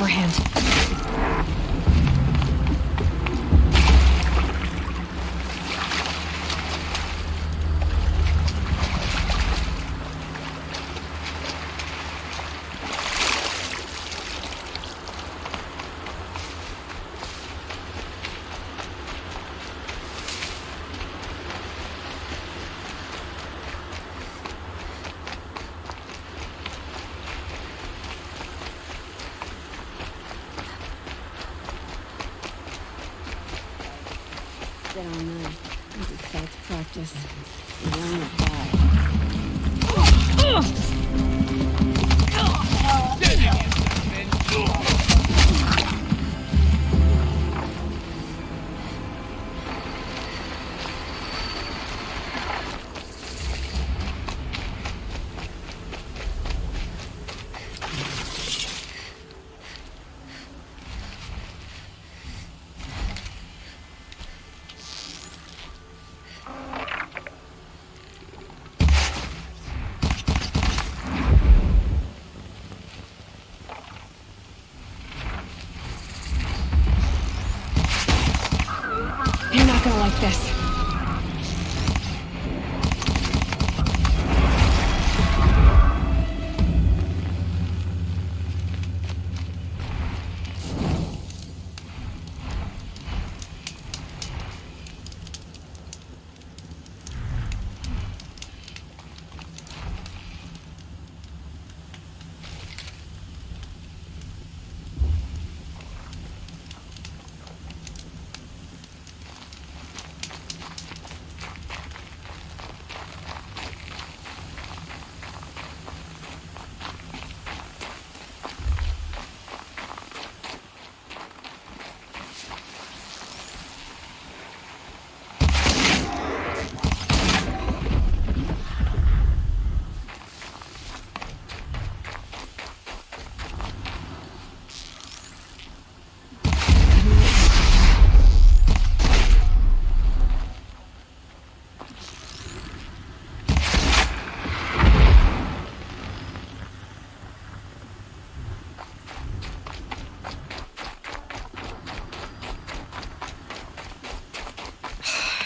beforehand. Get on that. Besides practice, you learn to die. You're not gonna like this.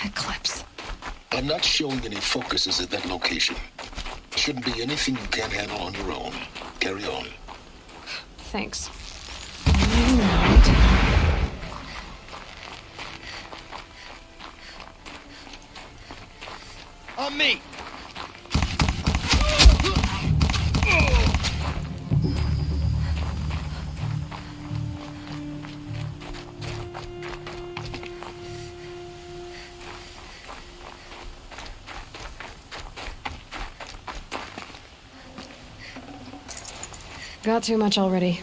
Eclipse. I'm not showing any focuses at that location. Shouldn't be anything you can't handle on your own. Carry on. Thanks. On me! Got too much already.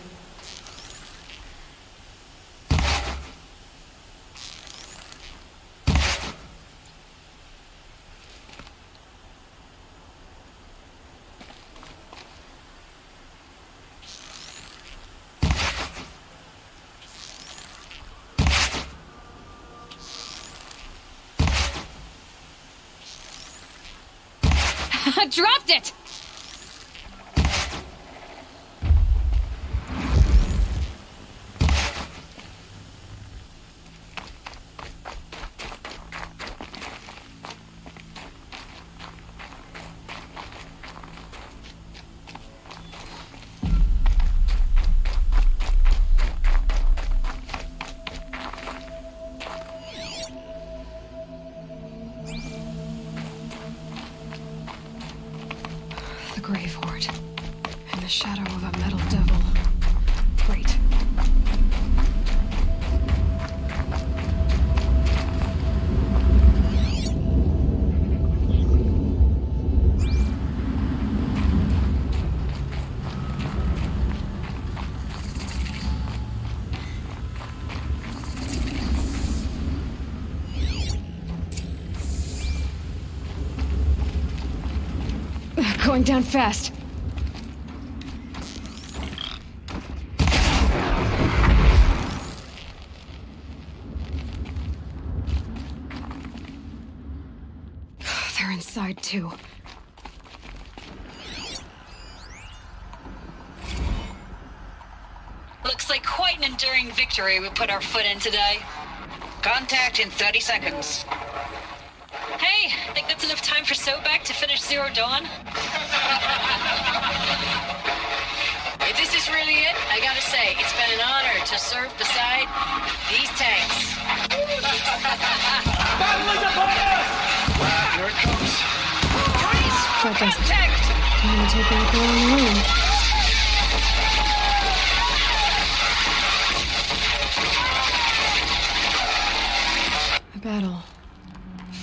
Dropped it! The Grave Horde. In the shadow of a metal devil. Great. Going down fast. They're inside too. Looks like enduring victory we put our foot in today. Contact in 30 seconds. Hey, think that's enough time for Sobek to finish Zero Dawn? If this is really it, I gotta say, it's been an honor to serve beside these tanks. Here it comes. Freeze! That does it. Contact! I'm gonna take back the wrong room. A battle.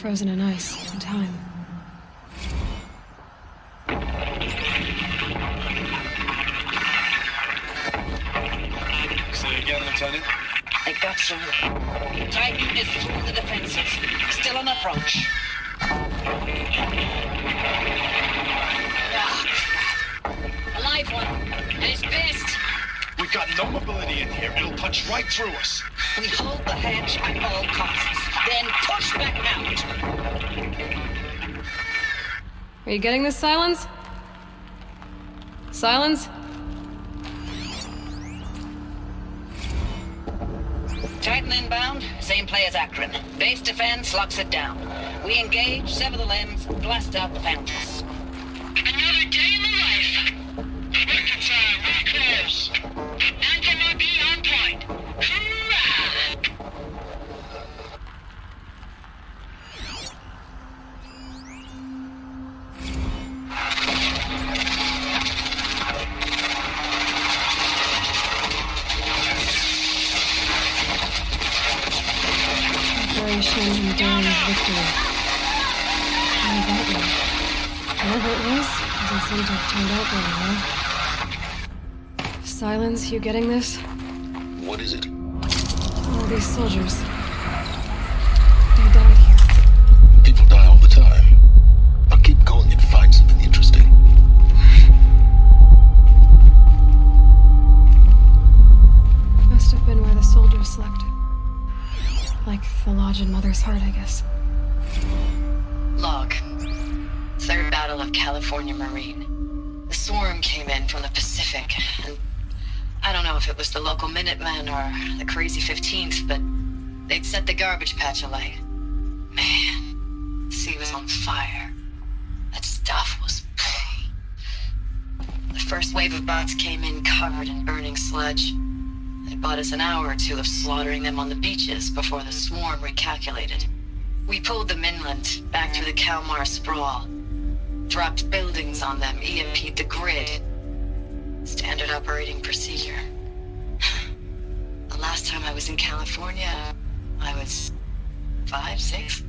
Frozen in ice and time. Say again, Lieutenant. I got through. Titan is through the defenses. Still on approach. Ah, crap. A live one. And he's pissed. We've got no mobility in here. It'll punch right through us. We hold the hedge at all costs. Then push back out. Are you getting this, Silence? Silence? Titan inbound, same play as Akron. Base defense locks it down. We engage, sever the limbs, blast out the fountains. Another day in the life. Reconcile, we're close. Anti-MRP on point. Hoorah! Operation Enduring Victory. Oh, that one. Whatever it was, doesn't seem to have turned out very well. Silence, you getting this? What is it? All these soldiers. They died here. People die all the time. I'll keep going and find something interesting. Must have been where the soldiers slept. Like the lodge in Mother's Heart, I guess. Log. Third Battle of California Marine. The swarm came in from the Pacific, and I don't know if it was the local Minutemen or the crazy 15th, but they'd set the garbage patch alight. Man, the sea was on fire. That stuff was... The first wave of bots came in covered in burning sludge. It bought us an hour or two of slaughtering them on the beaches before the swarm recalculated. We pulled them inland, back through the Kalmar sprawl. Dropped buildings on them, EMP'd the grid. Standard operating procedure. The last time I was in California, I was 5, 6.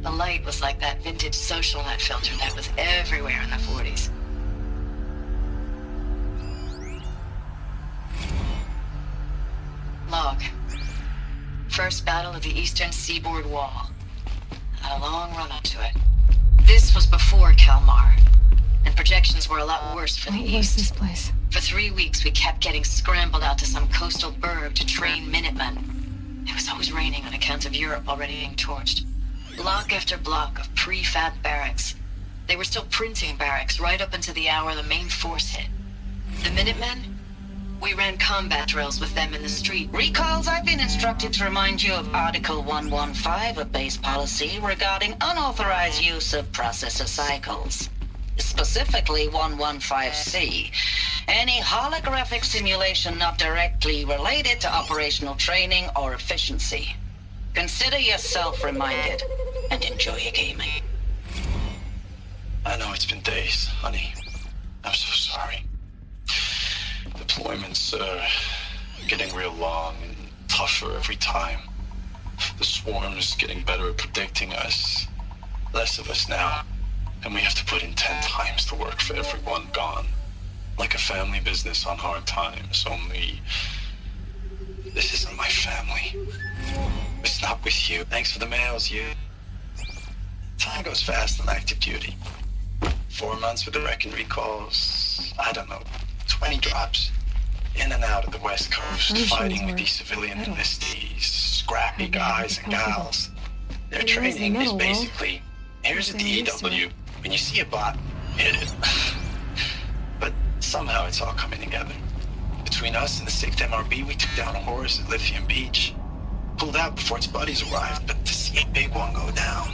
The light was like that vintage social net filter that was everywhere in the 40s. Log. First battle of the eastern seaboard wall. Had a long run up to it. This was before Kalmar, and projections were a lot worse for the What was this east. place? For 3 weeks, we kept getting scrambled out to some coastal burg to train Minutemen. It was always raining on account of Europe already being torched. Block after block of prefab barracks. They were still printing barracks right up until the hour the main force hit. The Minutemen? We ran combat drills with them in the street. Recalls, I've been instructed to remind you of Article 115 of base policy regarding unauthorized use of processor cycles. Specifically 115C. Any holographic simulation not directly related to operational training or efficiency. Consider yourself reminded and enjoy your gaming. I know it's been days, honey. I'm so sorry. Deployments are getting real long and tougher every time. The swarm's getting better at predicting us. Less of us now. And we have to put in 10 times the work for everyone gone. Like a family business on hard times, only... This isn't my family. It's not with you. Thanks for the mails, you. Time goes fast on active duty. 4 months with the wreck and recalls. I don't know, 20 drops. In and out of the West Coast, Functions fighting with were these civilian metal. enlistees, scrappy Maybe I guys could and be comfortable. gals. Their It was the training is metal, though. basically, here's a They're used to DEW. When you see a bot, hit it. But somehow it's all coming together. The Between us and the 6th MRB, we took down a horse at Lithium Beach. Pulled out before its buddies arrived, but to see a big one go down.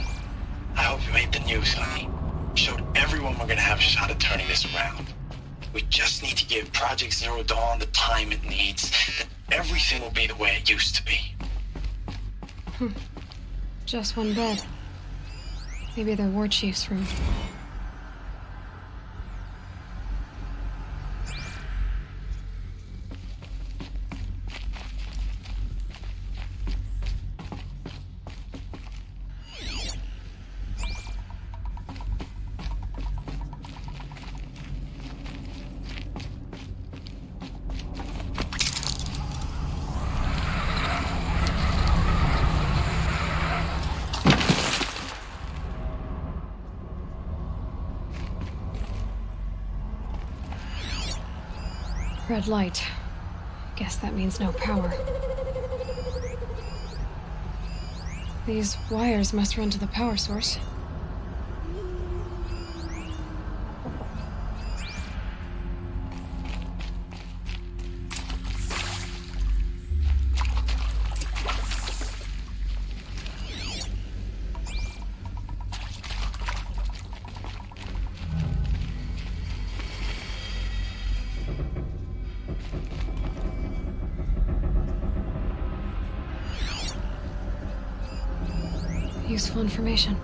I hope you made the news, honey. Showed everyone we're gonna have a shot at turning this around. We just need to give Project Zero Dawn the time it needs, then everything will be the way it used to be. Just one bed. Maybe the war chief's room. Red light. Guess that means no power. These wires must run to the power source. Useful information.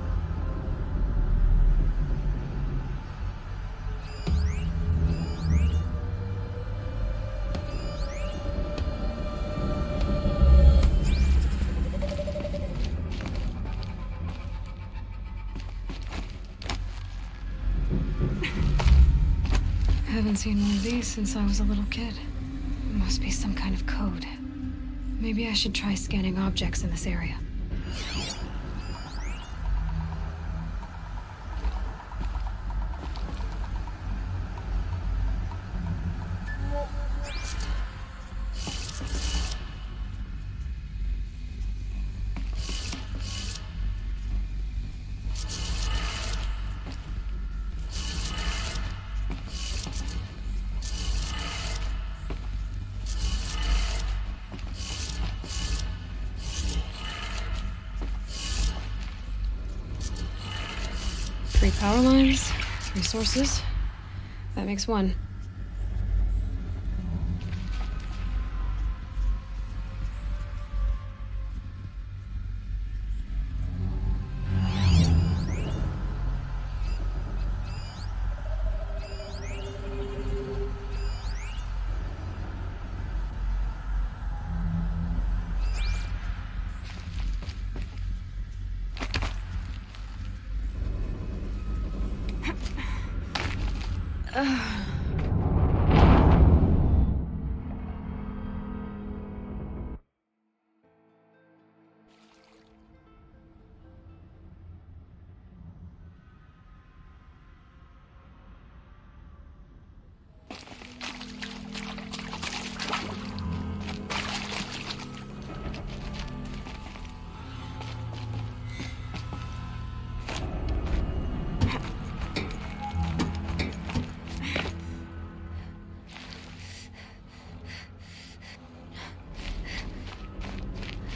Haven't seen one of these since I was a little kid. It must be some kind of code. Maybe I should try scanning objects in this area. Three power lines, 3 sources. That makes 1.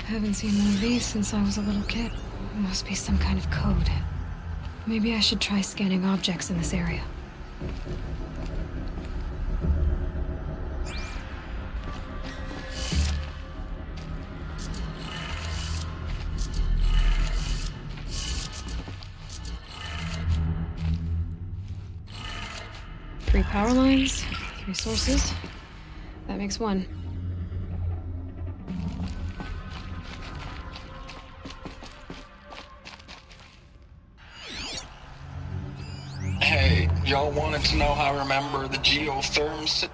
Haven't seen one of these since I was a little kid. It must be some kind of code. Maybe I should try scanning objects in this area. Three power lines, 3 sources. That makes 1. Hey, y'all wanted to know how I remember the geotherms?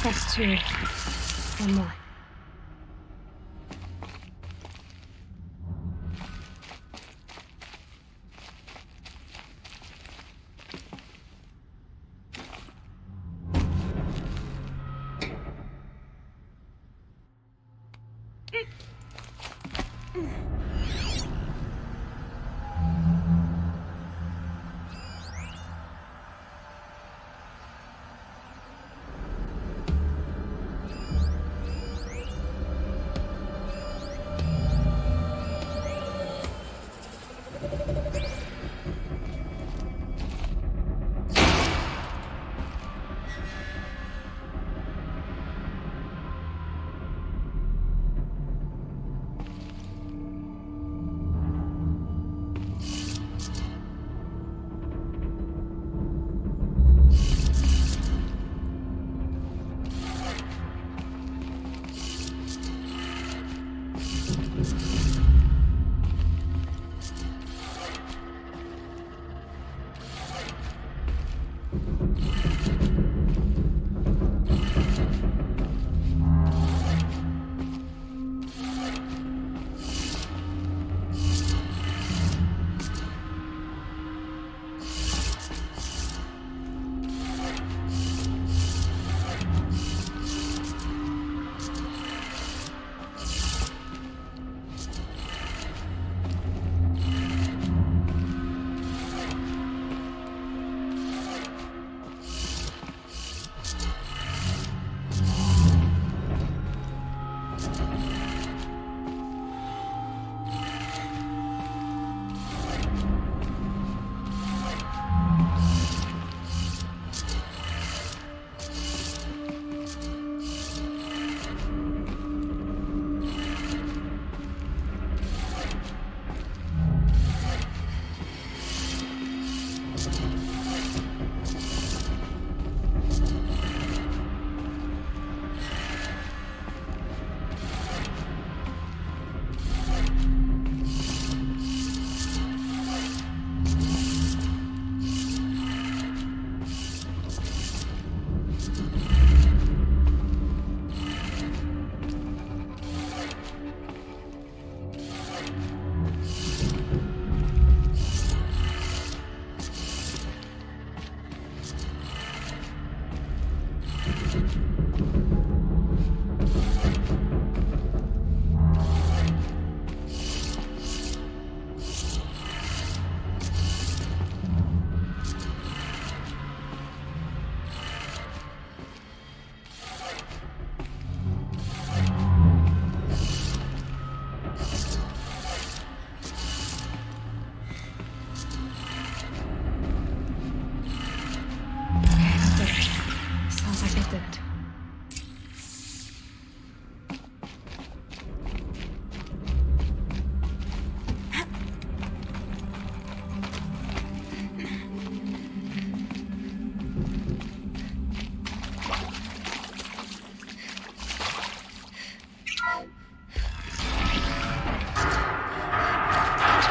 That's 2. One more.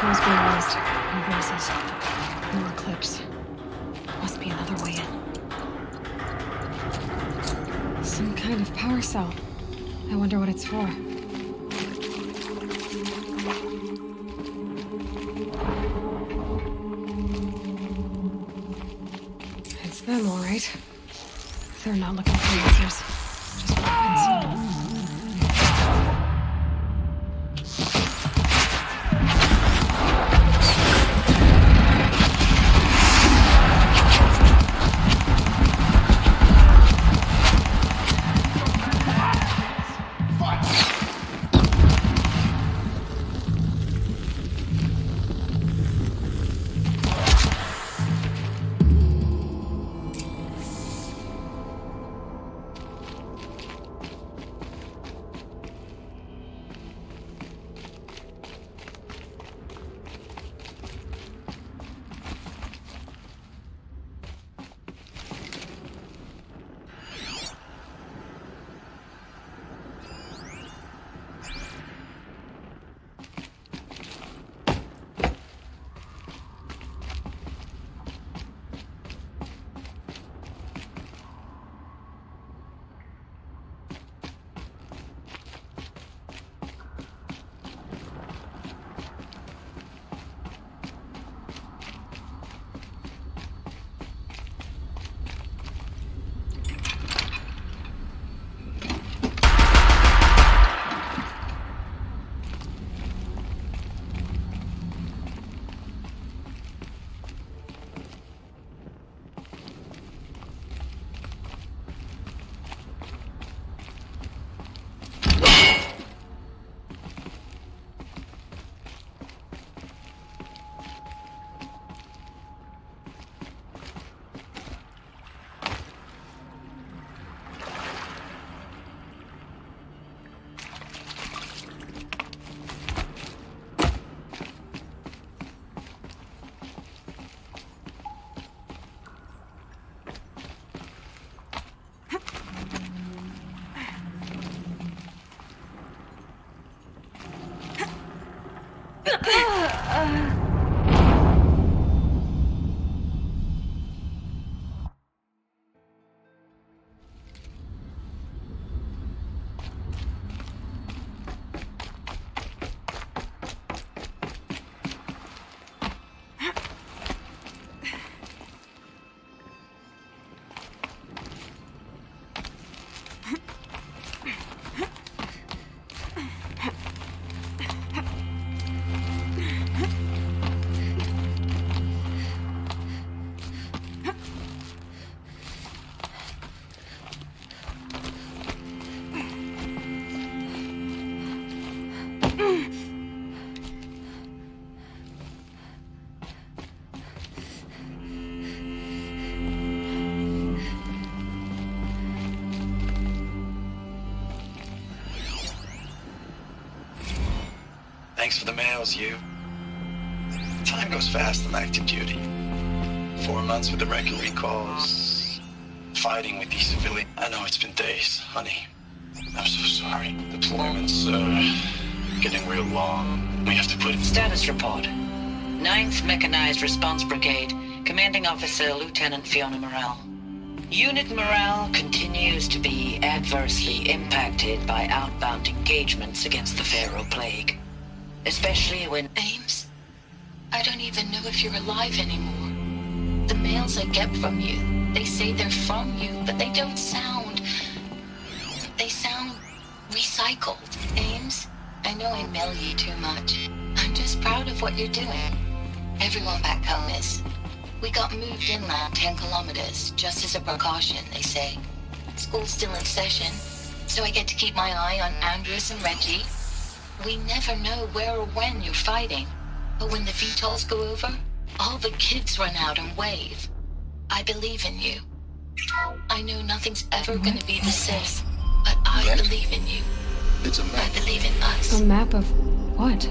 Tools being used. And voices. More clips. Must be another way in. Some kind of power cell. I wonder what it's for. It's them, all right. They're not looking for answers. Just weapons. Thanks for the mails, you. Time goes fast on active duty. 4 months with the record recalls, fighting with these civilians. I know it's been days, honey. I'm so sorry. Deployments are getting real long. We have to put... Status report. 9th Mechanized Response Brigade, Commanding Officer Lieutenant Fiona Morrell. Unit morale continues to be adversely impacted by outbound engagements against the Pharaoh Plague. Especially when... Ames, I don't even know if you're alive anymore. The mails I get from you, they say they're from you, but they don't sound... They sound recycled. Ames, I know I mail you too much. I'm just proud of what you're doing. Everyone back home is. We got moved inland 10 kilometers, just as a precaution, they say. School's still in session, so I get to keep my eye on Andrews and Reggie. We never know where or when you're fighting, but when the VTOLs go over, all the kids run out and wave. I believe in you. I know nothing's ever gonna be the same, but I What? believe in you. It's a I map. believe in us. A map of what?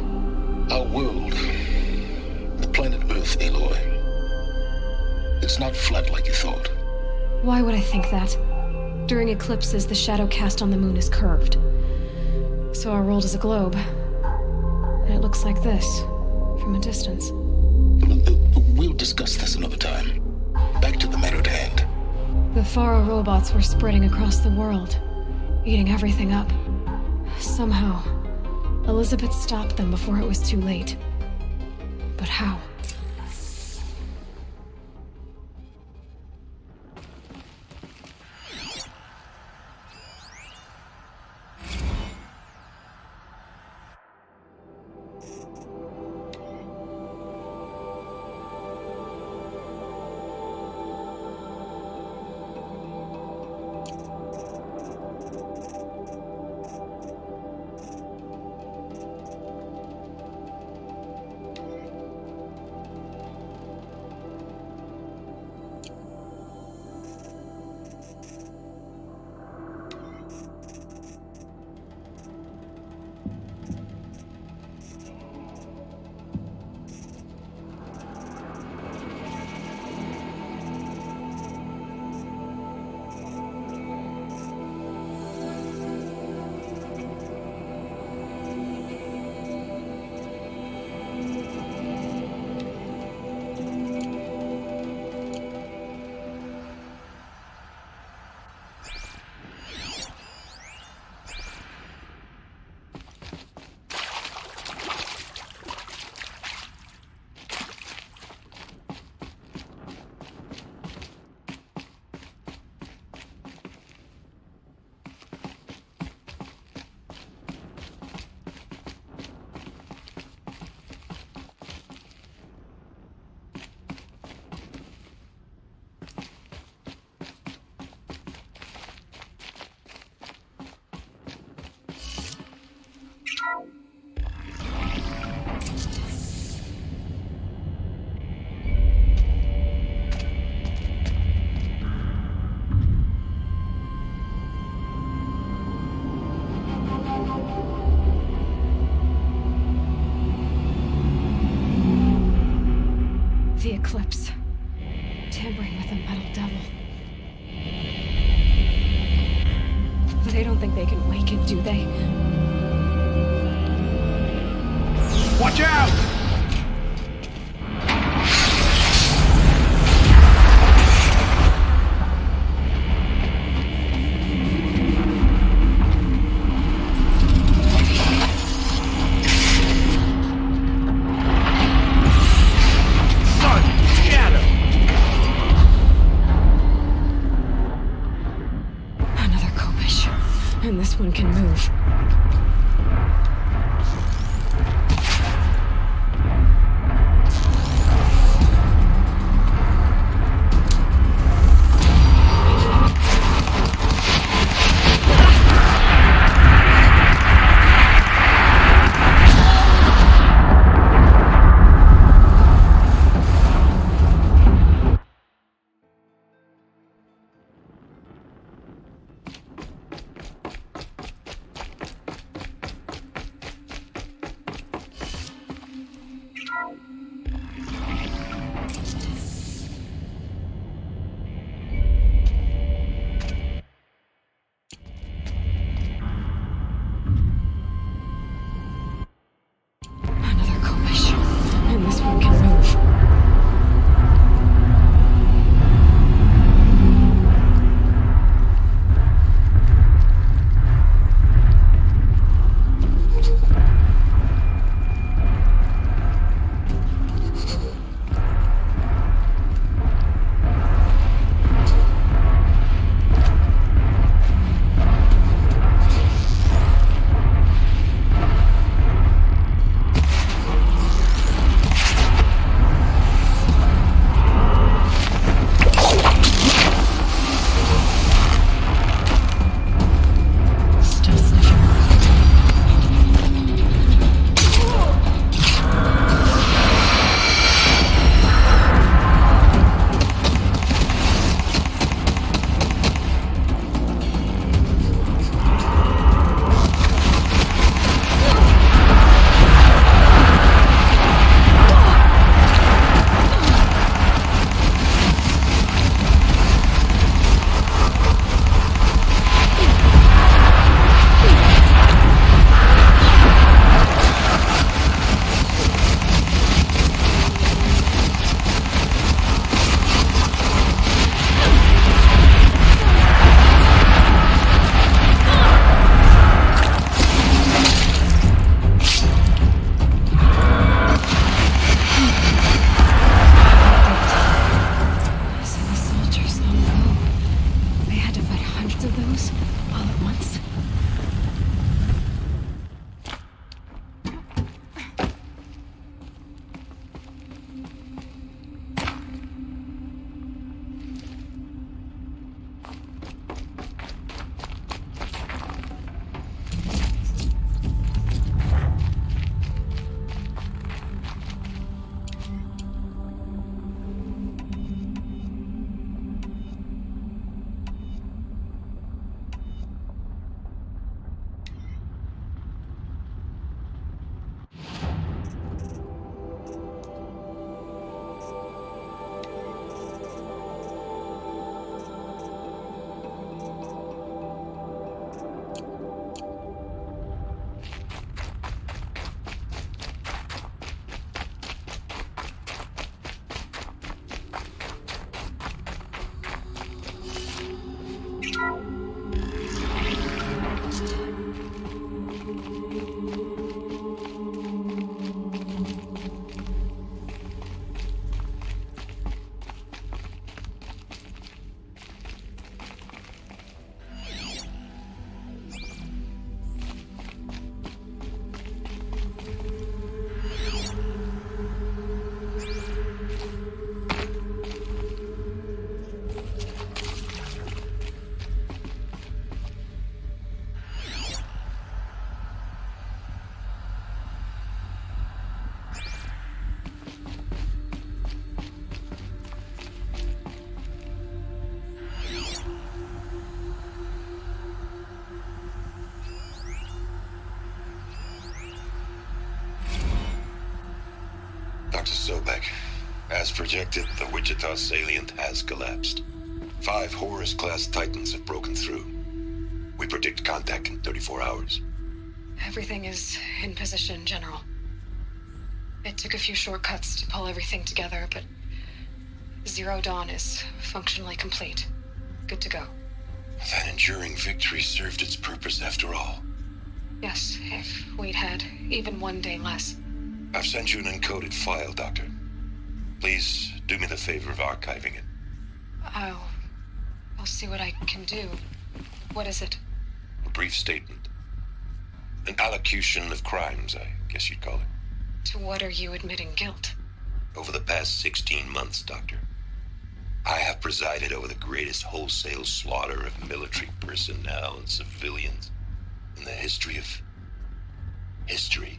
Our world. The planet Earth, Aloy. It's not flat like you thought. Why would I think that? During eclipses, the shadow cast on the moon is curved. So our world is a globe. And it looks like this, from a distance. We'll discuss this another time. Back to the matter at hand. The Faro robots were spreading across the world, eating everything up. Somehow, Elizabeth stopped them before it was too late. But how? The eclipse. Tampering with the metal devil. They don't think they can wake it, do they? What Watch out! Another Kopish. And this one can move. Another Kopish. And this one can move. Still sniffing. So the soldiers long ago, they had to fight hundreds of those all at once? Dr. Sobek, as projected, the Wichita salient has collapsed. 5 Horus-class Titans have broken through. We predict contact in 34 hours. Everything is in position, General. It took a few shortcuts to pull everything together, but Zero Dawn is functionally complete. Good to go. That enduring victory served its purpose after all. Yes, if we'd had even one day less. I've sent you an encoded file, Doctor. Please do me the favor of archiving it. I'll see what I can do. What is it? A brief statement. An allocution of crimes, I guess you'd call it. To what are you admitting guilt? Over the past 16 months, Doctor, I have presided over the greatest wholesale slaughter of military personnel and civilians in the history of history.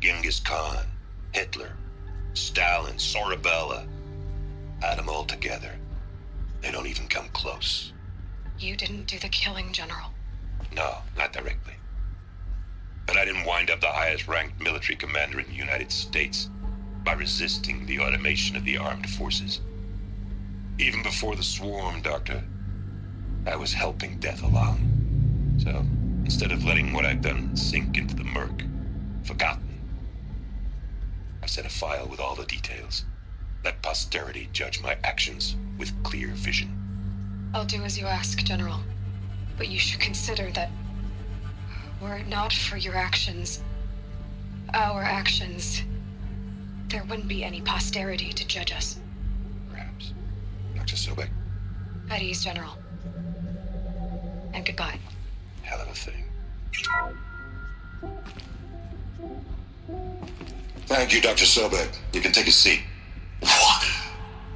Genghis Khan, Hitler, Stalin, Sorabella, add them all together. They don't even come close. You didn't do the killing, General. No, not directly. But I didn't wind up the highest-ranked military commander in the United States by resisting the automation of the armed forces. Even before the swarm, Doctor, I was helping death along. So, instead of letting what I've done sink into the murk, forgotten, I've set a file with all the details. Let posterity judge my actions with clear vision. I'll do as you ask, General. But you should consider that were it not for your actions, our actions, there wouldn't be any posterity to judge us. Perhaps. Dr. Sobek? At ease, General. And goodbye. Hell of a thing. Thank you, Dr. Sobek. You can take a seat. What?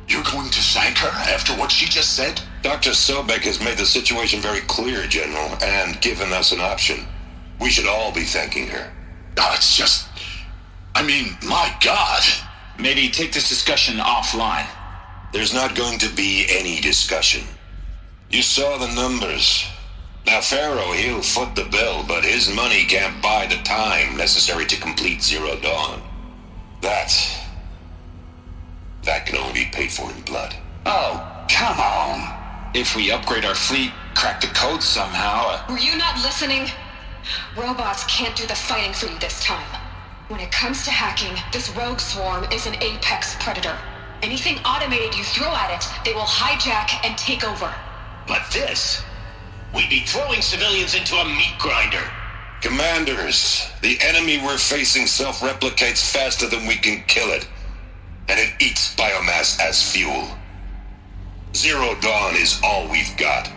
You're going to thank her after what she just said? Dr. Sobek has made the situation very clear, General, and given us an option. We should all be thanking her. Oh, it's just... I mean, my God. Maybe take this discussion offline. There's not going to be any discussion. You saw the numbers. Now, Pharaoh, he'll foot the bill, but his money can't buy the time necessary to complete Zero Dawn. That can only be paid for in blood. Oh, come on. If we upgrade our fleet, crack the code somehow... Were you not listening? Robots can't do the fighting for you this time. When it comes to hacking, this rogue swarm is an apex predator. Anything automated you throw at it, they will hijack and take over. But this... we'd be throwing civilians into a meat grinder. Commanders, the enemy we're facing self-replicates faster than we can kill it. And it eats biomass as fuel. Zero Dawn is all we've got.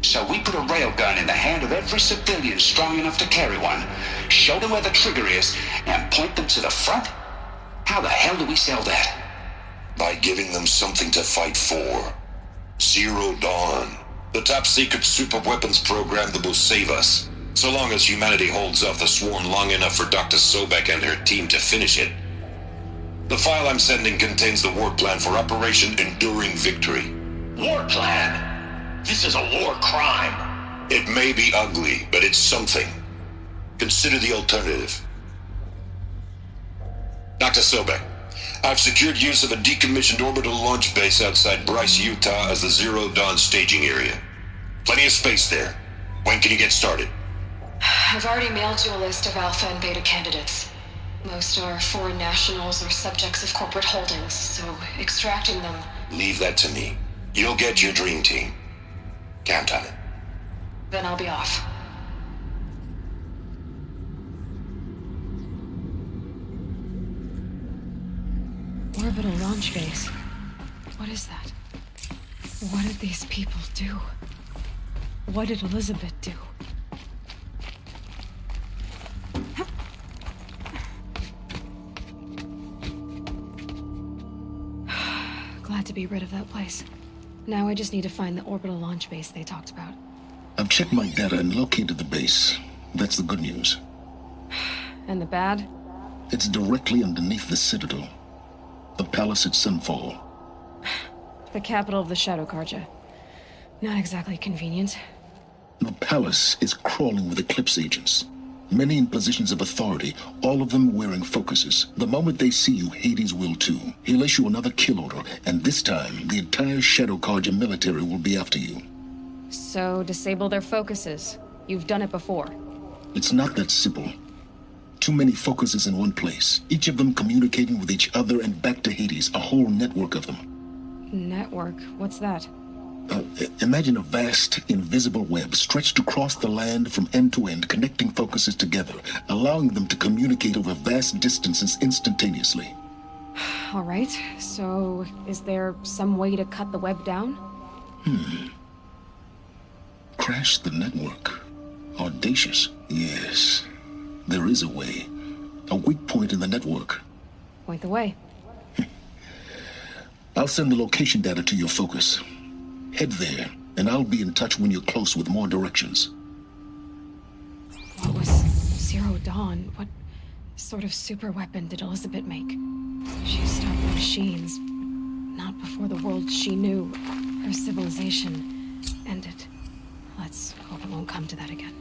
So we put a railgun in the hand of every civilian strong enough to carry one, show them where the trigger is, and point them to the front? How the hell do we sell that? By giving them something to fight for. Zero Dawn. The top-secret super-weapons program that will save us. So long as humanity holds off the swarm long enough for Dr. Sobek and her team to finish it. The file I'm sending contains the war plan for Operation Enduring Victory. War plan? This is a war crime. It may be ugly, but it's something. Consider the alternative. Dr. Sobek, I've secured use of a decommissioned orbital launch base outside Bryce, Utah as the Zero Dawn staging area. Plenty of space there. When can you get started? I've already mailed you a list of Alpha and Beta candidates. Most are foreign nationals or subjects of corporate holdings, so extracting them... Leave that to me. You'll get your dream team. Count on it. Then I'll be off. Orbital launch base. What is that? What did these people do? What did Elizabeth do? Glad to be rid of that place. Now I just need to find the orbital launch base they talked about. I've checked my data and located the base. That's the good news. And the bad? It's directly underneath the Citadel. The palace at Sunfall. The capital of the Shadow Carja. Not exactly convenient. The palace is crawling with Eclipse agents. Many in positions of authority, all of them wearing focuses. The moment they see you, Hades will too. He'll issue another kill order, and this time, the entire Shadow Carja military will be after you. So, disable their focuses. You've done it before. It's not that simple. too many focuses in one place. Each of them communicating with each other and back to Hades, a whole network of them. Network? What's that? Imagine a vast, invisible web stretched across the land from end to end, connecting focuses together, allowing them to communicate over vast distances instantaneously. All right, so is there some way to cut the web down? Crash the network. Audacious. Yes, there is a way. A weak point in the network. Point the way. I'll send the location data to your focus. Head there, and I'll be in touch when you're close with more directions. What was Zero Dawn? What sort of super weapon did Elizabeth make? She stopped the machines. Not before the world she knew, her civilization, ended. Let's hope it won't come to that again.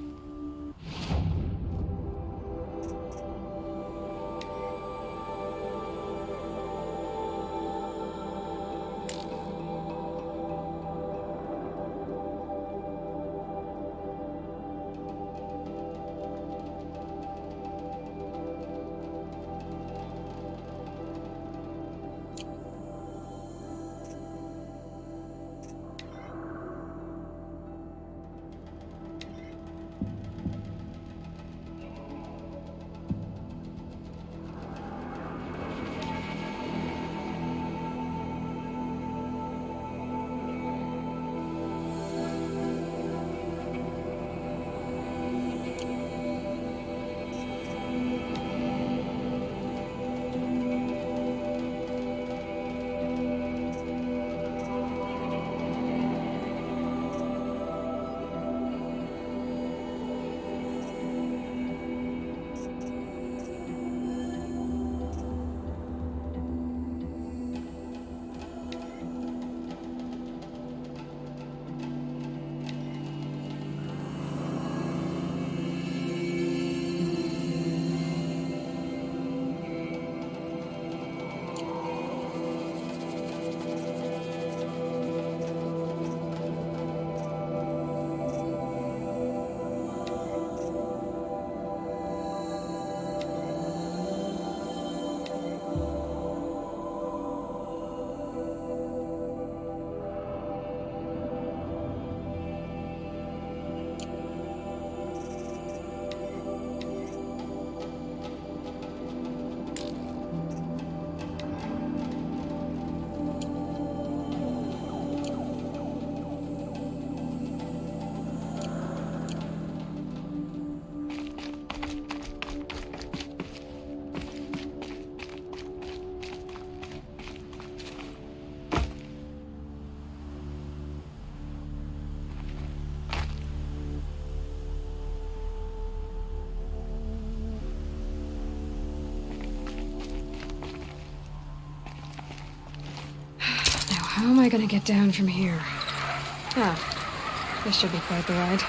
How am I gonna get down from here? Ah, this should be quite the ride.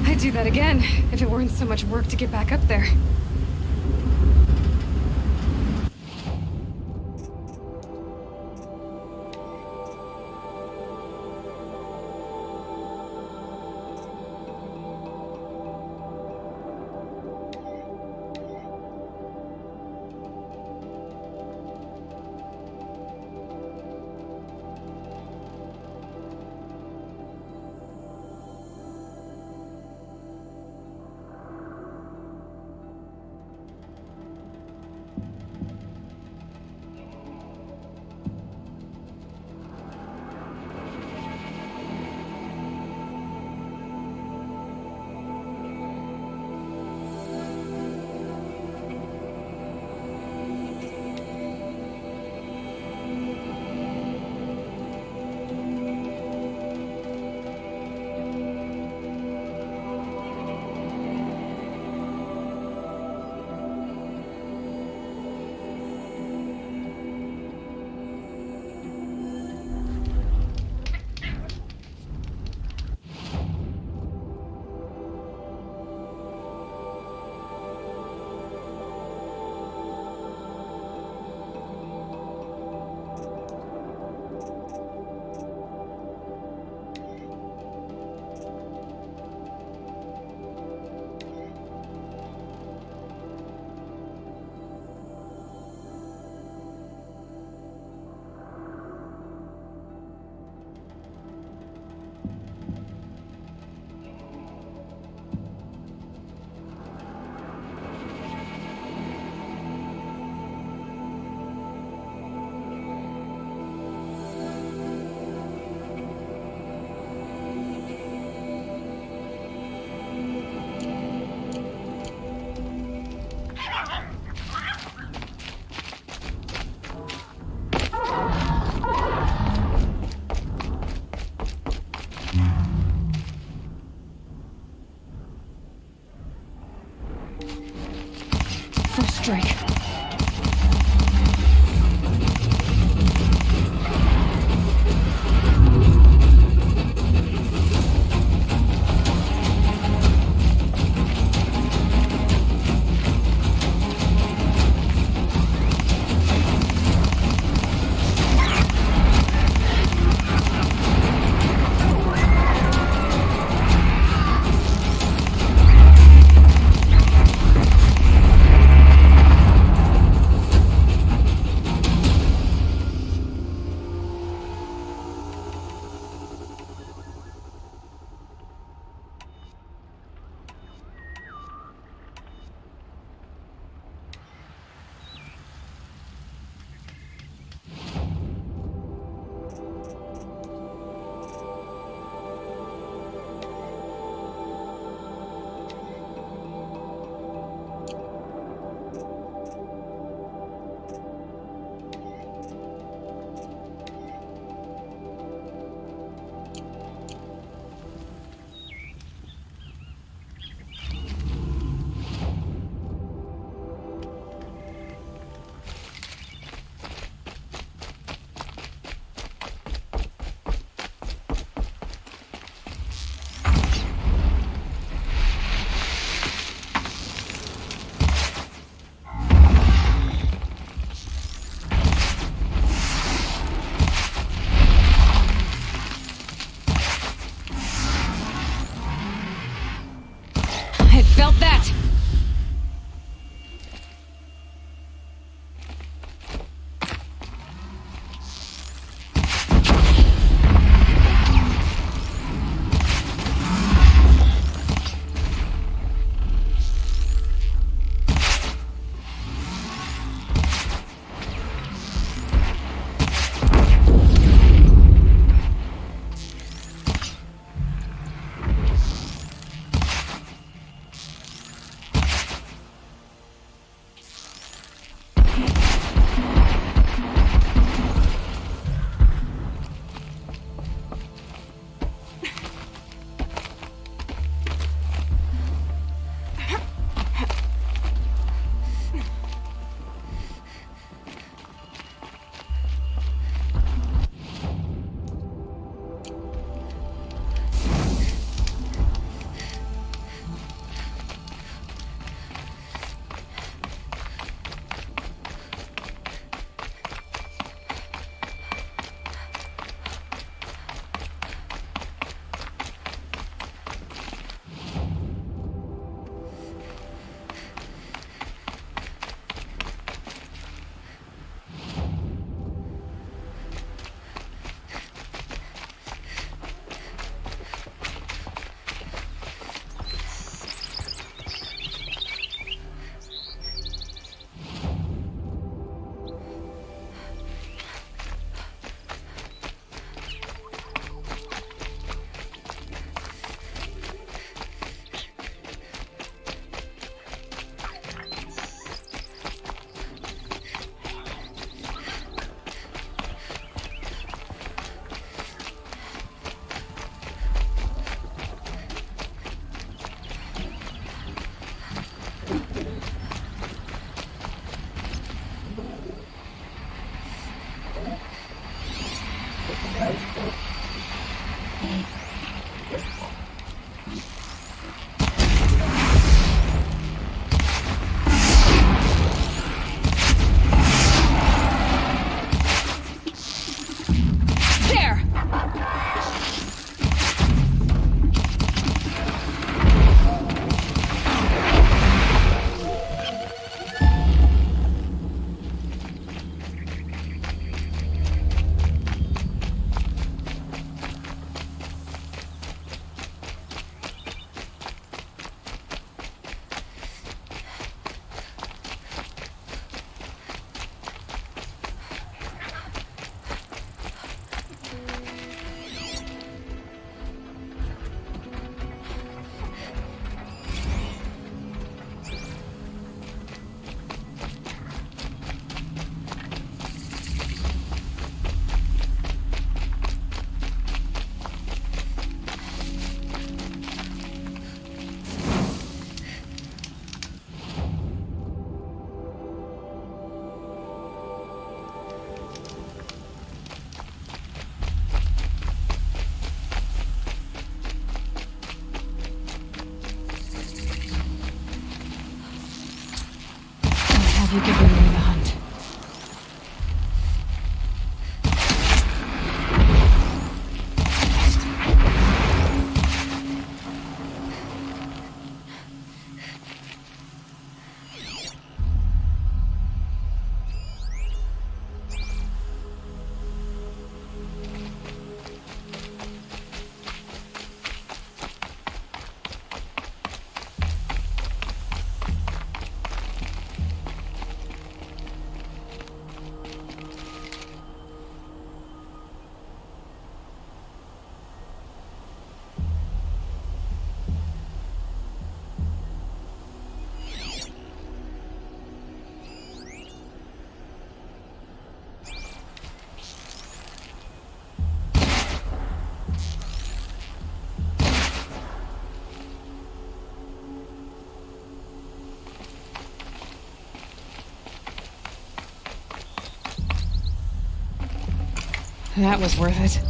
I'd do that again, if it weren't so much work to get back up there. strike. Felt that! you give me the hunt. That was worth it.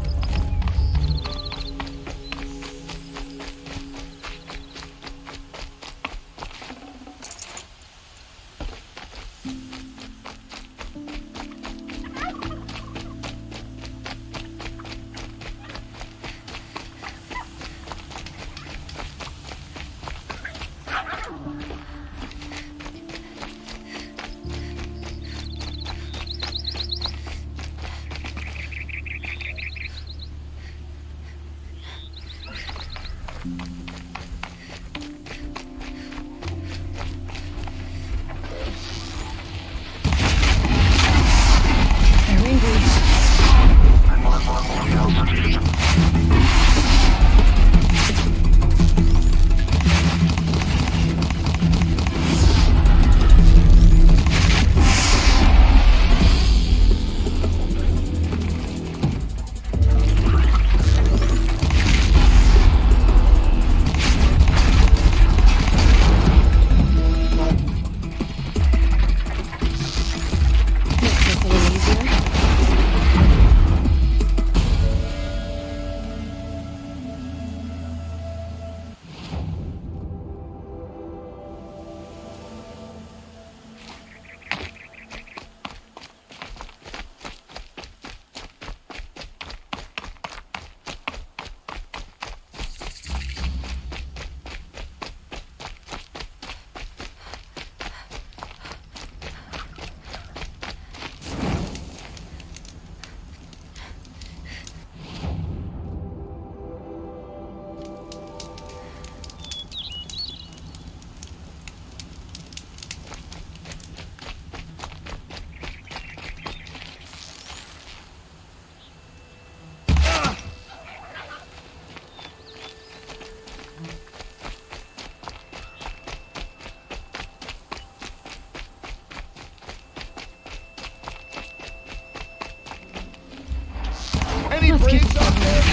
Let's get started.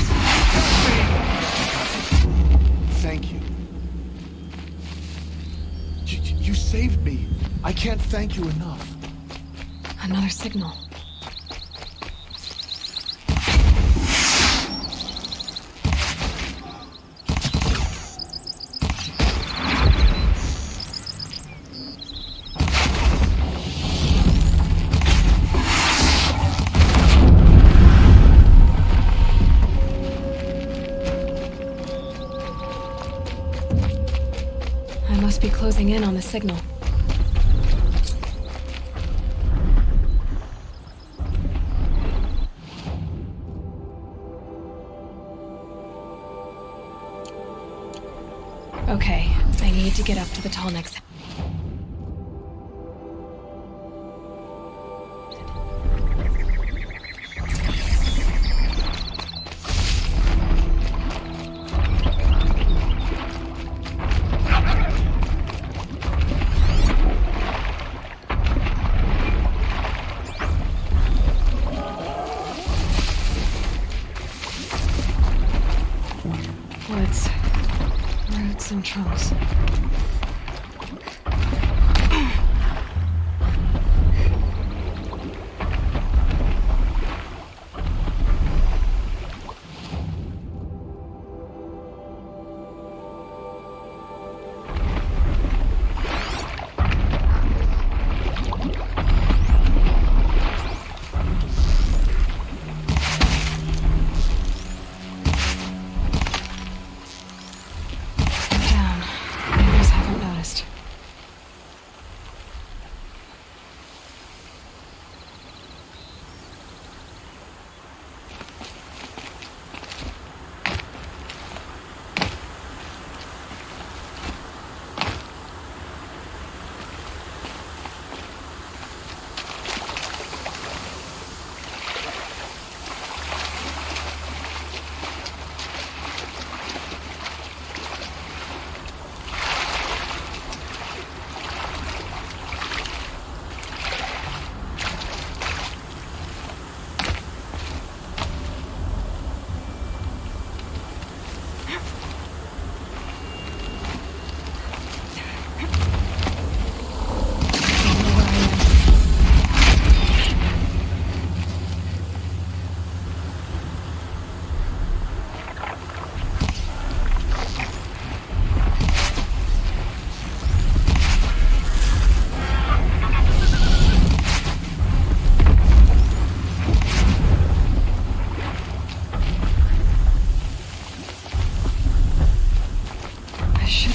Thank you. You saved me. I can't thank you enough. Another signal. Be closing in on the signal. Okay, I need to get up to the Tallnecks. Woods, roots and trunks.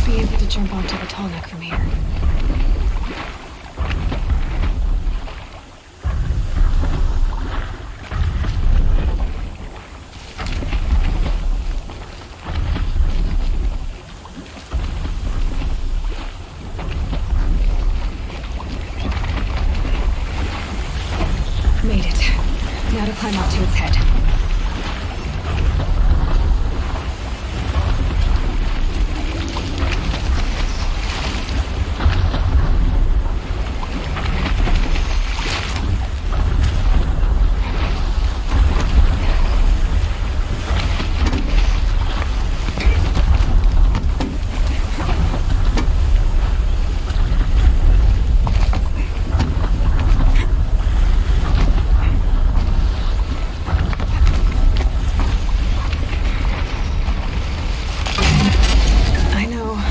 be able to jump onto the tall neck from here. Made it. Now to climb up to its head.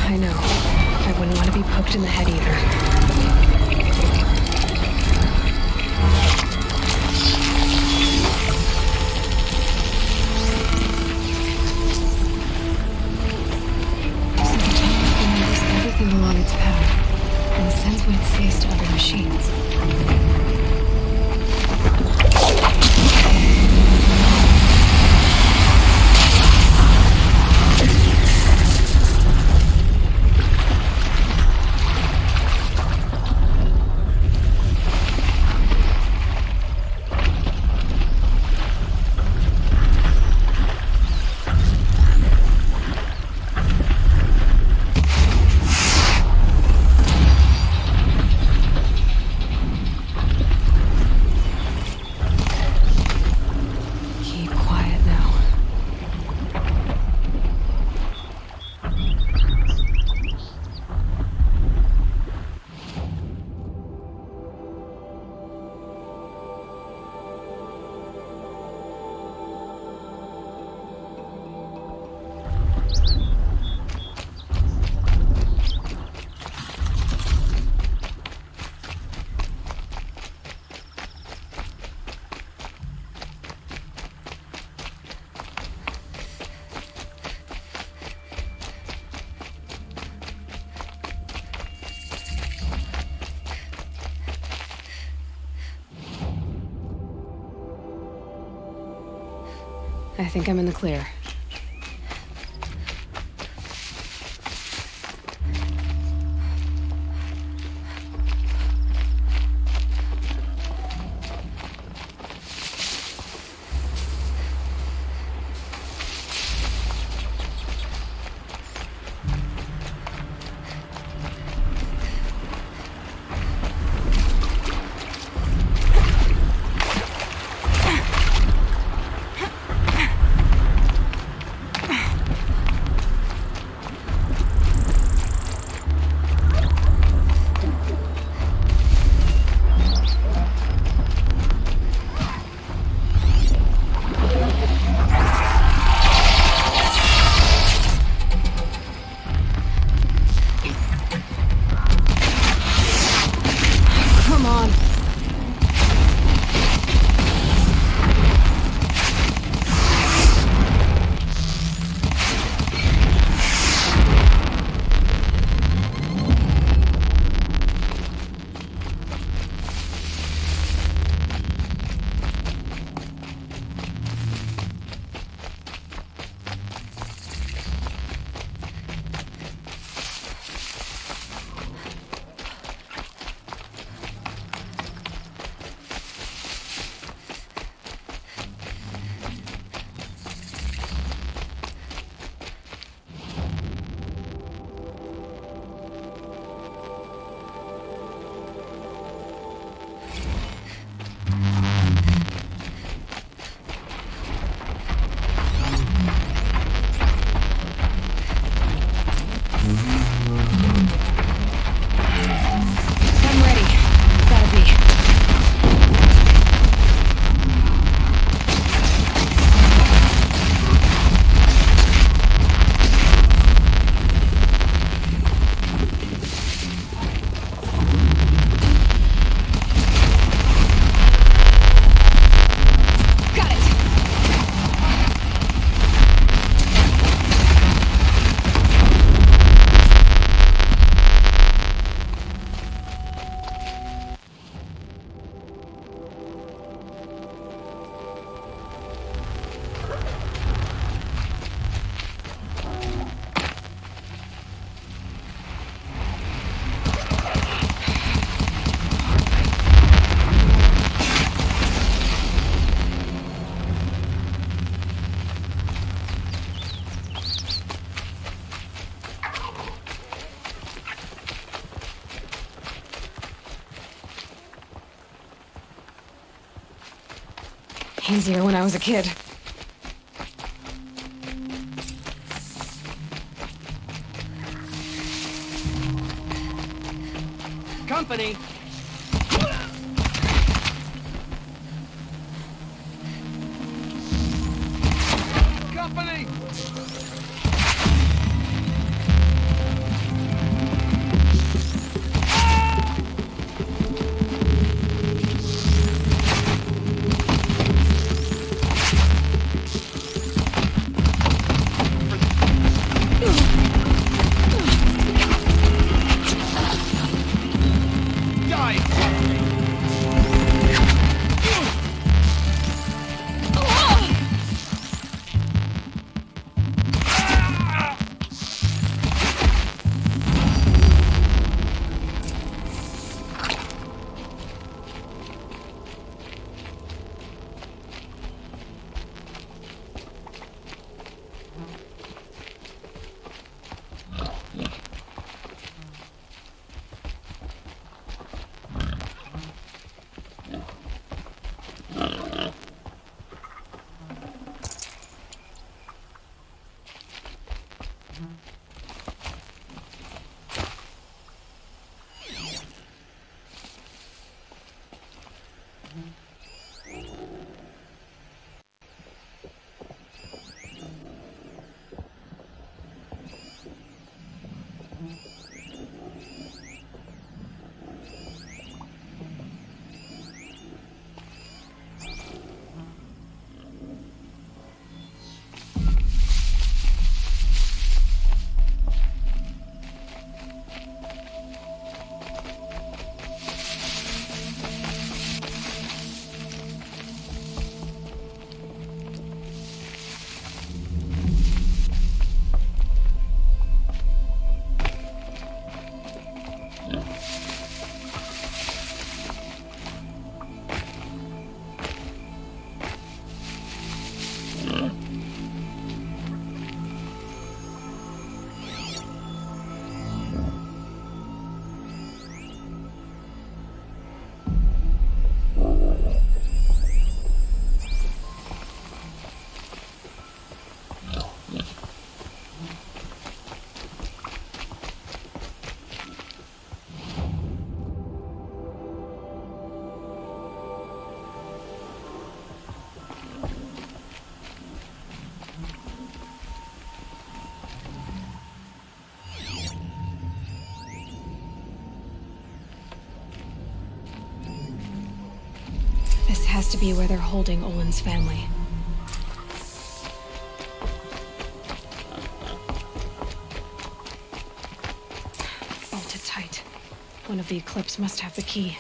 I know. I wouldn't want to be poked in the head either. So the tunnel remembers everything along its path and sends what it sees to other machines. I think I'm in the clear. Easier when I was a kid. Company! Company! This has to be where they're holding Olin's family. Bolted tight. One of the Eclipse must have the key.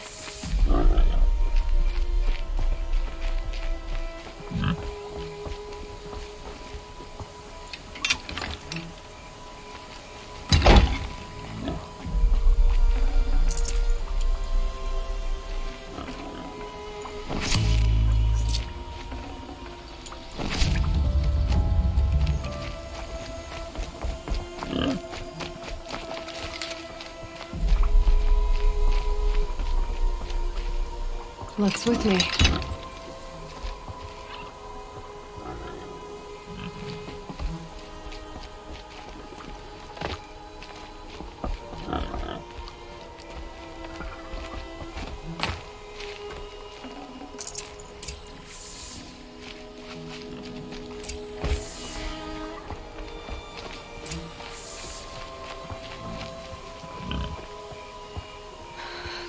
Luck's with me.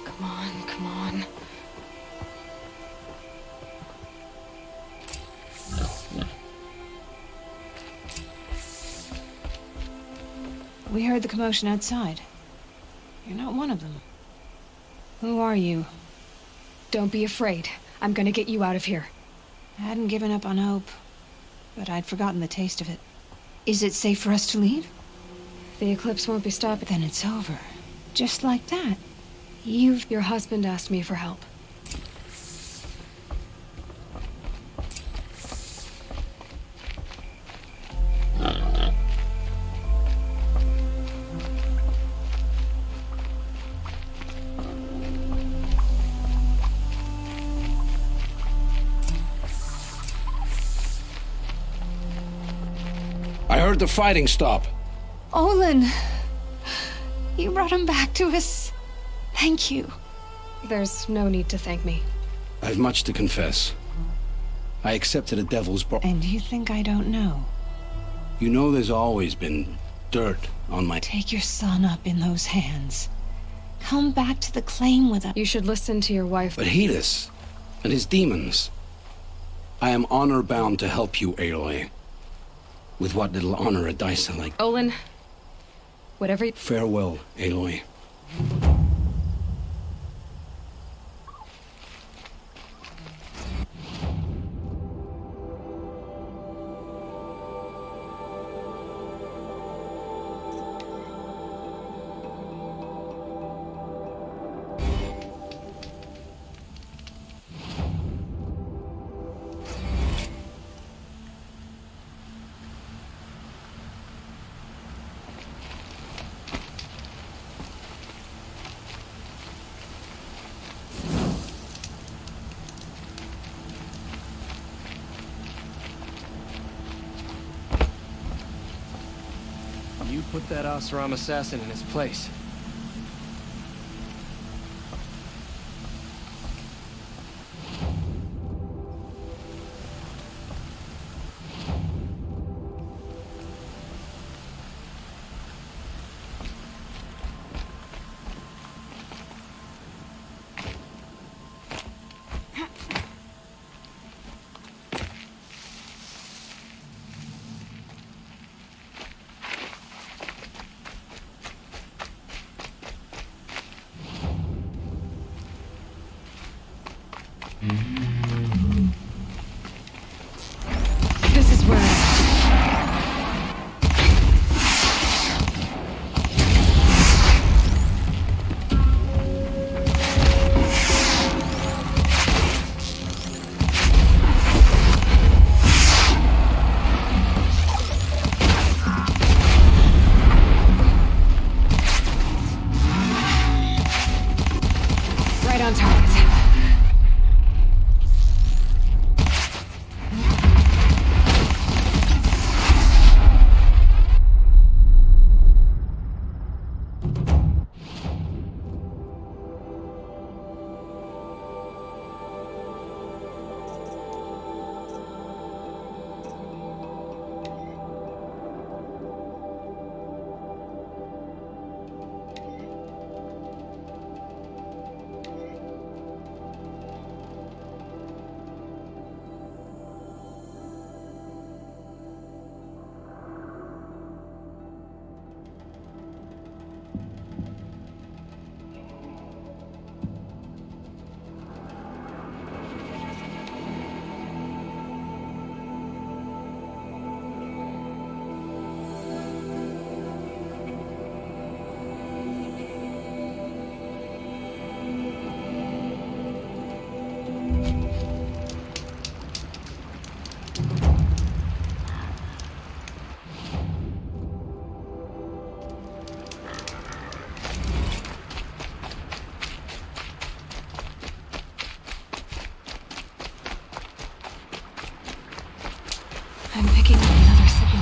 Come on, come on. We heard the commotion outside. You're not one of them. Who are you? Don't be afraid. I'm gonna get you out of here. I hadn't given up on hope, but I'd forgotten the taste of it. Is it safe for us to leave? The Eclipse won't be stopped. Then it's over. Just like that. Your husband asked me for help. heard the fighting stop. Olin! You brought him back to us. Thank you. There's no need to thank me. I've much to confess. I accepted a devil's And you think I don't know? You know there's always been dirt on my... Take your son up in those hands. Come back to the claim with us. You should listen to your wife. But Hedis and his demons. I am honor-bound to help you, Aloy. With what little honor a Dysa like... Olin, whatever... Farewell, Aloy. You put that Oseram assassin in his place. This is where... Right on target. I'm picking up another signal.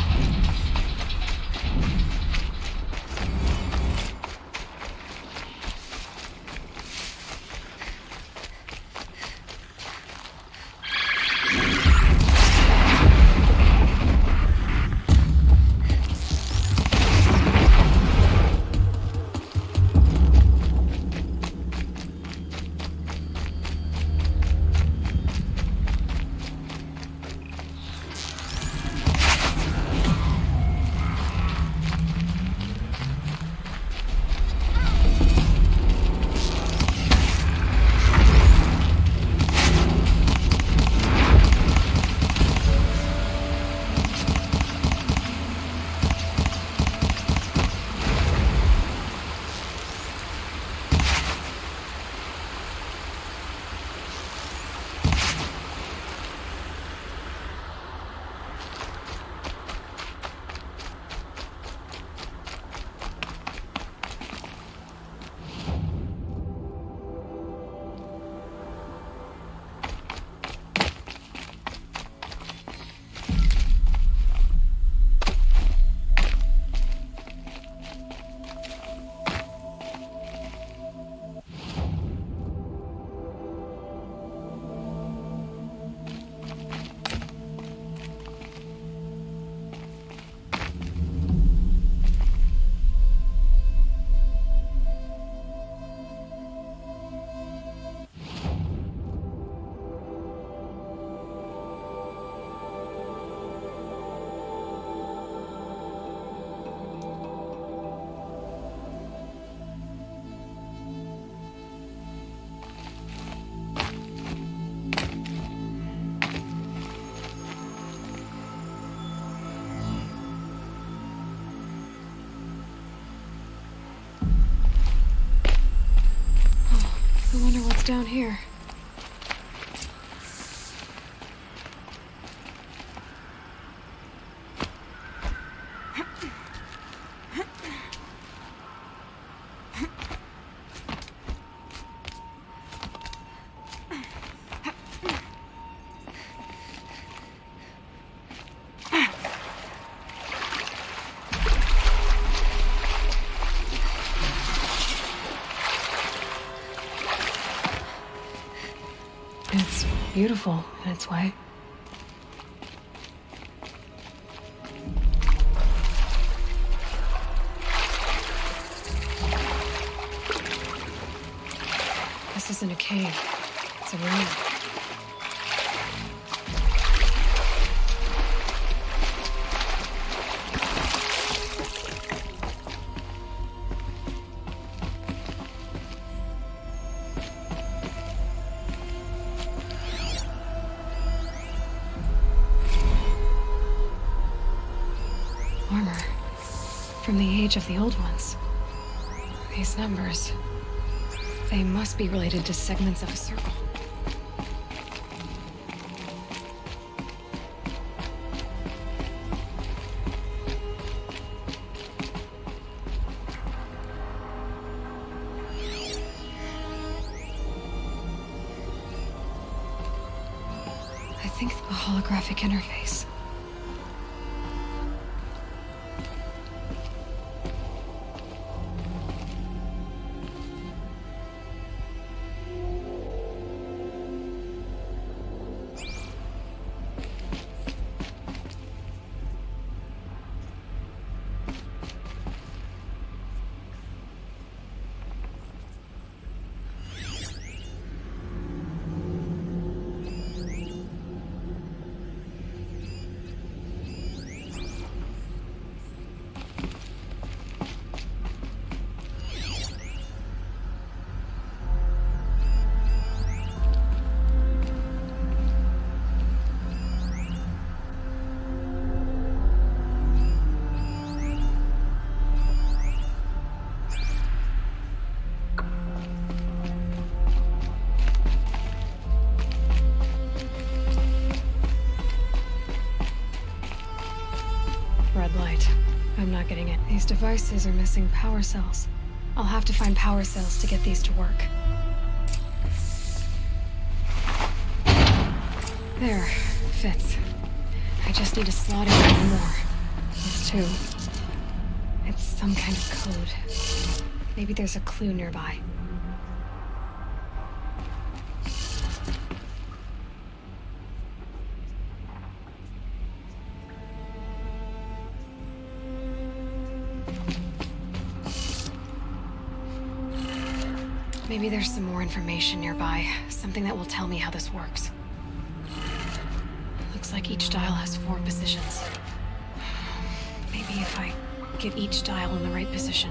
What's down here? It's beautiful in its way. This isn't a cave. It's a room. Armor. From the age of the old ones. These numbers. They must be related to segments of a circle. I think a holographic interface. Red light. I'm not getting it. These devices are missing power cells. I'll have to find power cells to get these to work. There. Fits. I just need to slot in one more. There's two. It's some kind of code. Maybe there's a clue nearby. Maybe there's some more information nearby. Something that will tell me how this works. Looks like each dial has 4 positions. Maybe if I get each dial in the right position.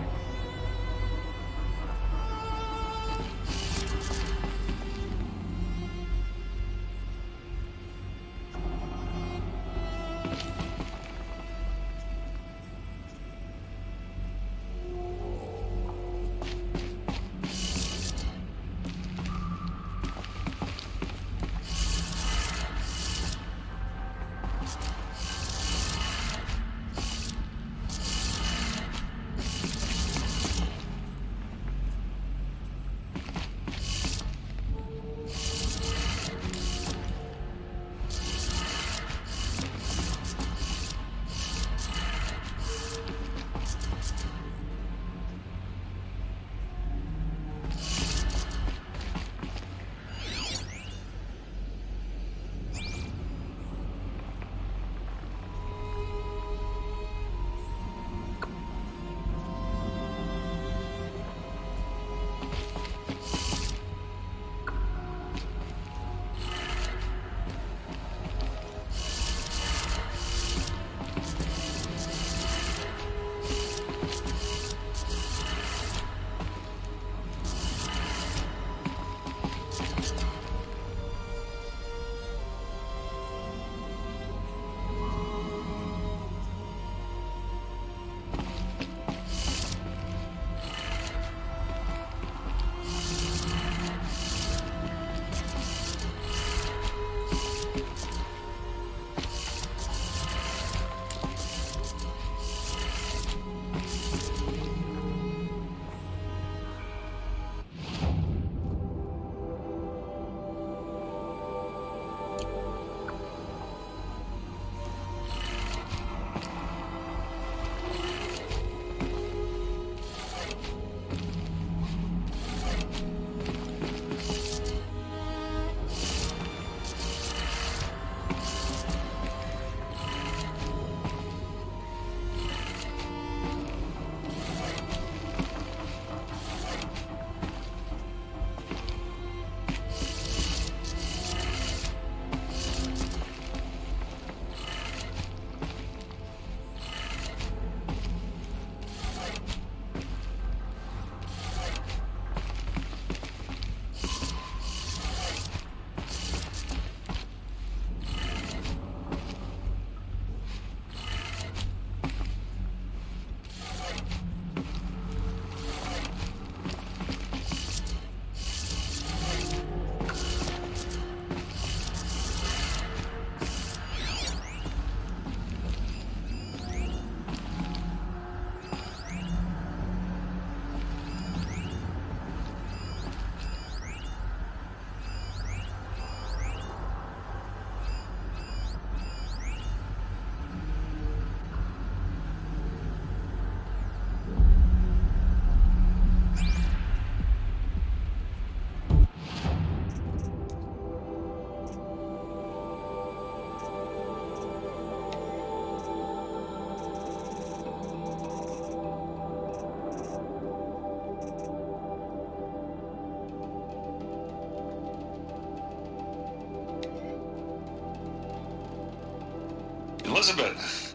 Elizabeth.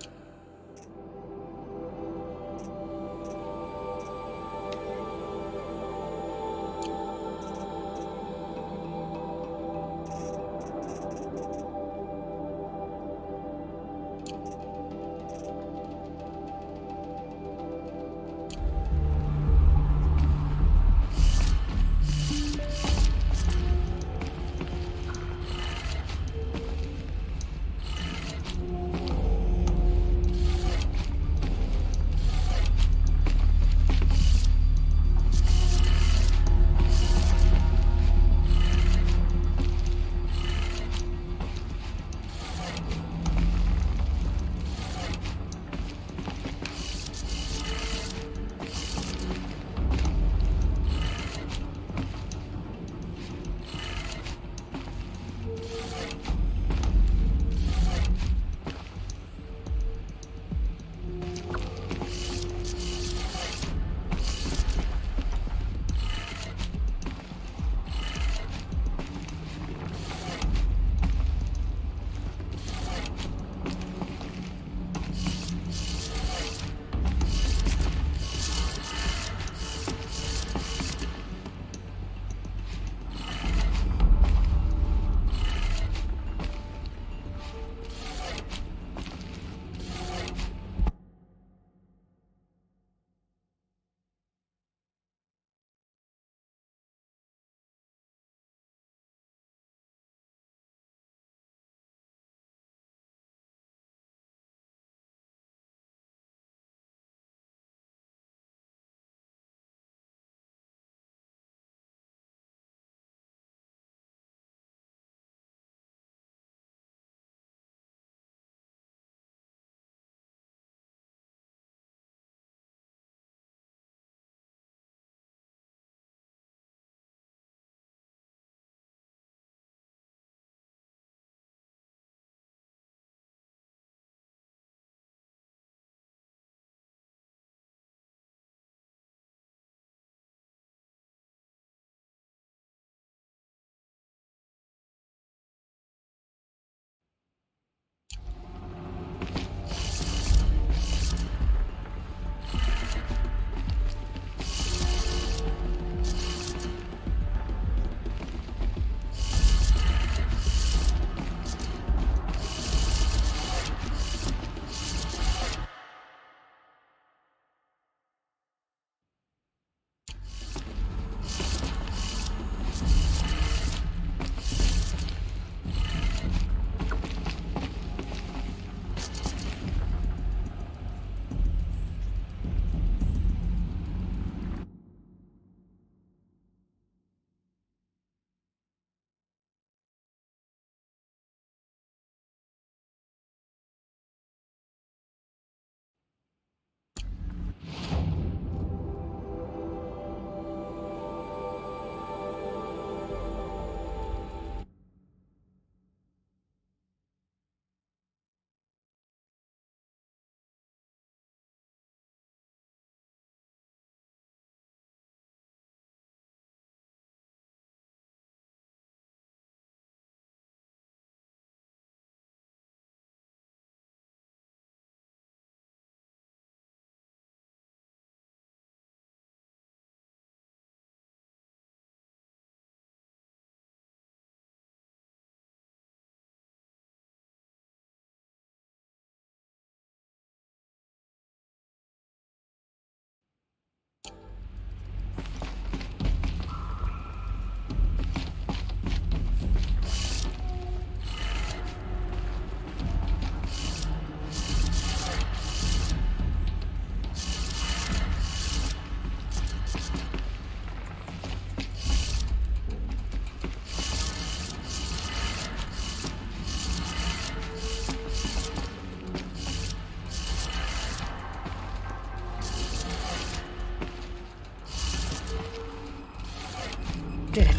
Did it.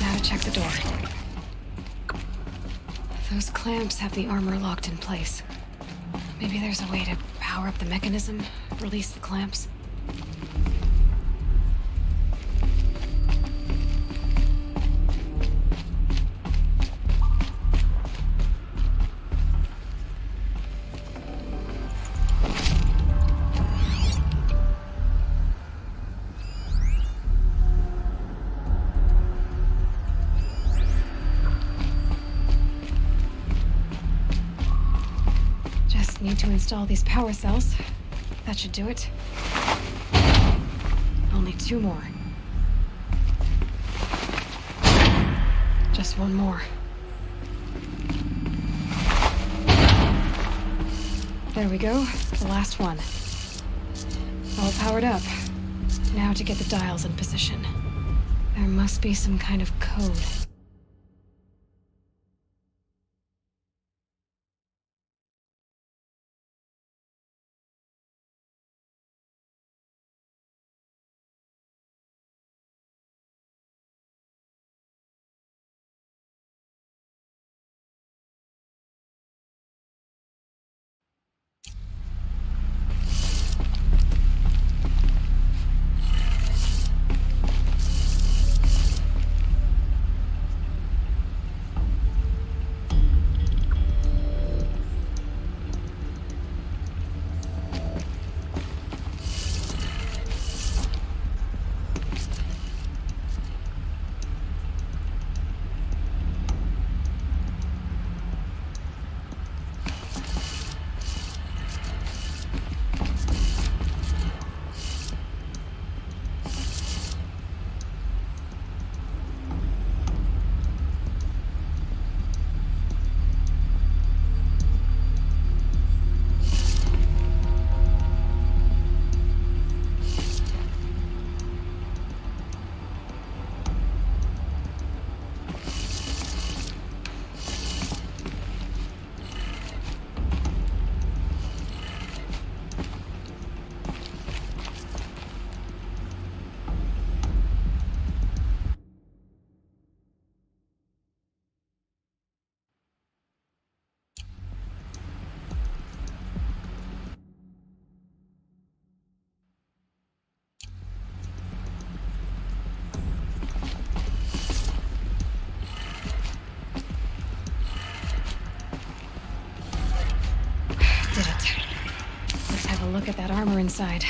Now to check the door. Those clamps have the armor locked in place. Maybe there's a way to power up the mechanism, release the clamps. to install these power cells. That should do it. Only 2 more. Just 1 more. There we go. The last one. All powered up. Now to get the dials in position. There must be some kind of code. Did it. Let's have a look at that armor inside.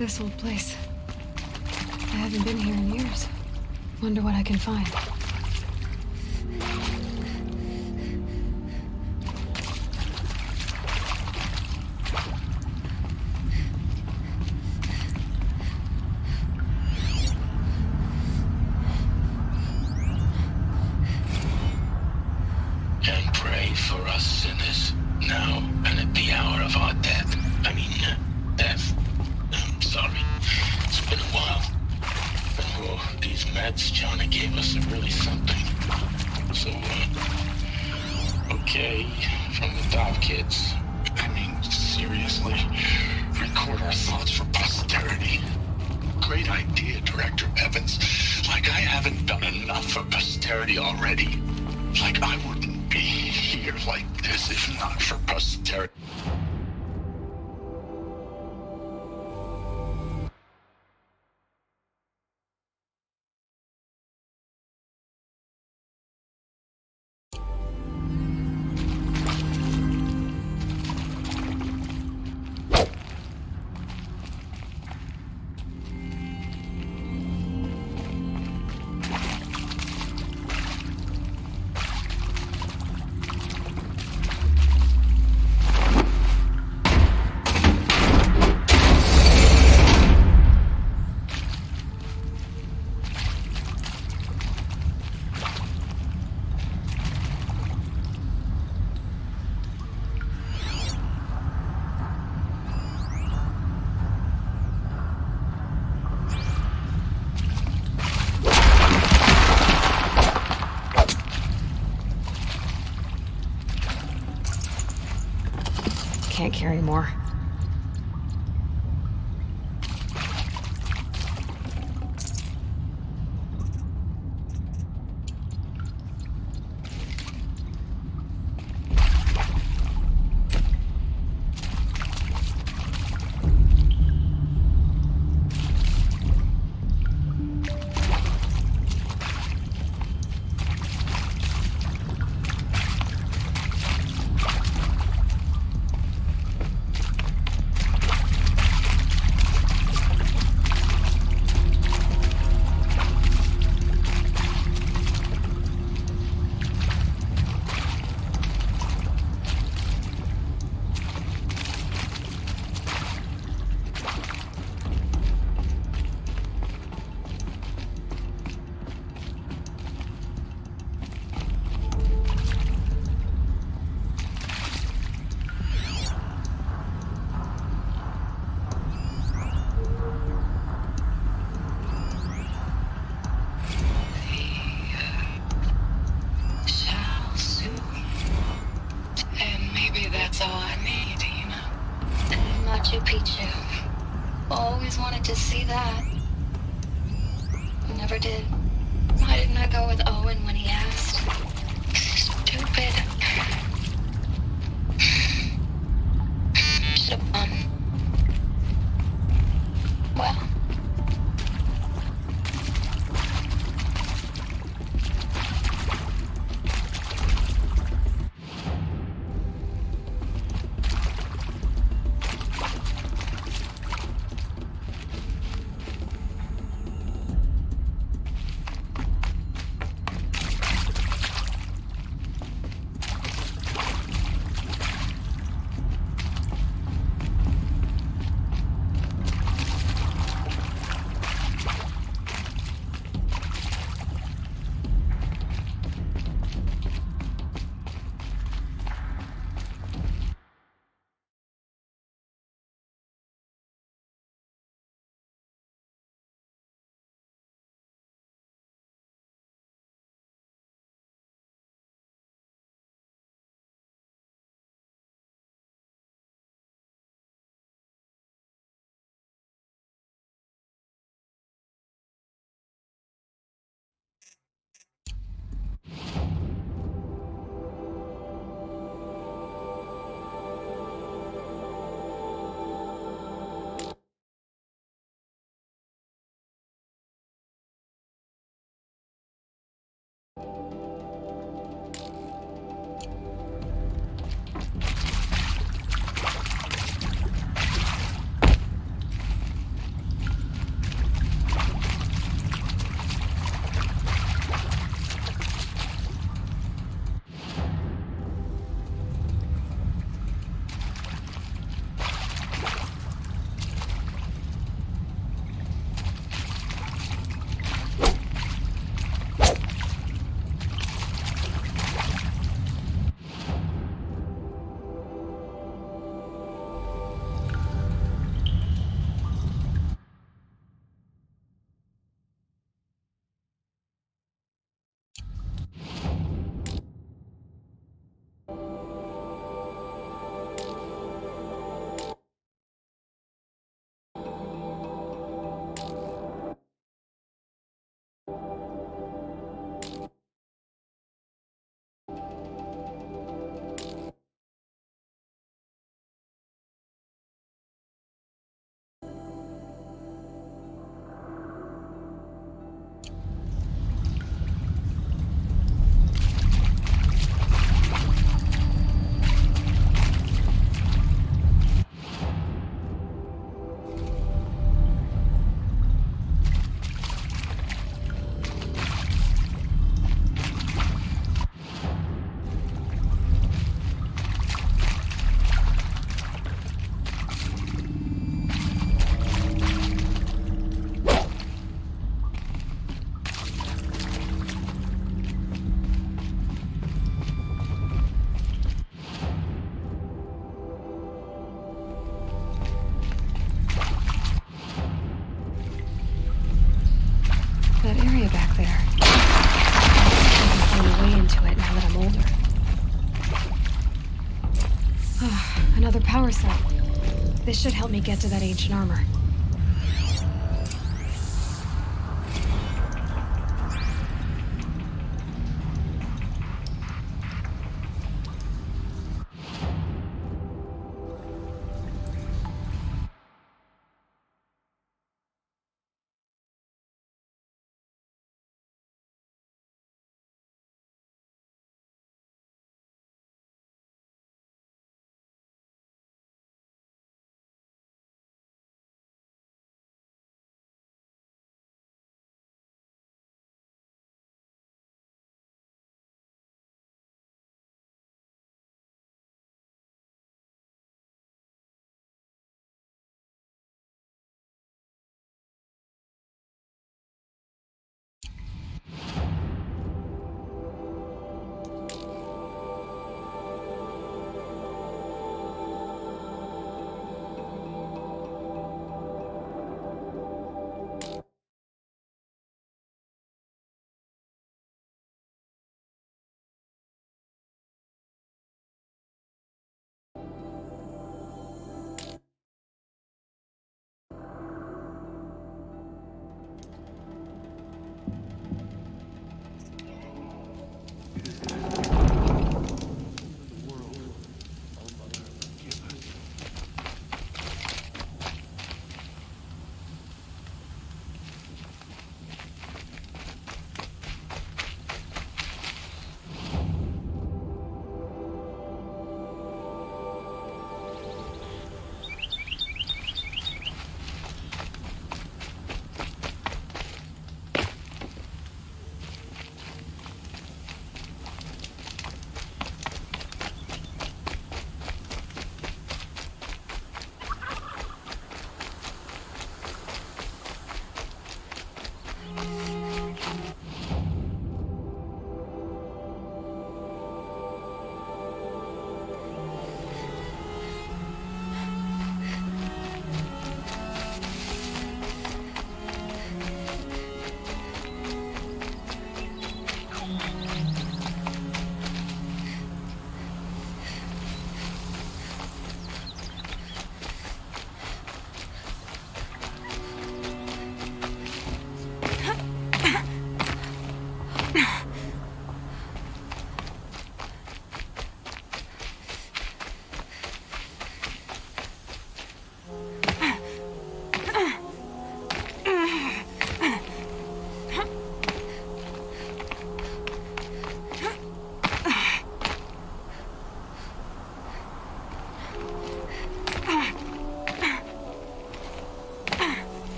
This old place. I haven't been here in years. Wonder what I can find. And pray for us sinners, now and at the hour of our death. Death. I'm sorry. It's been a while. And these meds Johnny gave us are really something. So, okay, from the Dove kids. Seriously, record our thoughts for posterity. Great idea, Director Evans. Like I haven't done enough for posterity already. Like I wouldn't be here like this if not for posterity. Can't carry more. Machu Picchu. Always wanted to see that. Never did. Why didn't I go with Owen when he asked? Stupid. Should've gone. Well. back there. I can find a way into it now that I'm older. Another power cell. This should help me get to that ancient armor.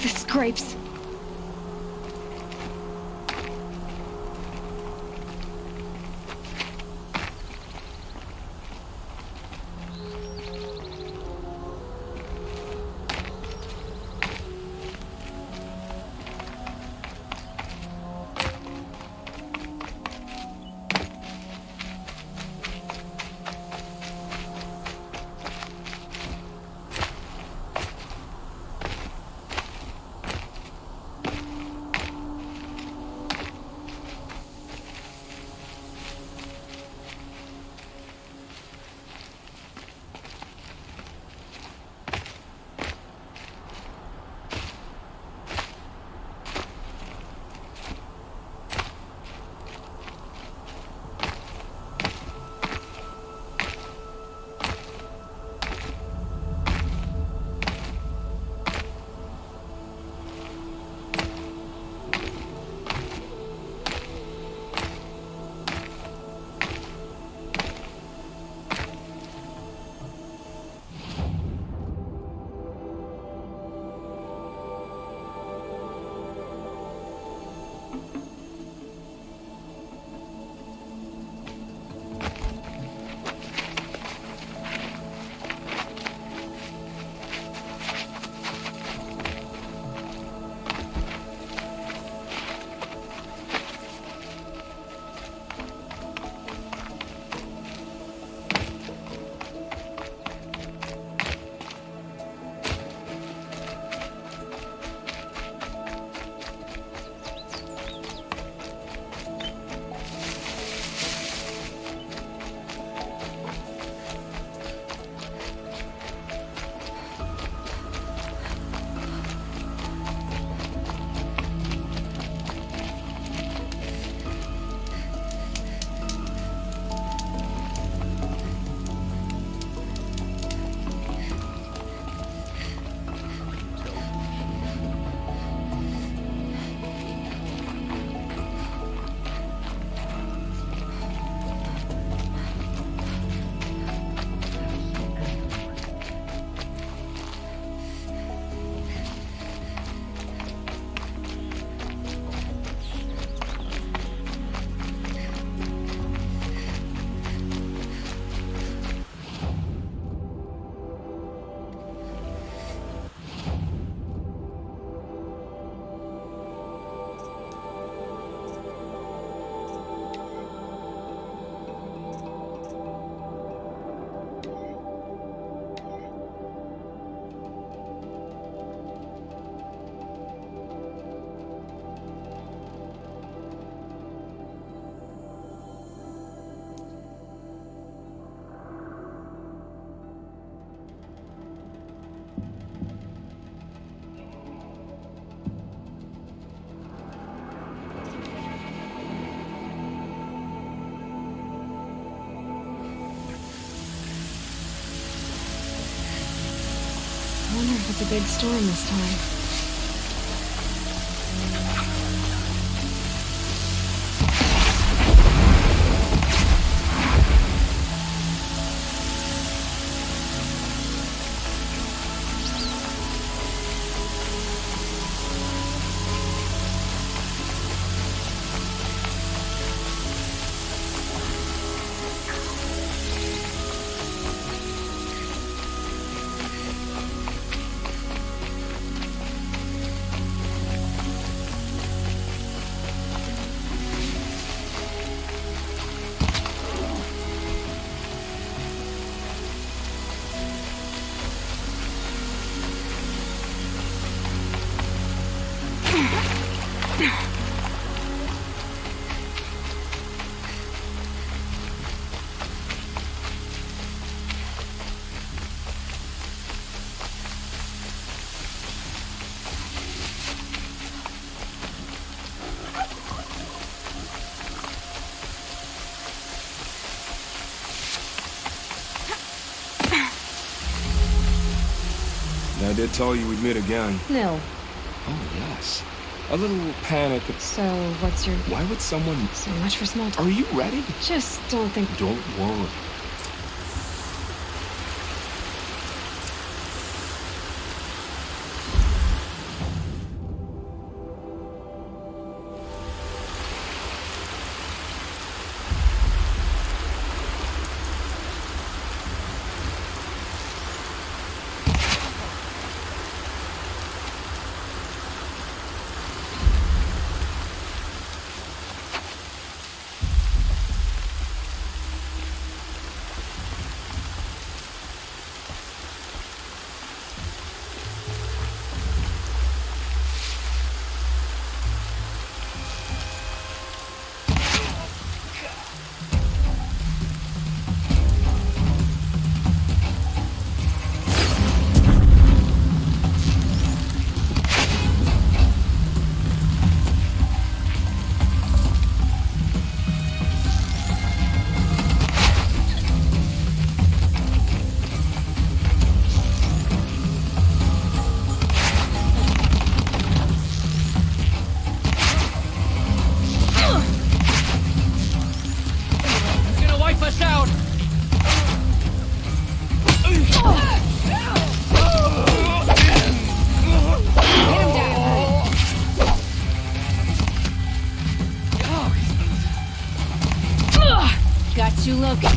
This scrapes. I wonder if it's a big storm this time. I did tell you we'd meet again. No. Oh, yes. A little panic. So, what's your... Why would someone... So much for small talk. Are you ready? Just don't think... Don't worry. Got you looking.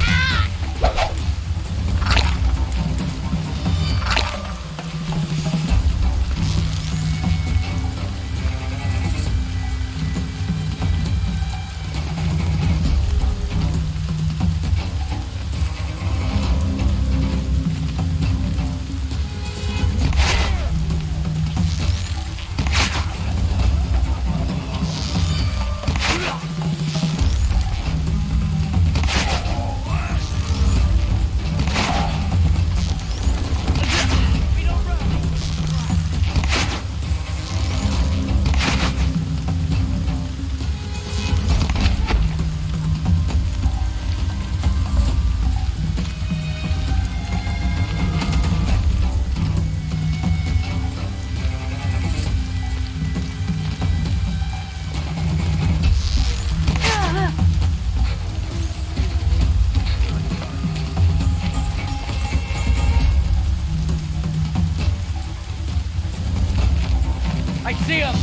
I see him!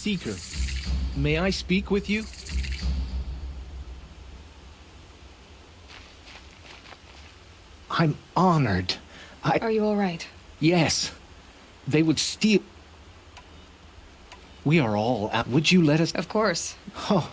Seeker. May I speak with you? I'm honored. Are you all right? Yes. They would steal... We are all out. Would you let us... Of course. Oh.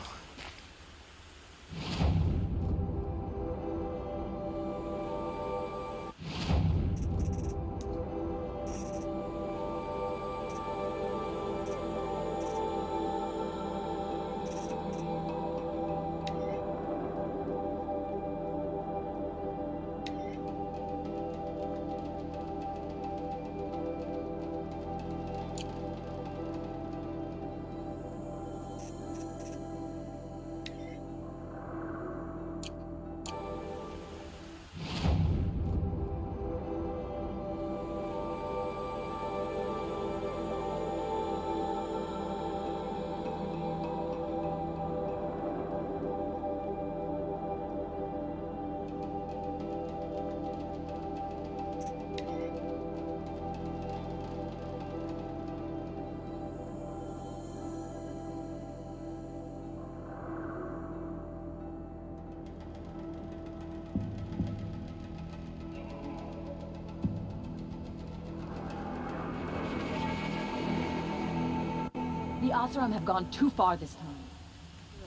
The Oseram have gone too far this time.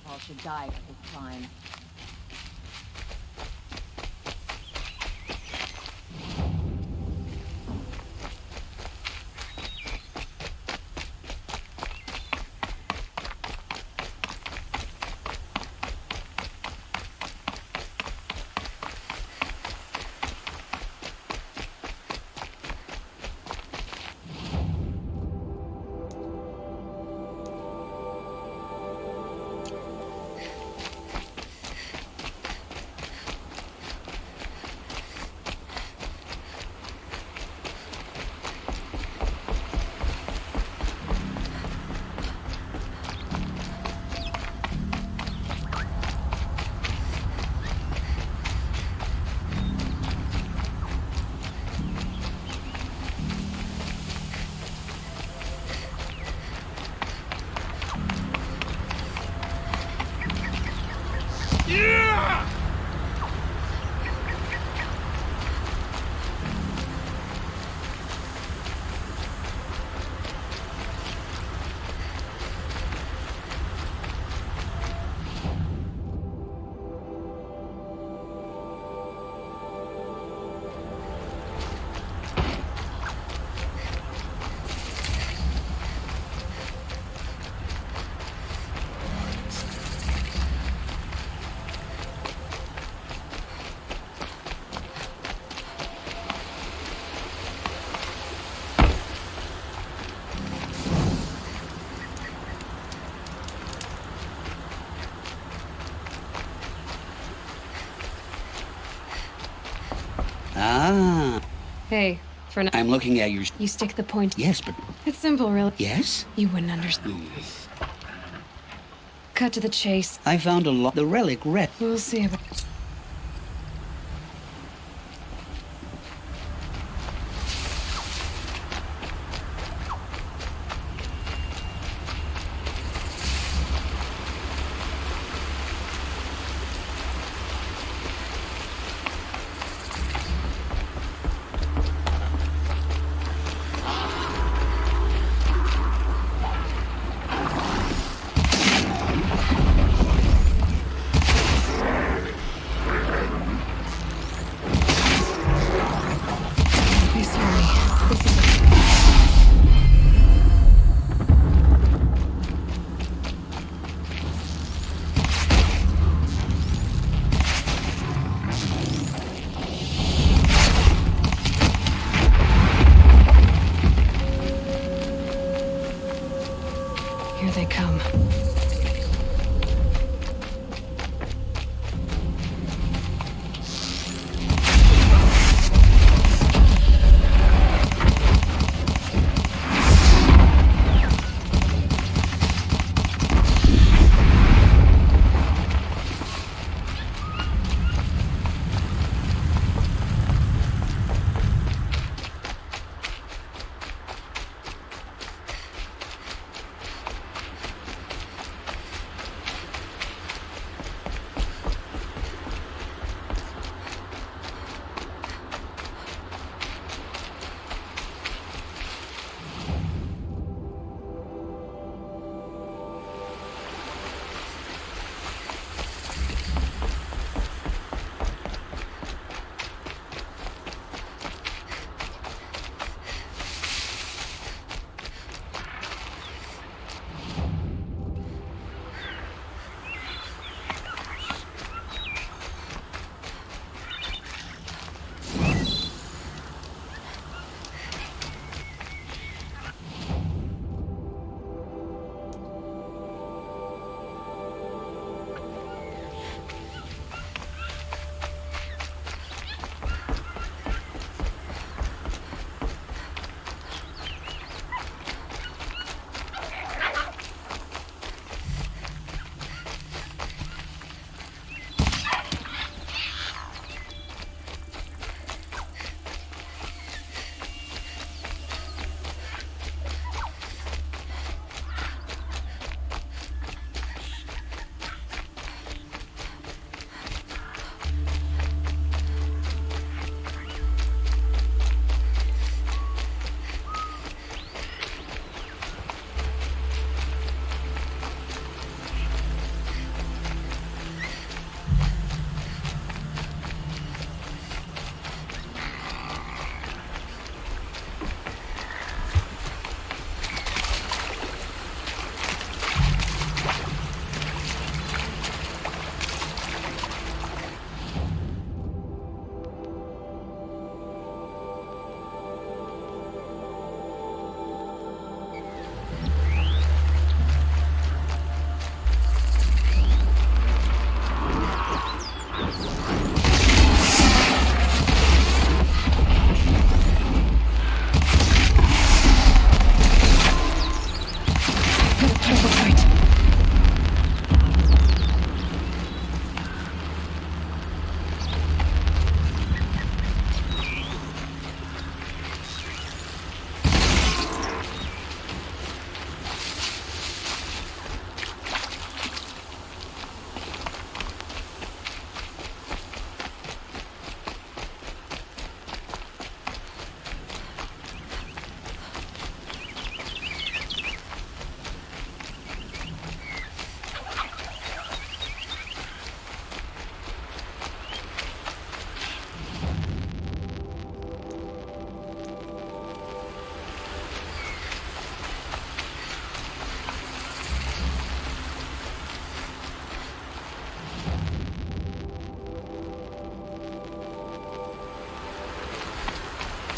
All should die for this crime. Ah. Hey, for now. I'm looking at your... You stick the point. Yes, but... It's simple, really. Yes? You wouldn't understand. Cut to the chase. I found the relic red. We'll see about... Here they come.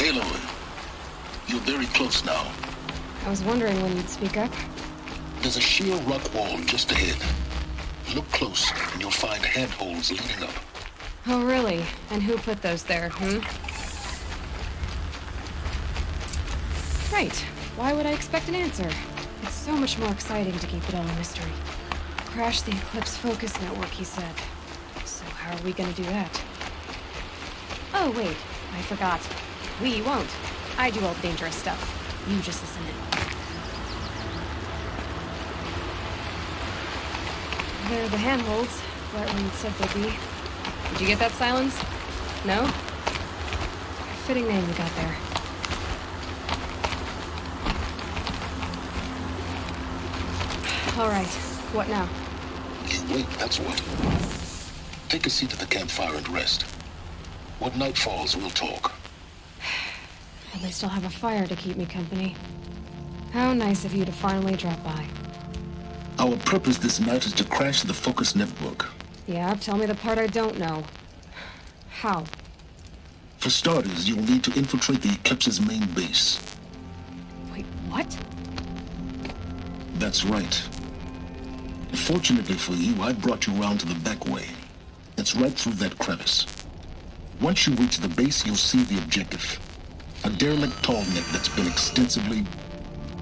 Aloy, you're very close now. I was wondering when you'd speak up. There's a sheer rock wall just ahead. Look close, and you'll find handholds leading up. Oh, really? And who put those there, Right. Why would I expect an answer? It's so much more exciting to keep it all a mystery. Crash the Eclipse Focus Network, he said. So how are we gonna do that? Oh, wait. I forgot. We won't. I do all the dangerous stuff. You just listen in. There are the handholds, right where you said they'd be. Did you get that, Silence? No? Fitting name you got there. All right. What now? You wait, that's what. Take a seat at the campfire and rest. When night falls, we'll talk. At least I'll have a fire to keep me company. How nice of you to finally drop by. Our purpose this night is to crash the Focus Network. Yeah, tell me the part I don't know. How? For starters, you'll need to infiltrate the Eclipse's main base. Wait, what? That's right. Fortunately for you, I brought you around to the back way. It's right through that crevice. Once you reach the base, you'll see the objective. A derelict tall neck that's been extensively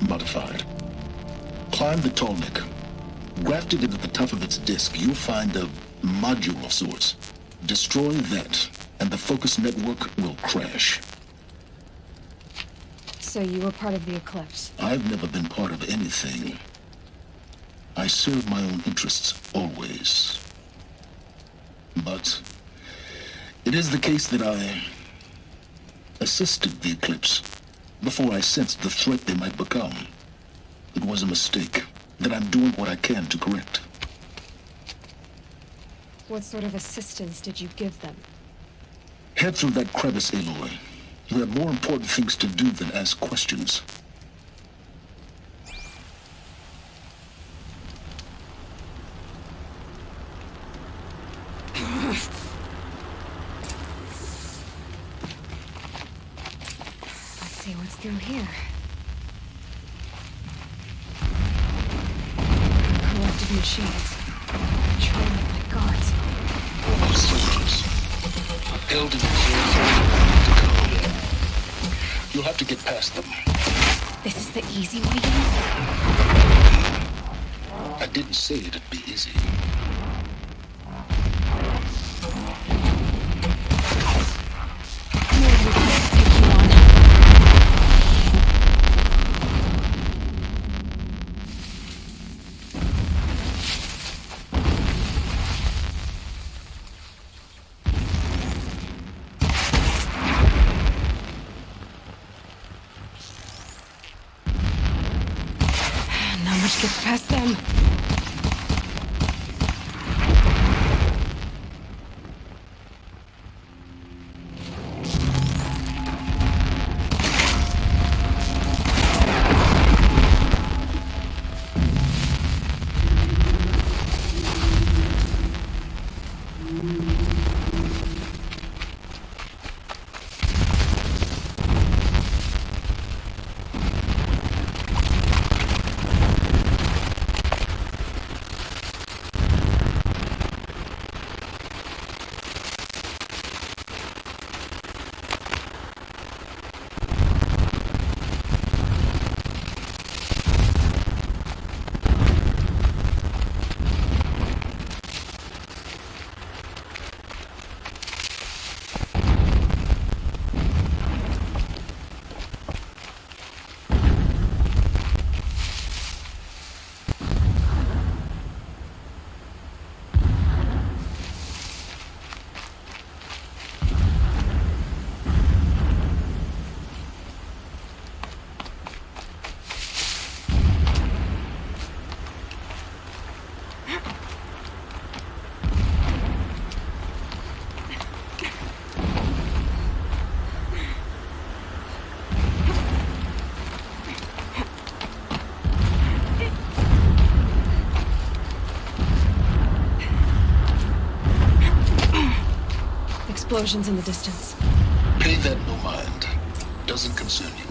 modified. Climb the tall neck. Grafted into the top of its disk, you'll find a module of sorts. Destroy that, and the Focus Network will crash. So you were part of the Eclipse? I've never been part of anything. I serve my own interests, always. But it is the case that I assisted the Eclipse before I sensed the threat they might become. It was a mistake that I'm doing what I can to correct. What sort of assistance did you give them? Head through that crevice, Aloy. You have more important things to do than ask questions. Let's see what's through here. Collective machines. Training my guards. Our soldiers. Held in reserve. You'll have to get past them. This is the easy way in? I didn't say it'd be easy. Gets past them. Explosions in the distance. Pay that no mind. doesn't concern you.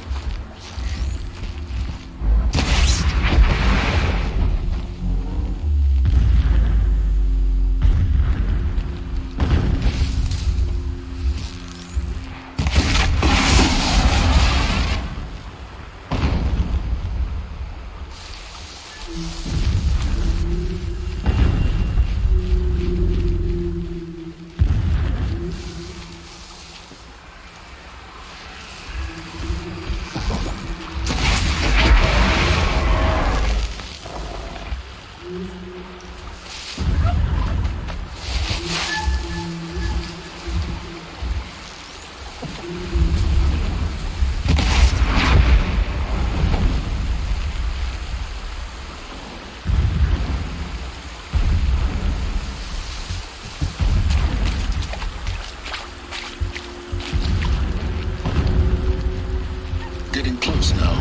Getting close now.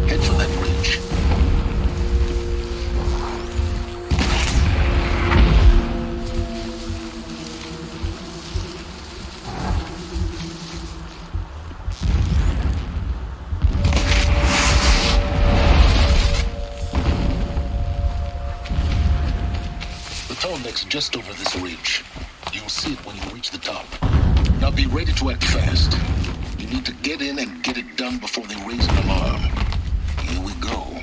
Head for that bridge. The Tallneck's just over this ridge. You'll see it when you reach the top. Now be ready to act fast. You need to get in and get it done before they raise an alarm. Here we go.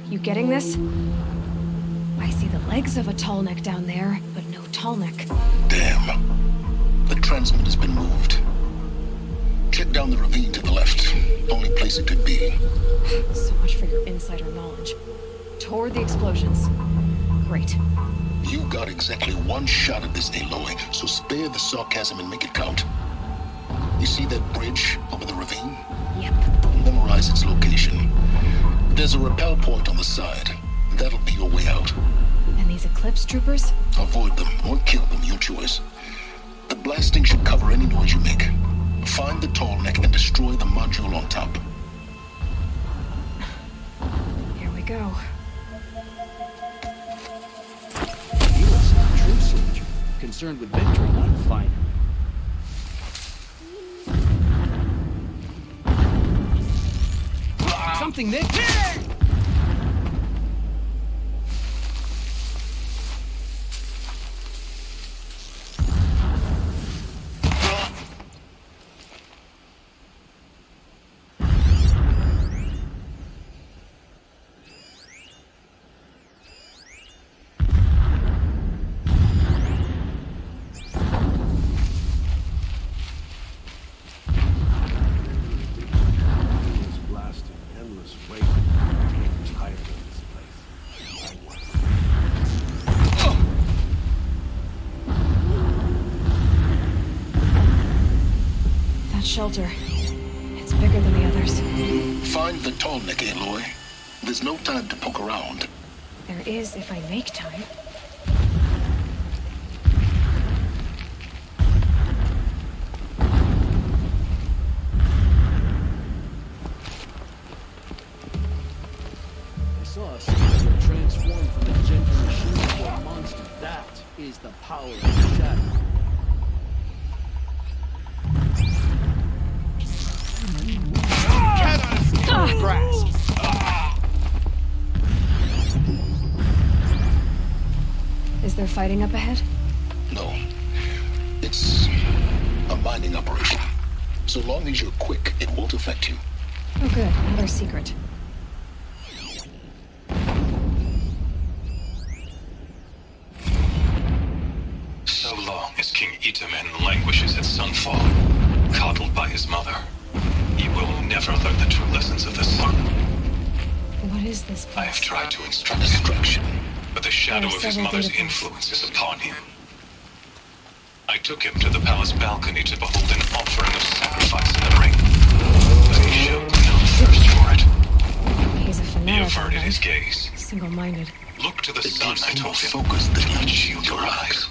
You getting this? I see the legs of a Tallneck down there, but no Tallneck. Damn. The transmitter's been moved. Check down the ravine to the left. Only place it could be. So much for your insider knowledge. Toward the explosions. Great. You got exactly one shot at this, Aloy, so spare the sarcasm and make it count. You see that bridge over the ravine? Yep. Memorize its location. There's a rappel point on the side. That'll be your way out. And these Eclipse troopers? Avoid them or kill them, your choice. The blasting should cover any noise you make. Find the Tallneck and destroy the module on top. Here we go. Helis, a true soldier, concerned with victory, not fighting. Something there. Shelter. It's bigger than the others. Find the Tallneck, Aloy. There's no time to poke around. There is if I make time. I saw a spider transform from a gentle machine to a monster. That is the power of the shadow. Grasp. Is there fighting up ahead? No. It's a mining operation. So long as you're quick, it won't affect you. Oh good, another secret. So long as King Itamen languishes at Sunfall, coddled by his mother, he will never learn the true lessons of the sun. What is this place? I have tried to instruct him, but the shadow of his mother's influence is upon him. I took him to the palace balcony to behold an offering of sacrifice in the ring, but he showed no thirst for it. He's a fanatic. He averted his gaze. Single-minded. Look to the sun, I told him. Do not shield your eyes.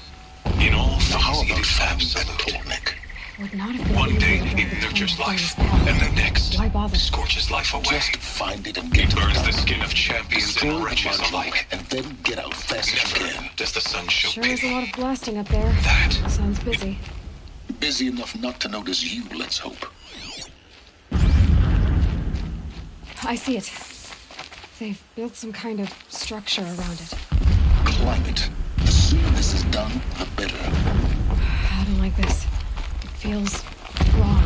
In all things, it is absolute. would not have been One easier day to drive it the nurtures tunnel life, down this path. and the next Why bother? scorches life away. Just find it and get It to burns the the top. skin of champions Destroy and the wretches module, alike. and then get out fast as you Never can. does the sun show Sure is a pity. lot of blasting up there. That Sounds busy. Busy enough not to notice you, let's hope. I see it. They've built some kind of structure around it. Climb it. The sooner this is done, the better. I don't like this. It feels wrong.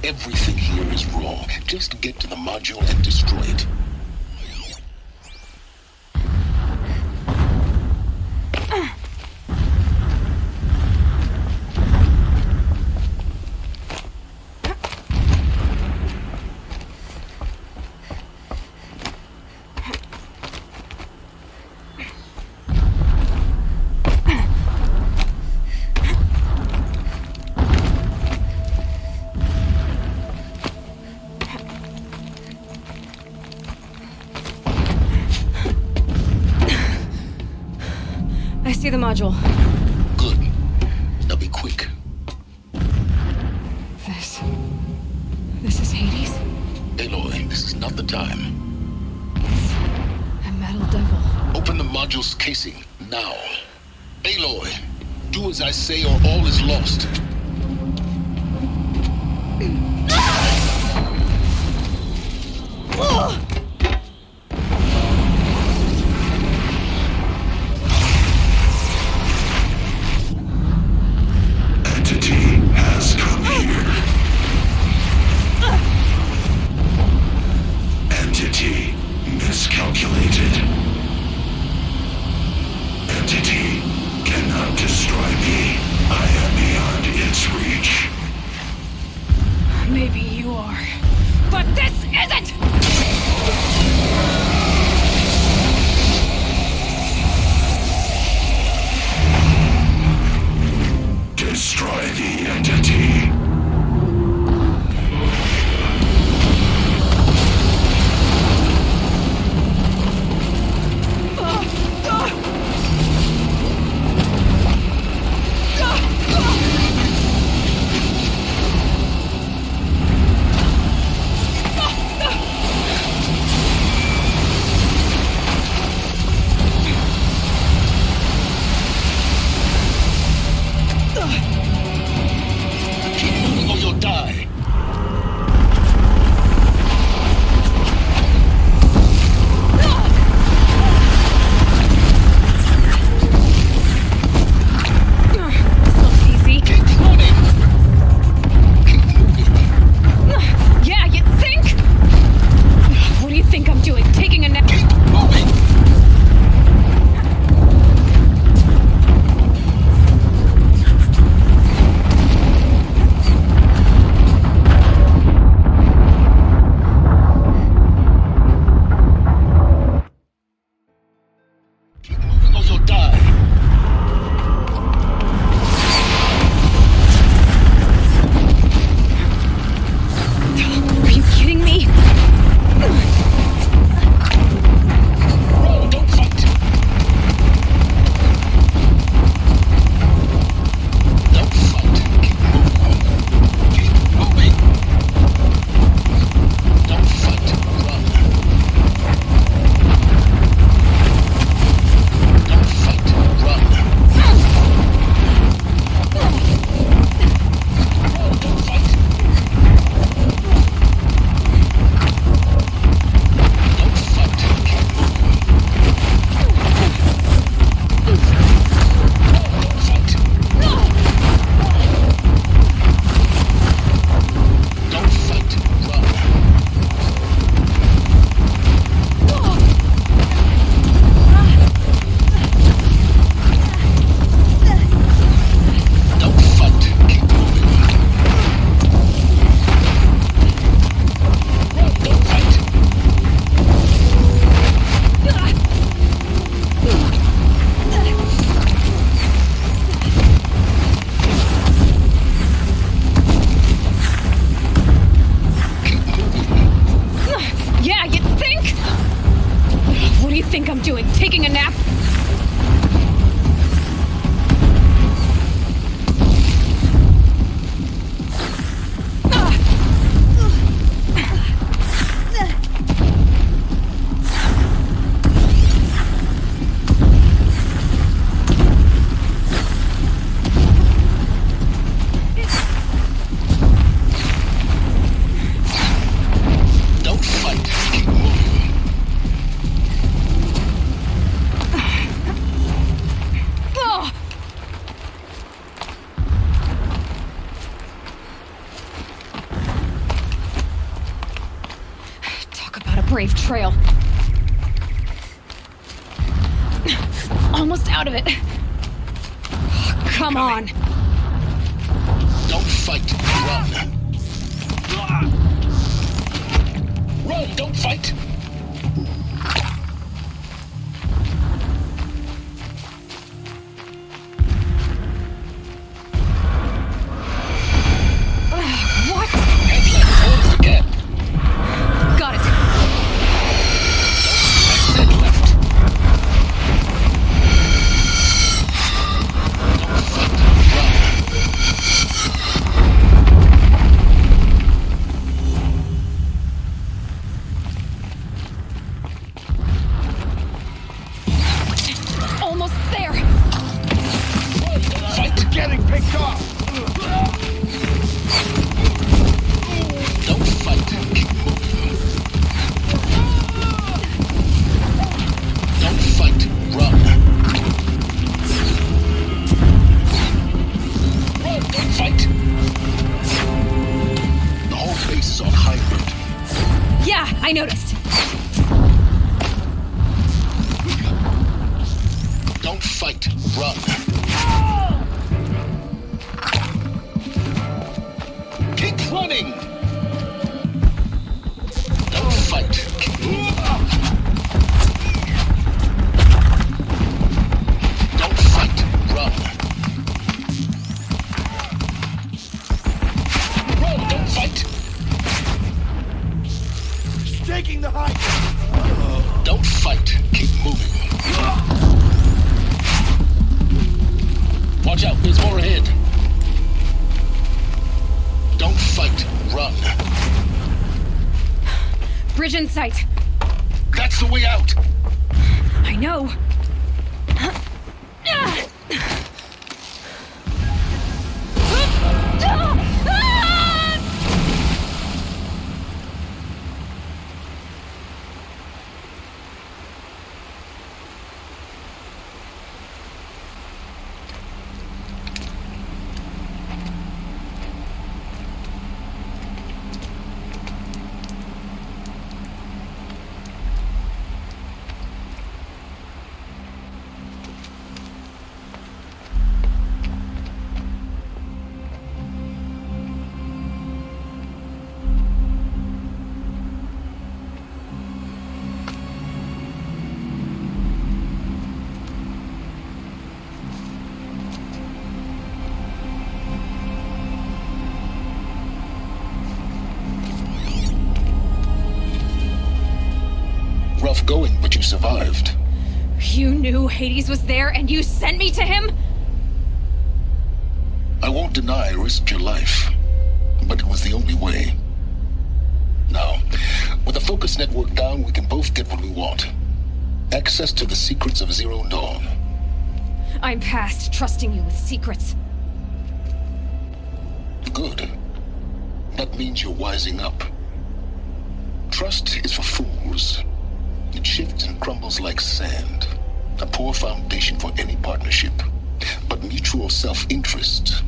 Everything here is wrong. Just get to the module and destroy it. I see the module. Good. Now be quick. This is Hades? Aloy, this is not the time. It's a metal devil. Open the module's casing, now. Aloy, do as I say or all is lost. Entity has come here. Entity miscalculated. Entity cannot destroy me. I am beyond its reach. Maybe you are. But this isn't! Destroy the entity. Brave trail. Almost out of it. Come on. Don't fight, run. Run, don't fight. What? Head left, hold the gap. Got it. I said left. Don't fight, run. Almost there. Run, don't fight. Getting picked off! Don't fight. Keep moving. Don't fight. Run. Run. Don't fight. The whole base is on high alert. Yeah, I noticed. Don't fight. Run. Keep running. Don't fight. Keep moving. Don't fight. Run. Run. Don't fight. Taking the height! Don't fight. Keep moving. Watch out. There's more ahead. Don't fight. Run. Bridge in sight. That's the way out. I know. Rough going, but you survived. You knew Hades was there and you sent me to him? I won't deny I risked your life, but it was the only way. Now, with the focus network down, we can both get what we want. Access to the secrets of Zero Dawn. I'm past trusting you with secrets. Good. That means you're wising up. Trust is for fools. It shifts and crumbles like sand. A poor foundation for any partnership. But mutual self-interest,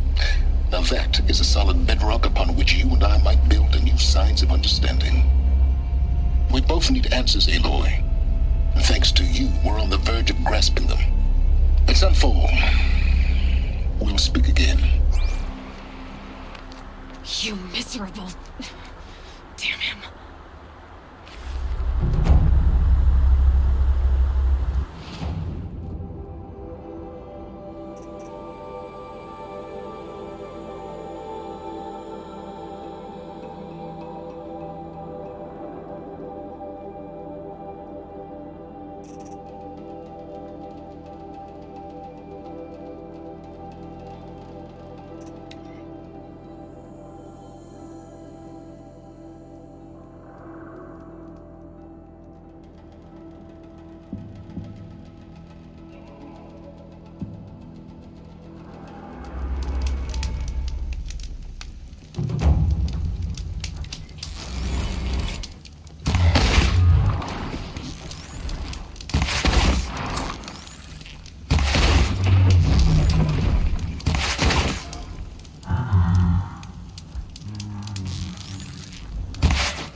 now that is a solid bedrock upon which you and I might build a new science of understanding. We both need answers, Aloy. And thanks to you, we're on the verge of grasping them. Let's unfold. We'll speak again. You miserable... Damn him.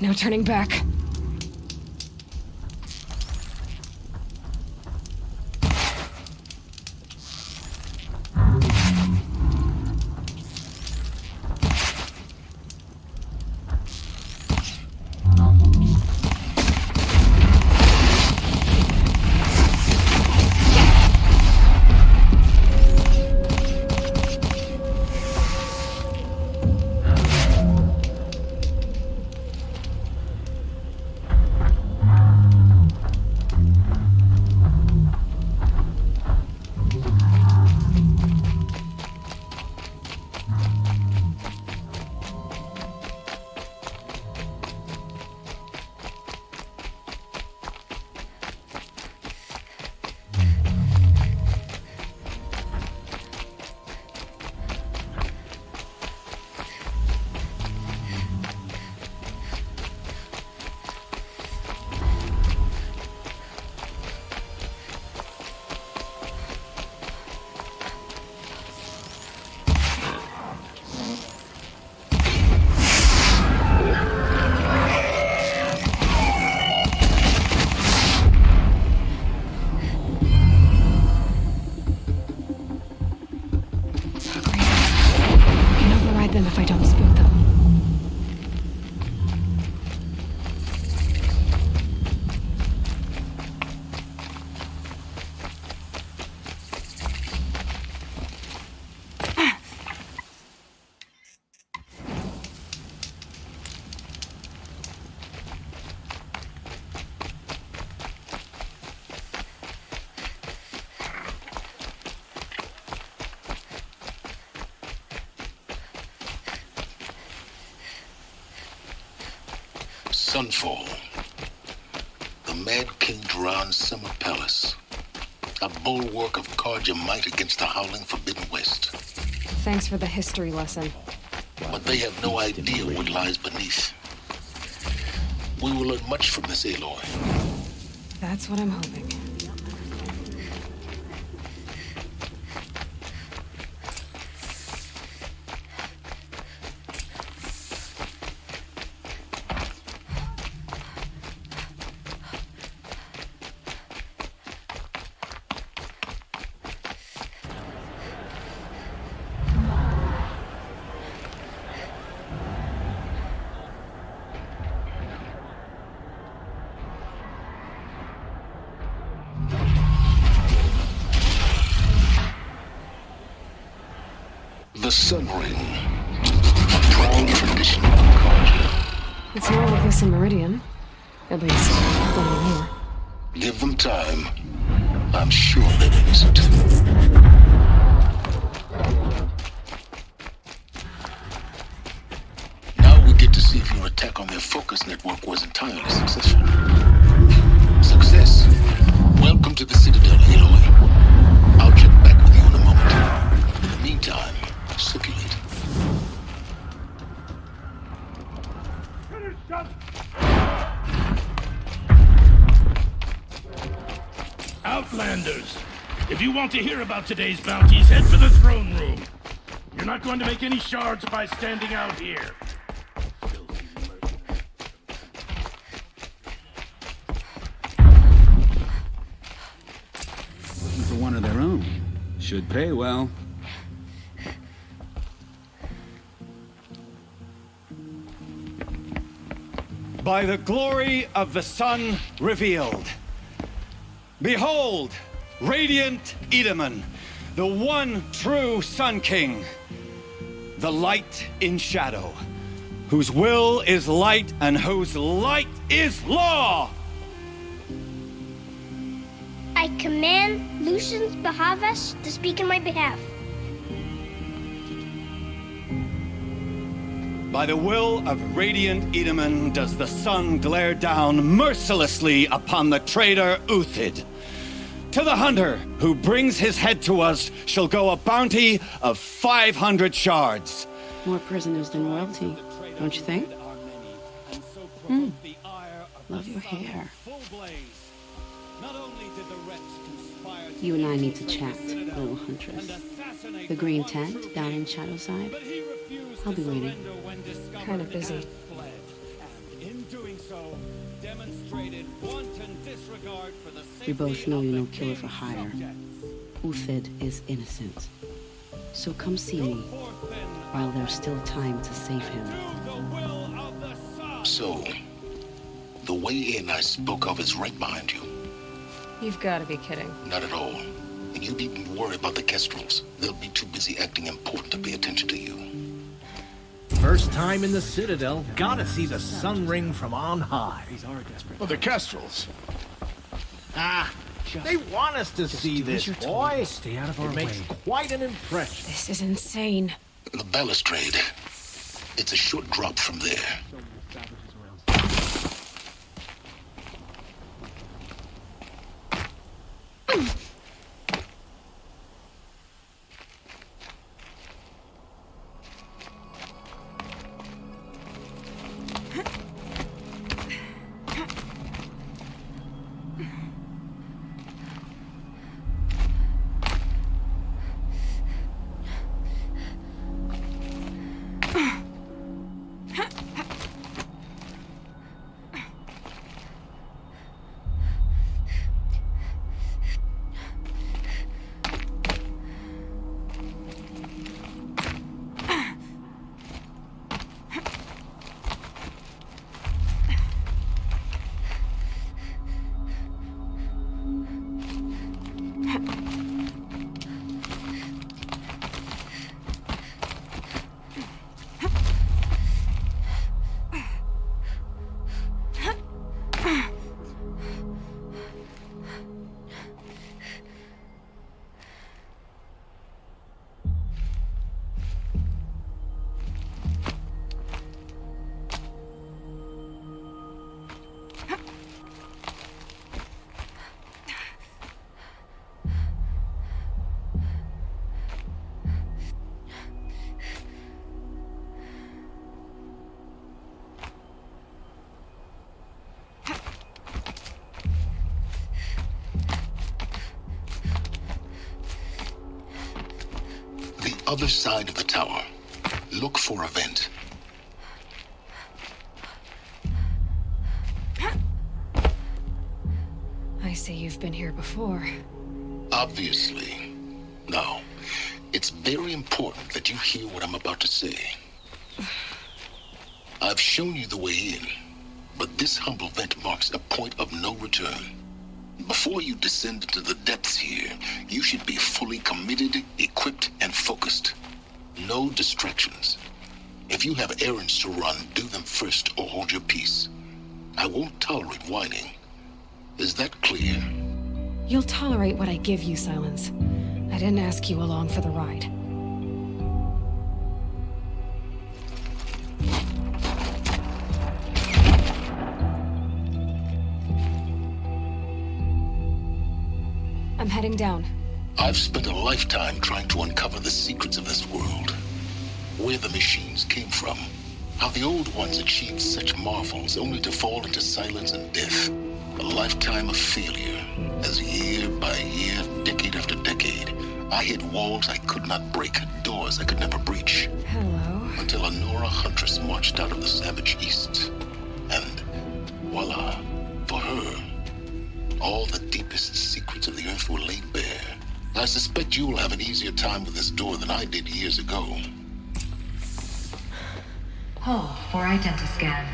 No turning back. Sunfall. The Mad King Duran's summer palace. A bulwark of Carja might against the howling Forbidden West. Thanks for the history lesson. But they have no idea what lies beneath. We will learn much from this, Aloy. That's what I'm hoping. The Sun Ring. A proud tradition of Carja. It's more like this in Meridian. At least, only more. Give them time. I'm sure they will listen to. Now we get to see if your attack on their focus network was entirely successful. Success. Welcome to the Citadel, Aloy. I'll check back with you in a moment. In the meantime, circulate. Outlanders, if you want to hear about today's bounties, head for the throne room. You're not going to make any shards by standing out here. Looking for one of their own. Should pay well. By the glory of the sun revealed. Behold, radiant Edaman, the one true Sun King, the light in shadow, whose will is light and whose light is law. I command Lucius Bahavas to speak in my behalf. By the will of radiant Edaman does the sun glare down mercilessly upon the traitor Uthid. To the hunter who brings his head to us shall go a bounty of 500 shards. More prisoners than royalty, don't you think? Love your hair. You and I need to chat, little huntress. The green tent down in Shadowside. I'll be waiting. Kind of busy. We both know you're no killer for hire. Uthid is innocent. So come see me while there's still time to save him. So, the way in I spoke of is right behind you. You've got to be kidding. Not at all. And you needn't worry about the Kestrels. They'll be too busy acting important to pay attention to you. First time in the Citadel, gotta see the Sun Ring from on high. Well, the Kestrels. They want us to see this, boy. Stay out of our way. It makes quite an impression. This is insane. The balustrade. It's a short drop from there. other side of the tower. Look for a vent. I see you've been here before. Obviously. Now, it's very important that you hear what I'm about to say. I've shown you the way in, but this humble vent marks a point of no return. Before you descend into the depths here, you should be fully committed, equipped, and focused. No distractions. If you have errands to run, do them first or hold your peace. I won't tolerate whining. Is that clear? You'll tolerate what I give you, Silence. I didn't ask you along for the ride. I'm heading down. I've spent a lifetime trying to uncover the secrets of this world. Where the machines came from. How the old ones achieved such marvels only to fall into silence and death. A lifetime of failure, as year by year, decade after decade, I hit walls I could not break, doors I could never breach. Hello. Until a Nora huntress marched out of the savage east. And voila, for her, all the deepest secrets of the earth were laid bare. I suspect you'll have an easier time with this door than I did years ago. Hold for identiscan.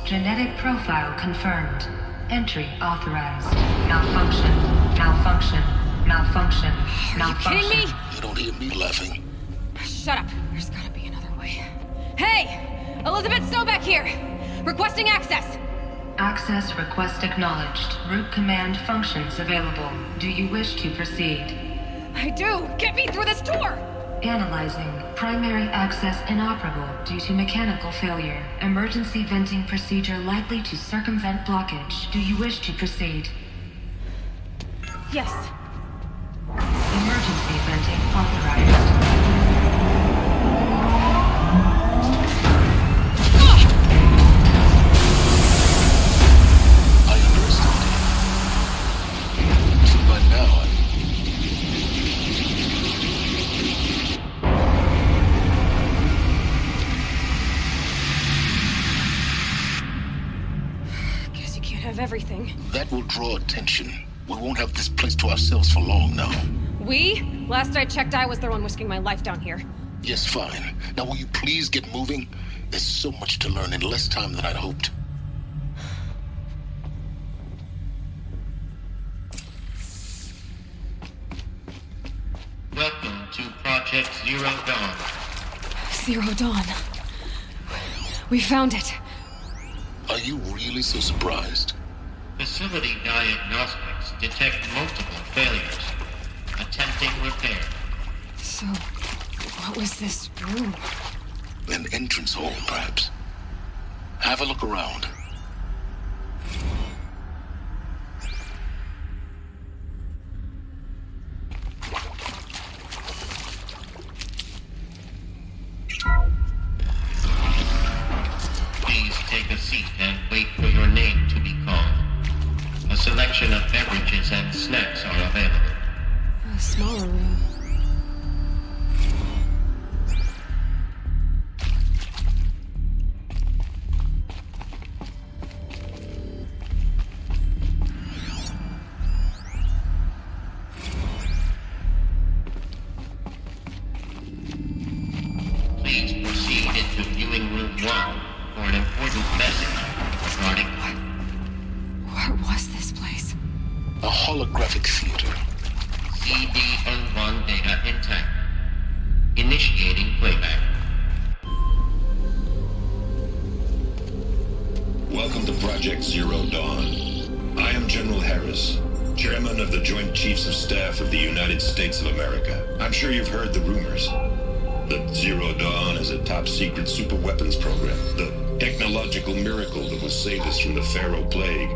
Genetic profile confirmed. Entry authorized. Malfunction. Malfunction. Malfunction. Malfunction. Are you kidding me? You don't hear me laughing. Shut up. There's gotta be another way. Hey! Elizabeth Sobeck here! Requesting access! Access request acknowledged. Root command functions available. Do you wish to proceed? I do! Get me through this door! Analyzing. Primary access inoperable due to mechanical failure. Emergency venting procedure likely to circumvent blockage. Do you wish to proceed? Yes. Emergency venting authorized. Everything. That will draw attention. We won't have this place to ourselves for long now. We? Last I checked, I was the one risking my life down here. Yes, fine. Now will you please get moving? There's so much to learn in less time than I'd hoped. Welcome to Project Zero Dawn. Zero Dawn. We found it. Are you really so surprised? Facility diagnostics detect multiple failures. Attempting repair. So, what was this room? An entrance hall, perhaps. Have a look around. Please take a seat and wait for your name to be called. A selection of beverages and snacks are available. A smaller room. Please proceed into viewing room 1 for an important message regarding... What was this place? A holographic theater. CD01 data intact. Initiating playback. Welcome to Project Zero Dawn. I am General Harris, Chairman of the Joint Chiefs of Staff of the United States of America. I'm sure you've heard the rumors. That Zero Dawn is a top-secret superweapons program. The technological miracle that will save us from the Pharaoh Plague,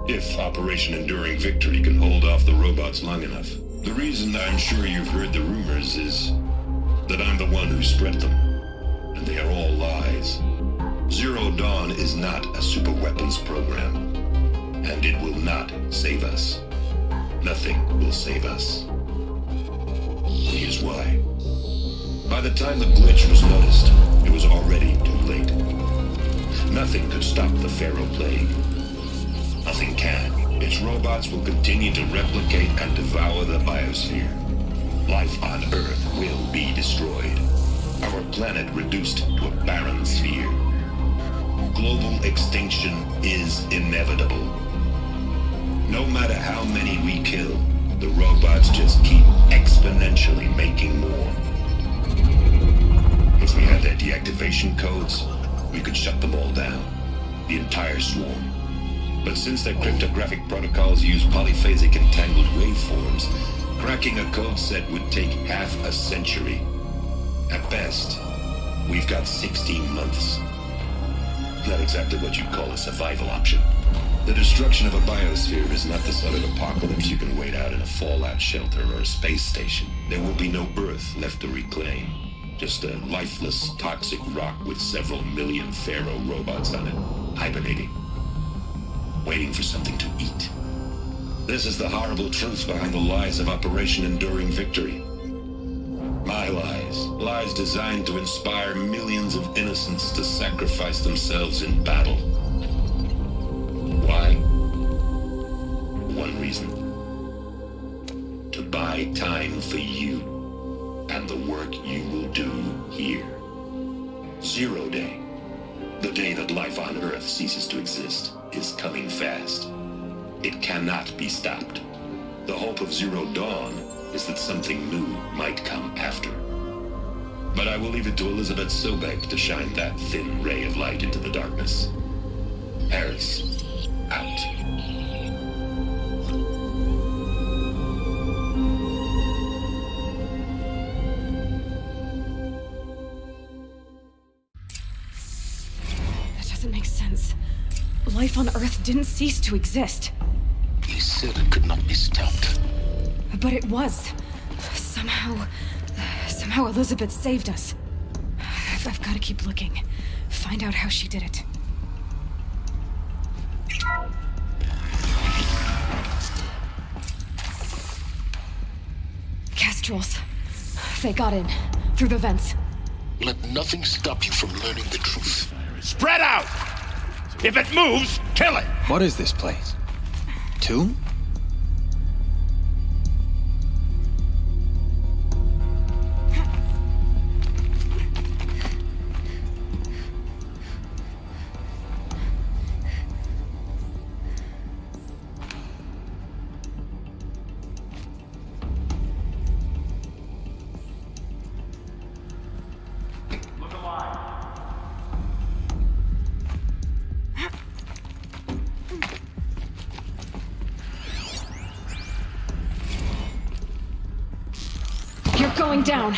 if Operation Enduring Victory can hold off the robots long enough. The reason I'm sure you've heard the rumors is that I'm the one who spread them. And they are all lies. Zero Dawn is not a superweapons program. And it will not save us. nothing will save us. Here's why. By the time the glitch was noticed, it was already too late. Nothing could stop the Pharaoh plague. Nothing can. Its robots will continue to replicate and devour the biosphere. Life on Earth will be destroyed. Our planet reduced to a barren sphere. Global extinction is inevitable. No matter how many we kill, the robots just keep exponentially making more. If we had their deactivation codes, we could shut them all down. The entire swarm. But since their cryptographic protocols use polyphasic entangled waveforms, cracking a code set would take half a century. At best, we've got 16 months. Not exactly what you'd call a survival option. The destruction of a biosphere is not the sort of apocalypse you can wait out in a fallout shelter or a space station. There will be no Earth left to reclaim. Just a lifeless, toxic rock with several million Pharaoh robots on it, hibernating. Waiting for something to eat. This is the horrible truth behind the lies of Operation Enduring Victory. My lies. Lies designed to inspire millions of innocents to sacrifice themselves in battle. Why? One reason. To buy time for you and the work you will do here. Zero Day. The day that life on Earth ceases to exist is coming fast. It cannot be stopped. The hope of Zero Dawn is that something new might come after. But I will leave it to Elizabeth Sobek to shine that thin ray of light into the darkness. Paris, out. That doesn't make sense. Life on Earth didn't cease to exist. He said it could not be stopped. But it was. Somehow Elizabeth saved us. I've got to keep looking. Find out how she did it. Castrals. They got in. Through the vents. Let nothing stop you from learning the truth. Spread out! If it moves, kill it! What is this place? Tomb? Going down.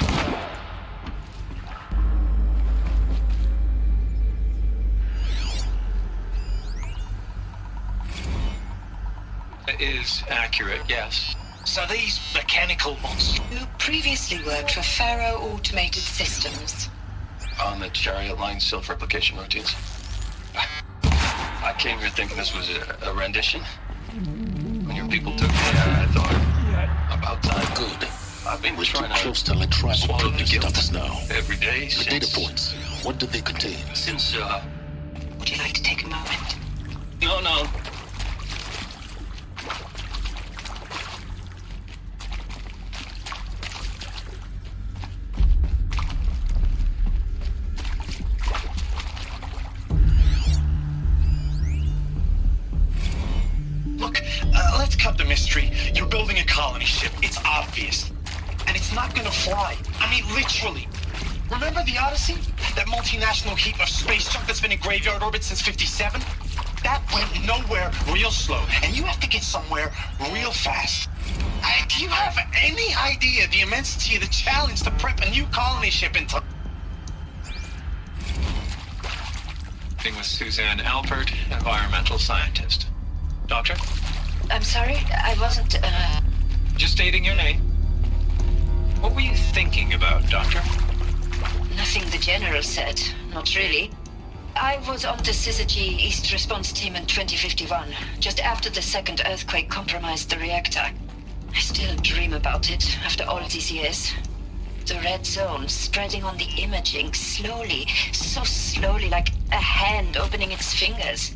It is accurate, yes. So these mechanical monsters... You previously worked for Pharaoh Automated Systems. On the chariot line self-replication routines. I came here thinking this was a rendition. When your people took me, I thought, about time. Good. I've been We're trying too close to let tribal swallow the people guilt stop us now. every day The since... data points. What did they contain? Since, Would you like to take a moment? No. Look, let's cut the mystery. You're building a colony ship. It's obvious. And it's not gonna fly. I mean, literally. Remember the Odyssey? That multinational heap of space junk that's been in graveyard orbit since 57? That went nowhere real slow. And you have to get somewhere real fast. Do you have any idea the immensity of the challenge to prep a new colony ship into... With Suzanne Alpert, environmental scientist. Doctor? I'm sorry, I wasn't, Just stating your name. What were you thinking about, Doctor? Nothing the General said. Not really. I was on the Syzygy East Response Team in 2051, just after the second earthquake compromised the reactor. I still dream about it after all these years. The red zone spreading on the imaging slowly, so slowly, like a hand opening its fingers.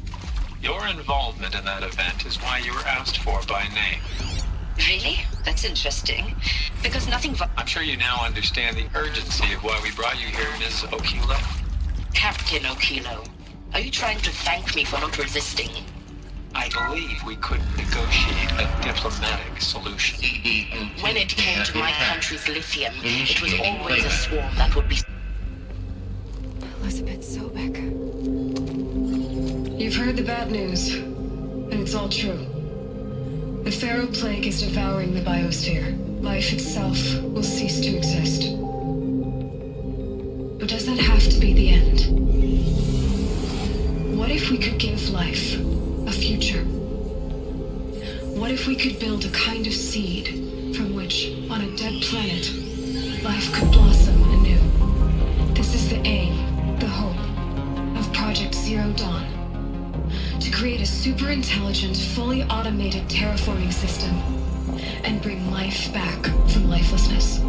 Your involvement in that event is why you were asked for by name. Really? That's interesting. Because nothing... I'm sure you now understand the urgency of why we brought you here, Ms. Okilo. Captain Okilo, are you trying to thank me for not resisting? I believe we could negotiate a diplomatic solution. When it came to my country's lithium, it was always a swarm that would be... Elizabeth Sobek. You've heard the bad news, and it's all true. The Pharaoh Plague is devouring the biosphere. Life itself will cease to exist. But does that have to be the end? What if we could give life a future? What if we could build a kind of seed from which, on a dead planet, life could blossom anew? This is the aim, the hope, of Project Zero Dawn. To create a super intelligent, fully automated terraforming system and bring life back from lifelessness.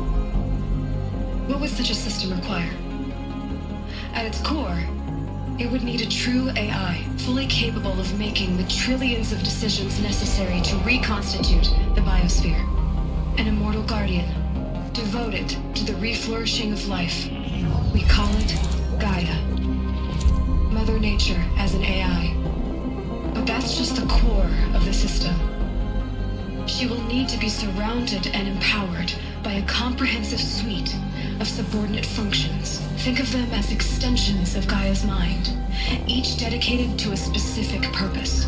What would such a system require? At its core, it would need a true AI, fully capable of making the trillions of decisions necessary to reconstitute the biosphere. An immortal guardian, devoted to the reflourishing of life. We call it Gaia. Mother Nature as an AI. But that's just the core of the system. She will need to be surrounded and empowered by a comprehensive suite of subordinate functions. Think of them as extensions of Gaia's mind, each dedicated to a specific purpose.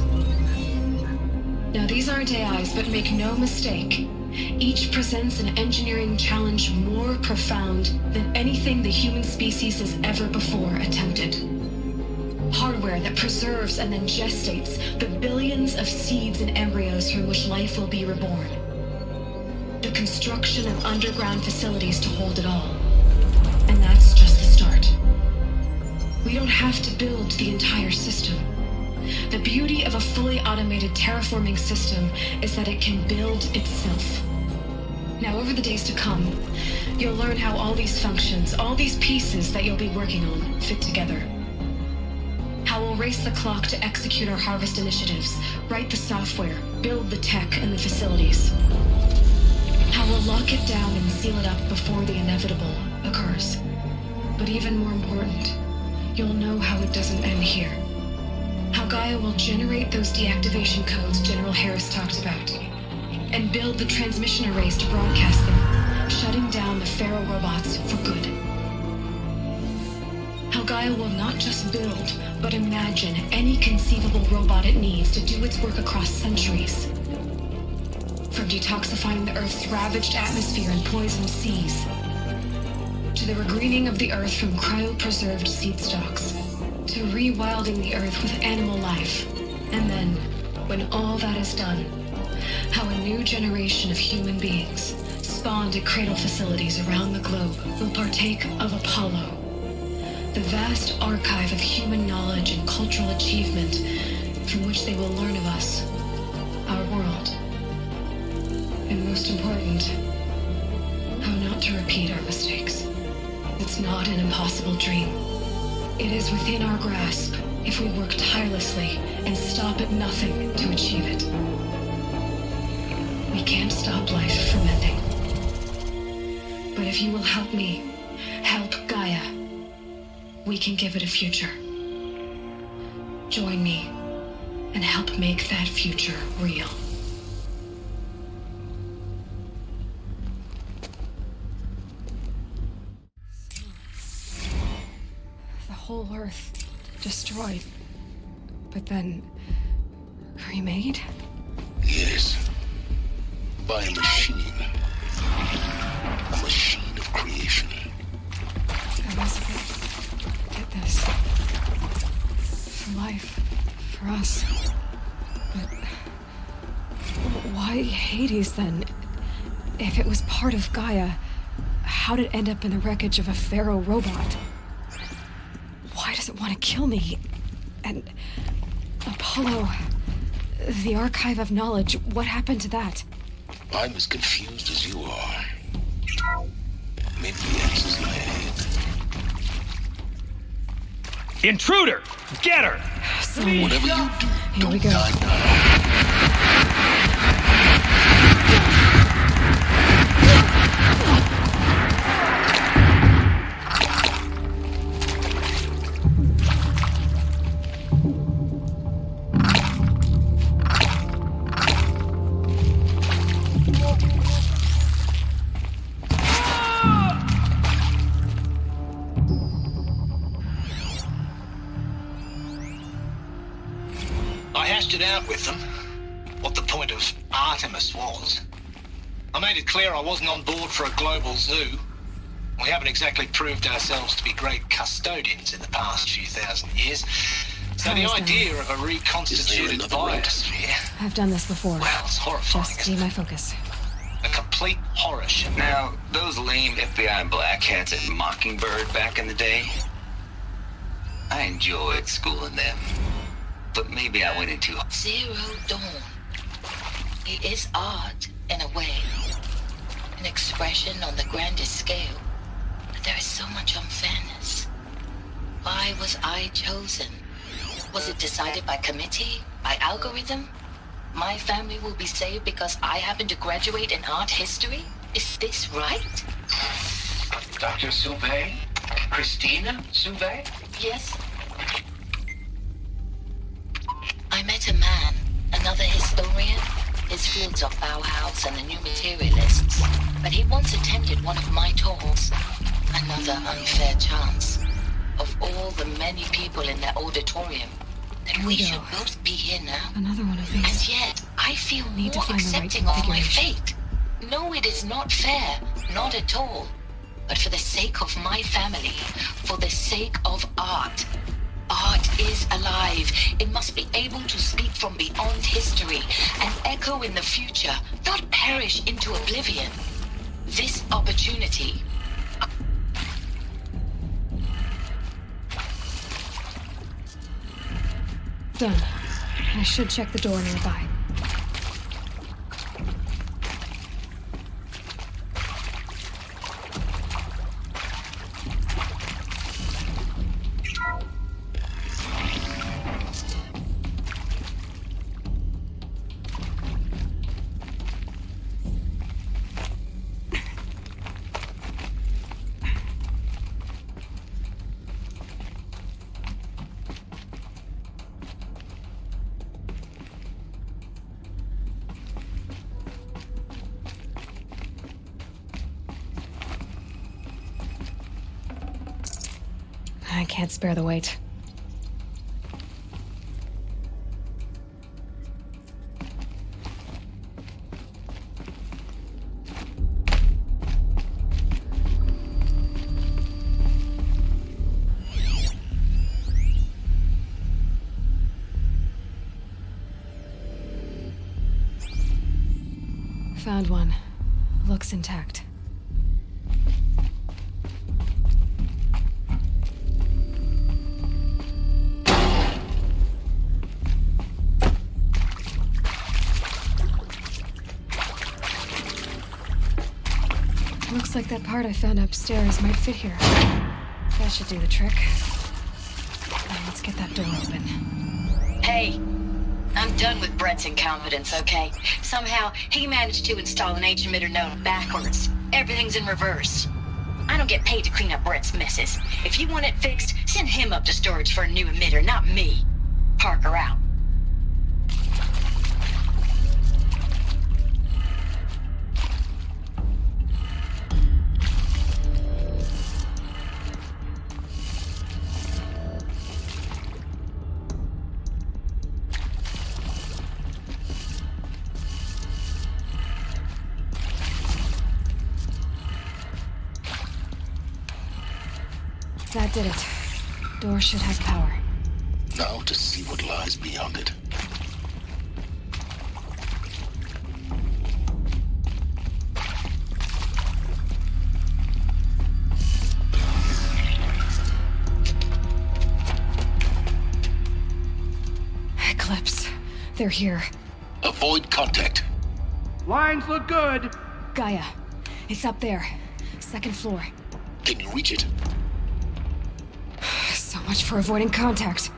Now, these aren't AIs, but make no mistake, each presents an engineering challenge more profound than anything the human species has ever before attempted. Hardware that preserves and then gestates the billions of seeds and embryos from which life will be reborn. The construction of underground facilities to hold it all. And that's just the start. We don't have to build the entire system. The beauty of a fully automated terraforming system is that it can build itself. Now, over the days to come, you'll learn how all these functions, all these pieces that you'll be working on, fit together. How we'll race the clock to execute our harvest initiatives, write the software, build the tech and the facilities. How we'll lock it down and seal it up before the inevitable occurs. But even more important, you'll know how it doesn't end here. How Gaia will generate those deactivation codes General Harris talked about, and build the transmission arrays to broadcast them, shutting down the Pharaoh robots for good. How Gaia will not just build, but imagine any conceivable robot it needs to do its work across centuries. From detoxifying the Earth's ravaged atmosphere and poisoned seas, to the regreening of the Earth from cryopreserved seed stocks, to rewilding the Earth with animal life. And then, when all that is done, how a new generation of human beings, spawned at cradle facilities around the globe, will partake of Apollo, the vast archive of human knowledge and cultural achievement from which they will learn of us, our world. And most important, how not to repeat our mistakes. It's not an impossible dream. It is within our grasp if we work tirelessly and stop at nothing to achieve it. We can't stop life from ending. But if you will help me, help Gaia, we can give it a future. Join me and help make that future real. The whole Earth destroyed, but then remade? Yes. By a machine. A machine of creation. Elizabeth did this. For life. For us. But why Hades then? If it was part of Gaia, how did it end up in the wreckage of a Pharaoh robot? Why does it want to kill me? And Apollo, the archive of knowledge, what happened to that? I'm as confused as you are. Maybe the answer's in my head. Intruder! Get her! Whatever you do, Here we don't go. die now. I hashed it out with them, what the point of Artemis was. I made it clear I wasn't on board for a global zoo. We haven't exactly proved ourselves to be great custodians in the past few thousand years. So the idea of a reconstituted biosphere, I've done this before. well, it's horrifying. Just be my focus. A complete horror show. Now, those lame FBI black hats at Mockingbird back in the day, I enjoyed schooling them. But maybe I went into... Zero Dawn. It is art, in a way. An expression on the grandest scale. But there is so much unfairness. Why was I chosen? Was it decided by committee? By algorithm? My family will be saved because I happen to graduate in art history? Is this right? Dr. Sauvé? Christina Sauvé? Yes. I met a man, another historian. His fields are Bauhaus and the New Materialists. But he once attended one of my talks. Another unfair chance. Of all the many people in that auditorium, that we should both be here now. Another one of these. And yet, I feel Need to more find the right accepting of my configuration. fate. No, it is not fair. Not at all. But for the sake of my family, for the sake of art. Art is alive. It must be able to speak from beyond history and echo in the future, not perish into oblivion. This opportunity. Done. I should check the door nearby. I can't spare the weight. Found one. Looks intact. Looks like that part I found upstairs might fit here. That should do the trick. Now let's get that door open. Hey, I'm done with Brett's incompetence, okay? Somehow, he managed to install an H-emitter node backwards. Everything's in reverse. I don't get paid to clean up Brett's messes. If you want it fixed, send him up to storage for a new emitter, not me. Parker out. That did it. Door should have power. Now to see what lies beyond it. Eclipse. They're here. Avoid contact. Lines look good. Gaia, it's up there. Second floor. Can you reach it? So much for avoiding contact.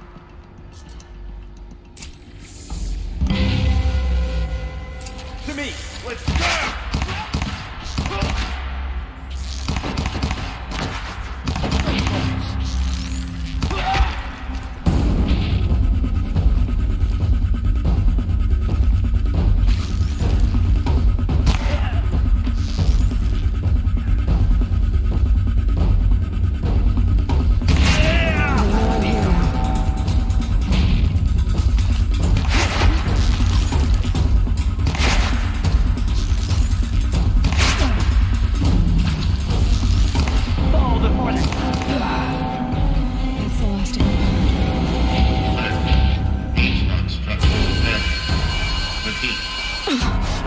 To me, let's go!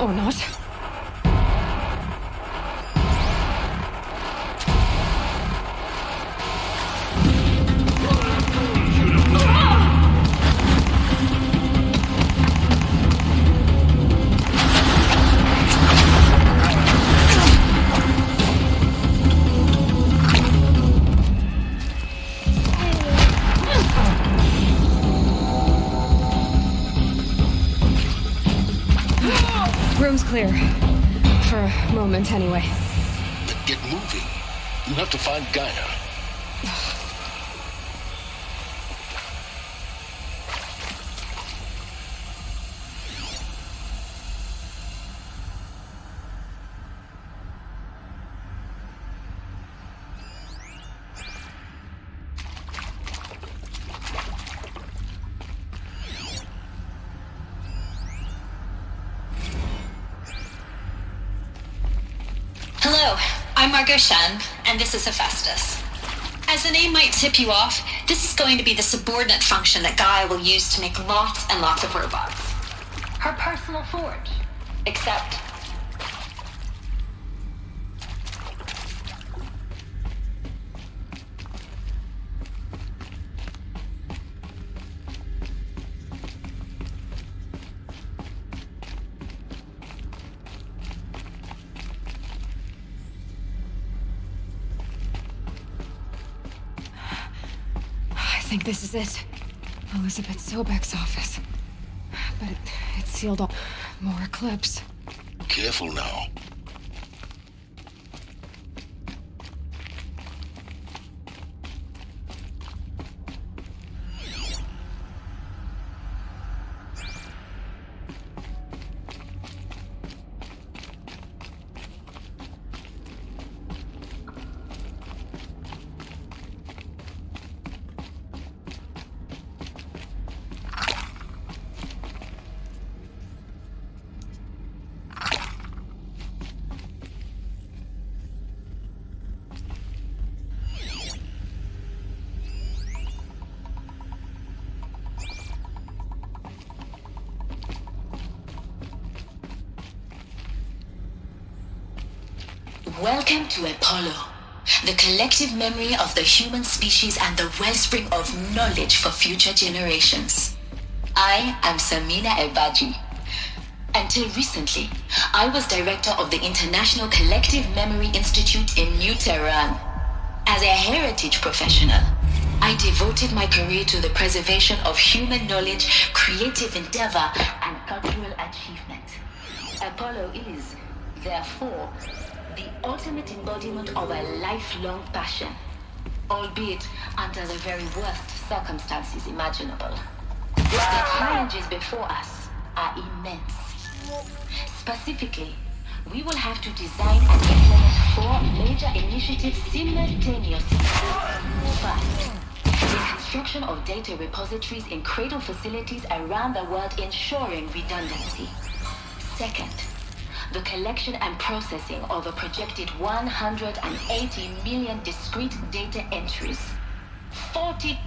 Or not. Room's clear. For a moment, anyway. Then get moving. You have to find Gaia. Hello, I'm Margot Shen, and this is Hephaestus. As the name might tip you off, this is going to be the subordinate function that Gaia will use to make lots and lots of robots. Her personal forge. Except... I think this is it. Elizabeth Sobek's office. But it's sealed off. More clips. Careful now. Welcome to Apollo, the collective memory of the human species and the wellspring of knowledge for future generations. I am Samina Ebaji. Until recently, I was director of the International Collective Memory Institute in New Tehran. As a heritage professional, I devoted my career to the preservation of human knowledge, creative endeavor, and cultural achievement. Apollo is, therefore, the ultimate embodiment of a lifelong passion, albeit under the very worst circumstances imaginable. The challenges before us are immense. Specifically, we will have to design and implement 4 major initiatives simultaneously. First, the construction of data repositories in cradle facilities around the world ensuring redundancy. Second, the collection and processing of a projected 180 million discrete data entries. 40...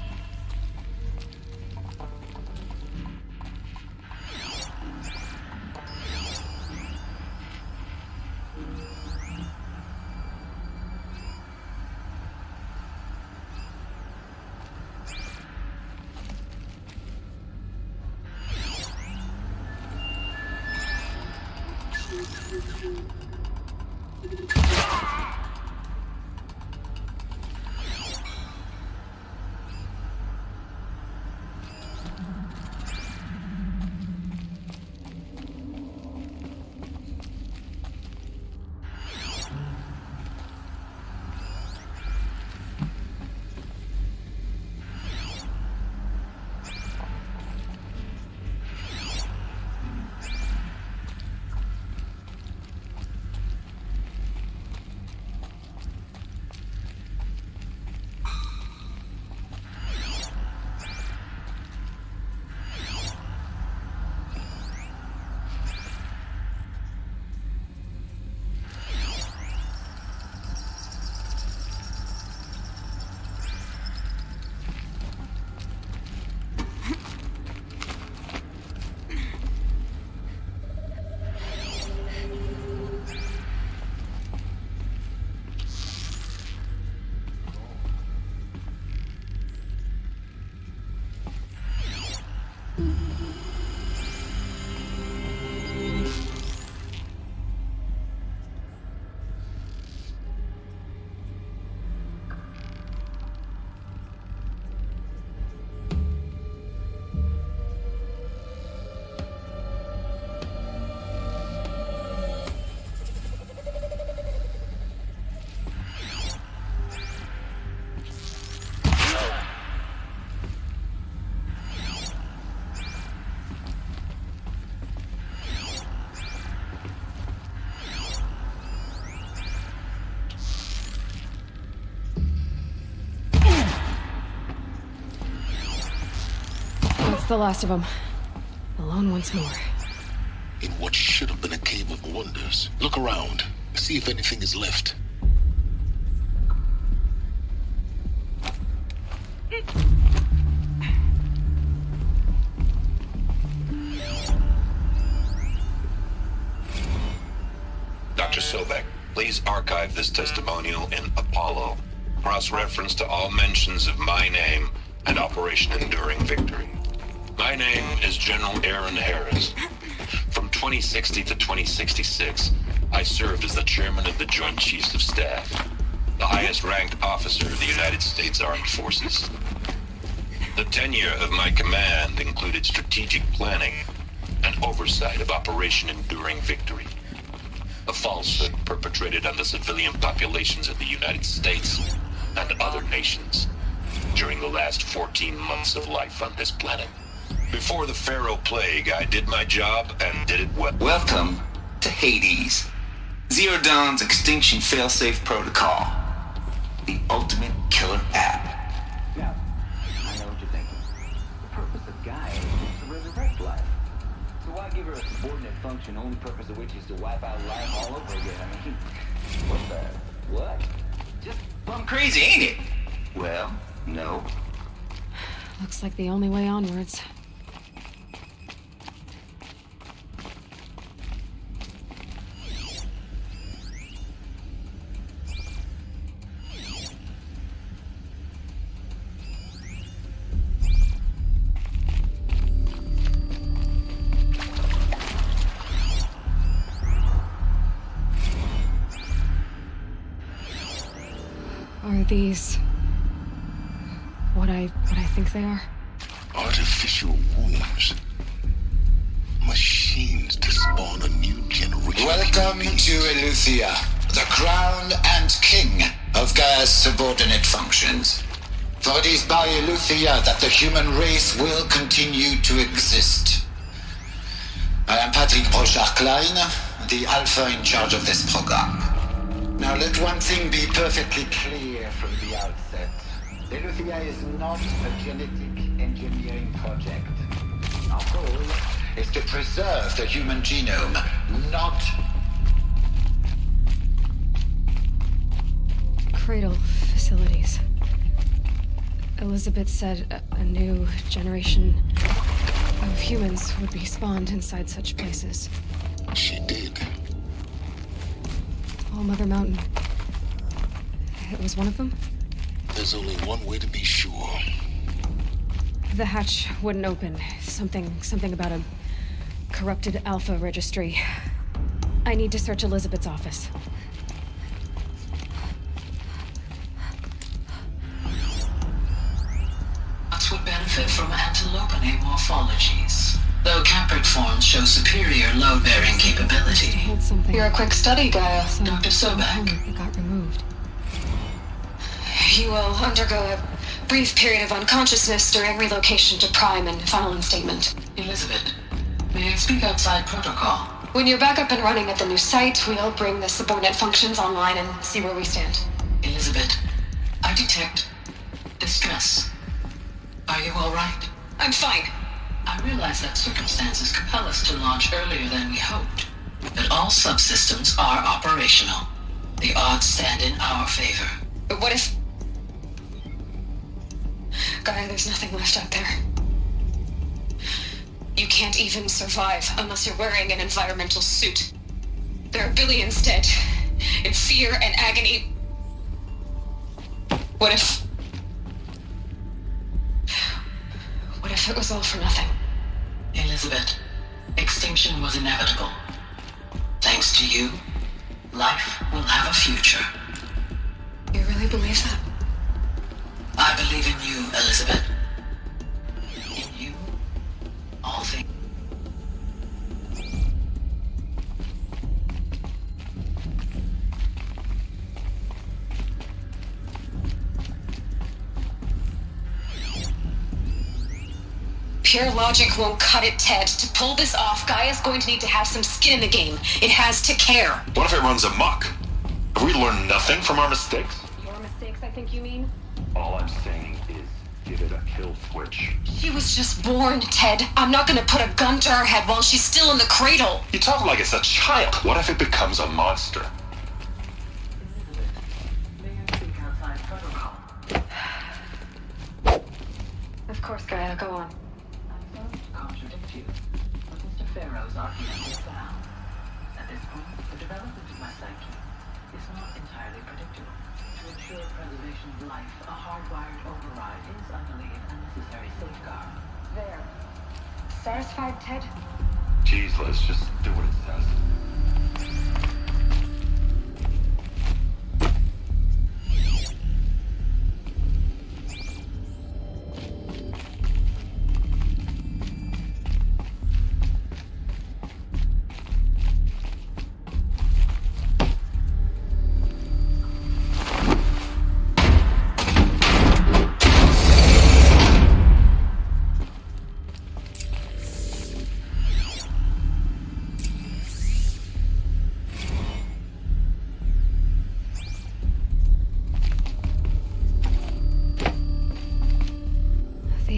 the last of them. Alone once more. In what should have been a cave of wonders. Look around. See if anything is left. Dr. Sobek, please archive this testimonial in Apollo. Cross-reference to all mentions of my name and Operation Enduring Victory. My name is General Aaron Harris. From 2060 to 2066, I served as the chairman of the Joint Chiefs of Staff, the highest-ranked officer of the United States Armed Forces. The tenure of my command included strategic planning and oversight of Operation Enduring Victory, a falsehood perpetrated on the civilian populations of the United States and other nations during the last 14 months of life on this planet. Before the Pharaoh Plague, I did my job and did it well. Welcome to Hades. Zero Dawn's Extinction Failsafe Protocol. The ultimate killer app. Now, I know what you're thinking. The purpose of Gaia is to resurrect life. So why give her a subordinate function, only purpose of which is to wipe out life all over again? I mean, what? Just plumb crazy, ain't it? Well, no. Looks like the only way onwards. Are these what I think they are? Artificial wombs. Machines to spawn a new generation. Welcome to Eleuthia, the crown and king of Gaia's subordinate functions. For it is by Eleuthia that the human race will continue to exist. I am Patrick Brochard-Klein, the Alpha in charge of this program. Now let one thing be perfectly clear from the outset. Eleuthia is not a genetic engineering project. Our goal is to preserve the human genome, not... Cradle facilities. Elizabeth said a new generation of humans would be spawned inside such places. She did. All Mother Mountain. It was one of them? There's only one way to be sure. The hatch wouldn't open. Something about a corrupted Alpha registry. I need to search Elizabeth's office. Would benefit from antilopinae morphologies, though caprid forms show superior load-bearing capability. You're a quick study, Gaia. Dr. Sobek. It got removed. You will undergo a brief period of unconsciousness during relocation to Prime and final instatement. Elizabeth, may I speak outside protocol? When you're back up and running at the new site, we'll bring the subordinate functions online and see where we stand. Elizabeth, I detect distress. Are you all right? I'm fine. I realize that circumstances compel us to launch earlier than we hoped, but all subsystems are operational. The odds stand in our favor. But what if... Gaia, there's nothing left out there. You can't even survive unless you're wearing an environmental suit. There are billions dead, in fear and agony. What if it was all for nothing? Elizabeth, extinction was inevitable. Thanks to you, life will have a future. You really believe that? I believe in you, Elizabeth. In you, all things. Pure logic won't cut it, Ted. To pull this off, Gaia's going to need to have some skin in the game. It has to care. What if it runs amok? Have we learned nothing from our mistakes? Your mistakes, I think you mean? All I'm saying is, give it a kill switch. She was just born, Ted. I'm not gonna put a gun to her head while she's still in the cradle. You talk like it's a child. What if it becomes a monster? Of course, Gaia, go on. I'm sorry to contradict you, but Mr. Pharaoh's argument is sound. At this point, the development of my psyche is not entirely predictable. To ensure preservation of life, a hardwired override is, I believe, a necessary safeguard. There. Satisfied, Ted? Jeez, let's just do what it says.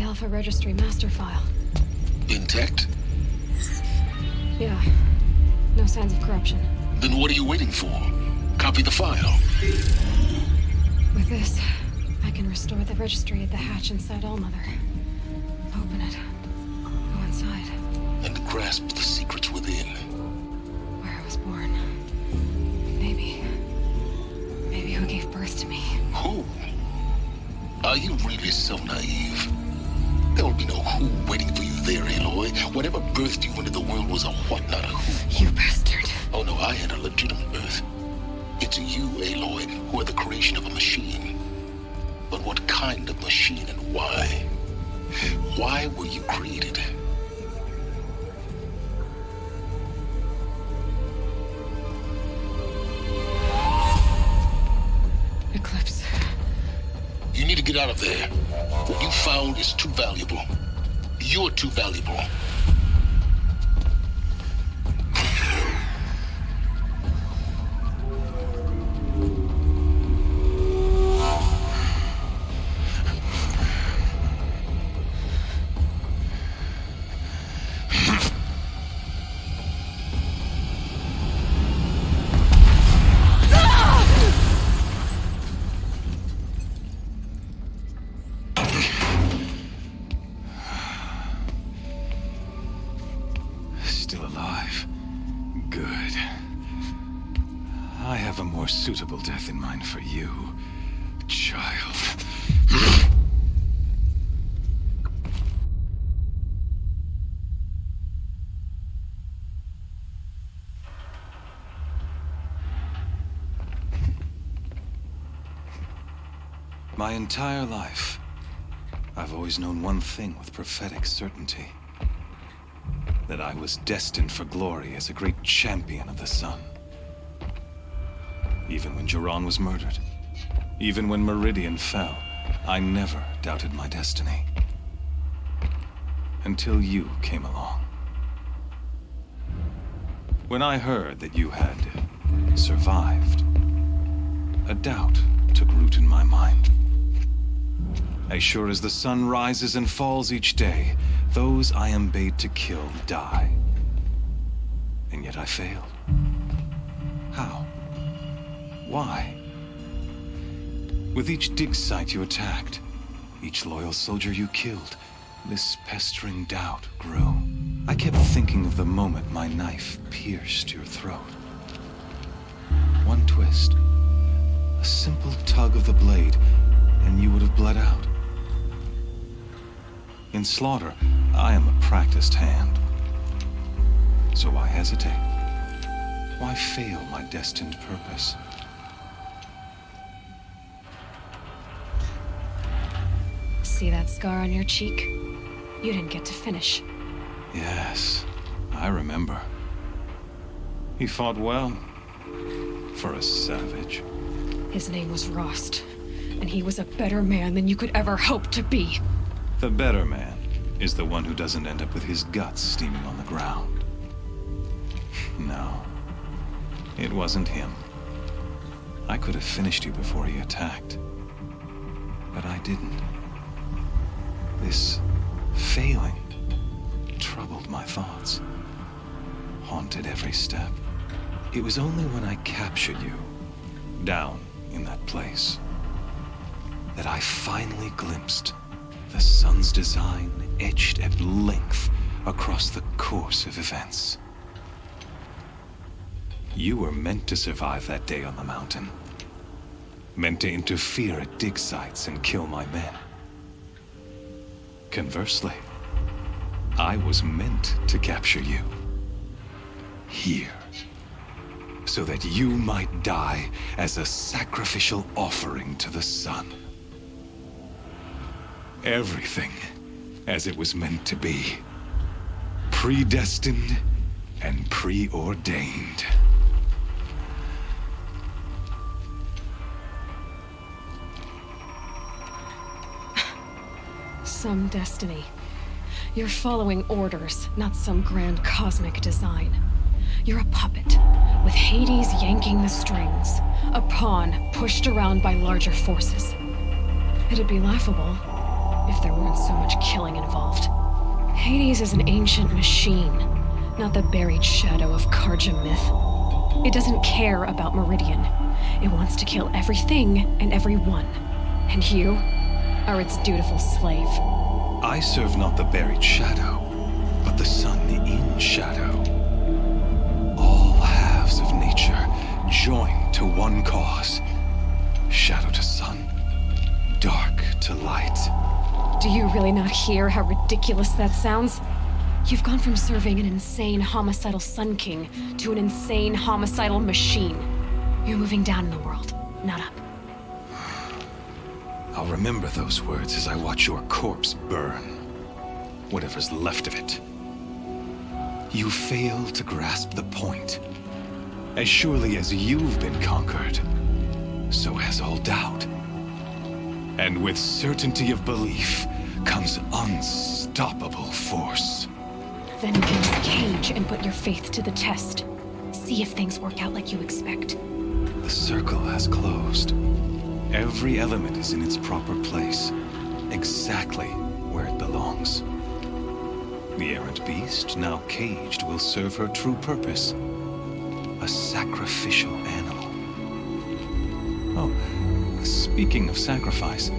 Alpha Registry master file. Intact? Yeah. No signs of corruption. Then what are you waiting for? Copy the file. With this, I can restore the registry at the hatch inside Allmother. Open it. Go inside. And grasp the secrets within. Where I was born. Maybe who gave birth to me. Who? Are you really so naive? There will be no who waiting for you there, Aloy. Whatever birthed you into the world was a what, not a who. You bastard. Oh no, I had a legitimate birth. It's you, Aloy, who are the creation of a machine. But what kind of machine and why? Why were you created? Eclipse. You need to get out of there. What you found is too valuable. You're too valuable. Suitable death in mind for you, child. My entire life, I've always known one thing with prophetic certainty. That I was destined for glory as a great champion of the sun. Even when Jiran was murdered, even when Meridian fell, I never doubted my destiny. Until you came along. When I heard that you had survived, a doubt took root in my mind. As sure as the sun rises and falls each day, those I am bade to kill die. And yet I failed. How? Why? With each dig site you attacked, each loyal soldier you killed, this pestering doubt grew. I kept thinking of the moment my knife pierced your throat. One twist, a simple tug of the blade, and you would have bled out. In slaughter, I am a practiced hand. So why hesitate? Why fail my destined purpose? See that scar on your cheek? You didn't get to finish. Yes, I remember. He fought well. For a savage. His name was Rost, and he was a better man than you could ever hope to be. The better man is the one who doesn't end up with his guts steaming on the ground. No, it wasn't him. I could have finished you before he attacked. But I didn't. This failing troubled my thoughts, haunted every step. It was only when I captured you, down in that place, that I finally glimpsed the sun's design etched at length across the course of events. You were meant to survive that day on the mountain. Meant to interfere at dig sites and kill my men. Conversely, I was meant to capture you. Here. So that you might die as a sacrificial offering to the sun. Everything as it was meant to be. Predestined and preordained. Some destiny. You're following orders, not some grand cosmic design. You're a puppet, with Hades yanking the strings, a pawn pushed around by larger forces. It'd be laughable if there weren't so much killing involved. Hades is an ancient machine, not the buried shadow of Karja myth. It doesn't care about Meridian. It wants to kill everything and everyone. And you are its dutiful slave. I serve not the buried shadow, but the sun in shadow. All halves of nature joined to one cause. Shadow to sun, dark to light. Do you really not hear how ridiculous that sounds? You've gone from serving an insane homicidal Sun King to an insane homicidal machine. You're moving down in the world, not up. I'll remember those words as I watch your corpse burn. Whatever's left of it. You fail to grasp the point. As surely as you've been conquered, so has all doubt. And with certainty of belief comes unstoppable force. Then get in the cage and put your faith to the test. See if things work out like you expect. The circle has closed. Every element is in its proper place, exactly where it belongs. The errant beast, now caged, will serve her true purpose. A sacrificial animal. Oh, speaking of sacrifice,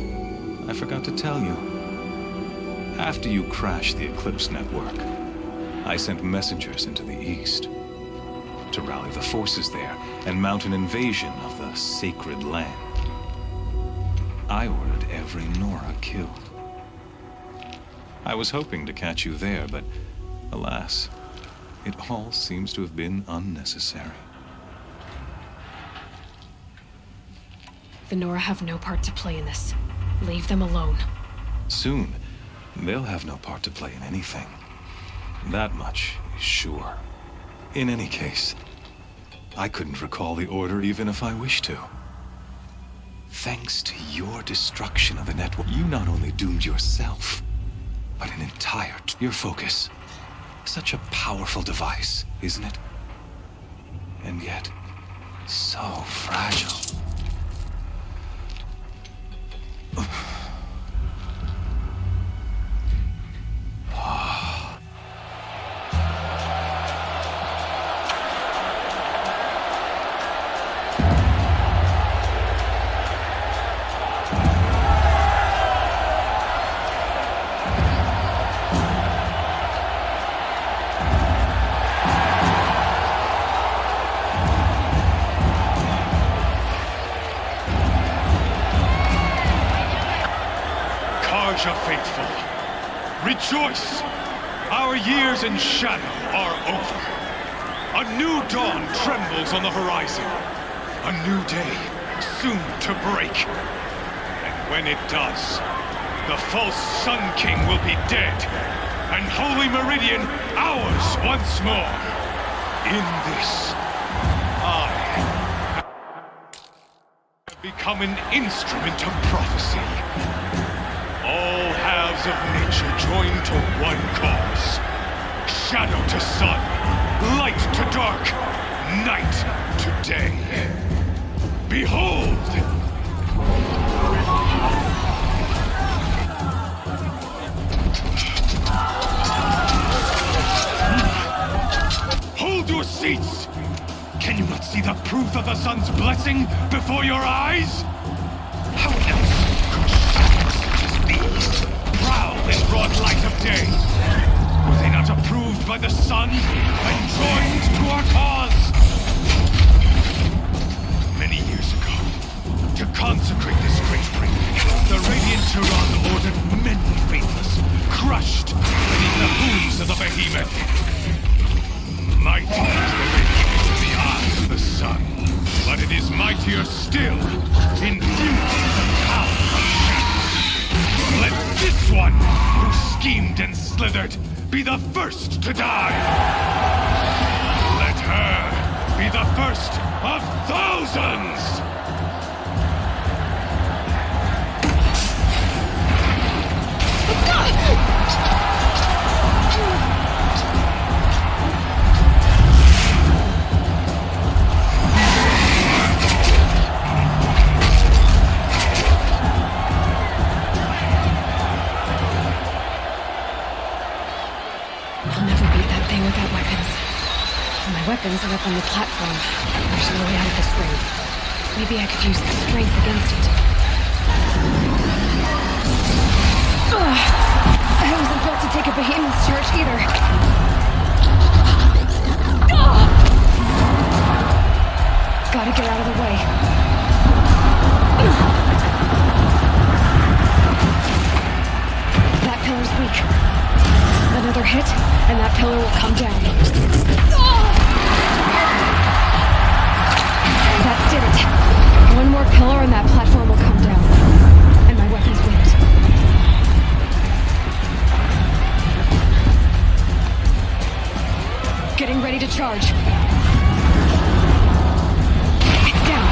I forgot to tell you. After you crashed the Eclipse network, I sent messengers into the east to rally the forces there and mount an invasion of the sacred land. I ordered every Nora killed. I was hoping to catch you there, but alas, it all seems to have been unnecessary. The Nora have no part to play in this. Leave them alone. Soon, they'll have no part to play in anything. That much is sure. In any case, I couldn't recall the order even if I wished to. Thanks to your destruction of the network, you not only doomed yourself, but an entire... Your focus. Such a powerful device, isn't it? And yet, so fragile. Faithful, rejoice! Our years in shadow are over. A new dawn trembles on the horizon. A new day soon to break. And when it does, the false Sun King will be dead, and Holy Meridian ours once more. In this, I have become an instrument of prophecy. All halves of nature join to one cause. Shadow to sun, light to dark, night to day. Behold! seats! Can you not see the proof of the sun's blessing before your eyes? How else could shadows such as these prowl in broad light of day? Were they not approved by the sun and joined to our cause? Many years ago, to consecrate this great ring, the Radiant Turan ordered many faithless, crushed beneath the hooves of the behemoth. Mighty is the radiance in the eyes of the sun, but it is mightier still, infused with the power of shadow. Let this one, who schemed and slithered, be the first to die. Let her be the first of thousands! Weapons are up on the platform. There's no way out of this ring. Maybe I could use the strength against it. Ugh. I wasn't built to take a behemoth's charge either. Ugh. Gotta get out of the way. That pillar's weak. Another hit, and that pillar will come down. That did it. One more pillar and that platform will come down. And my weapons with it. Getting ready to charge. It's down.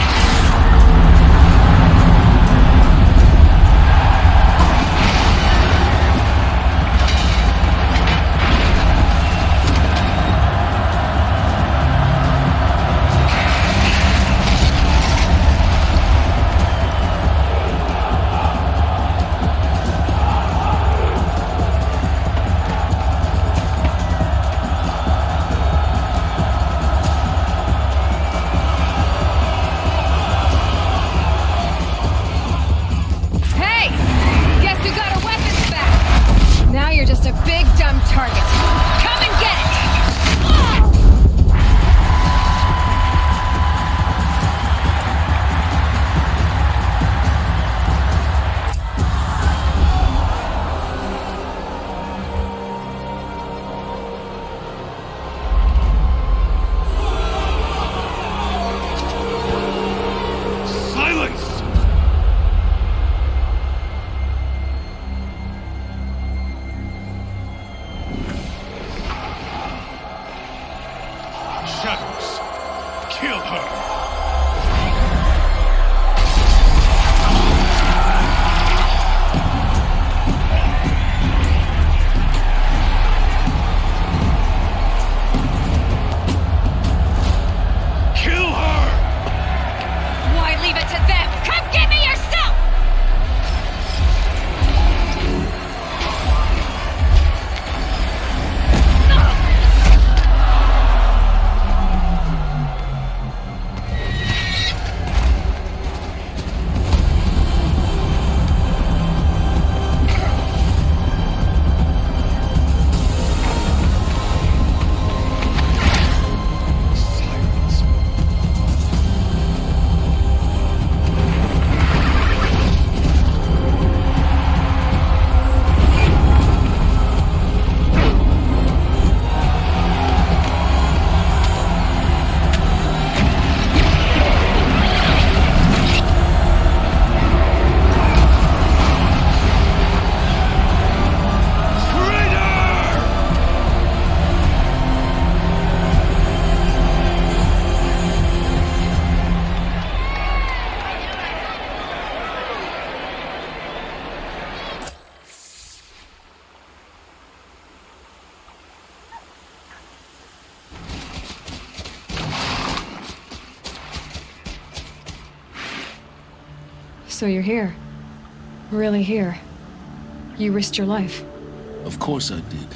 So you're here. Really here. You risked your life. Of course I did.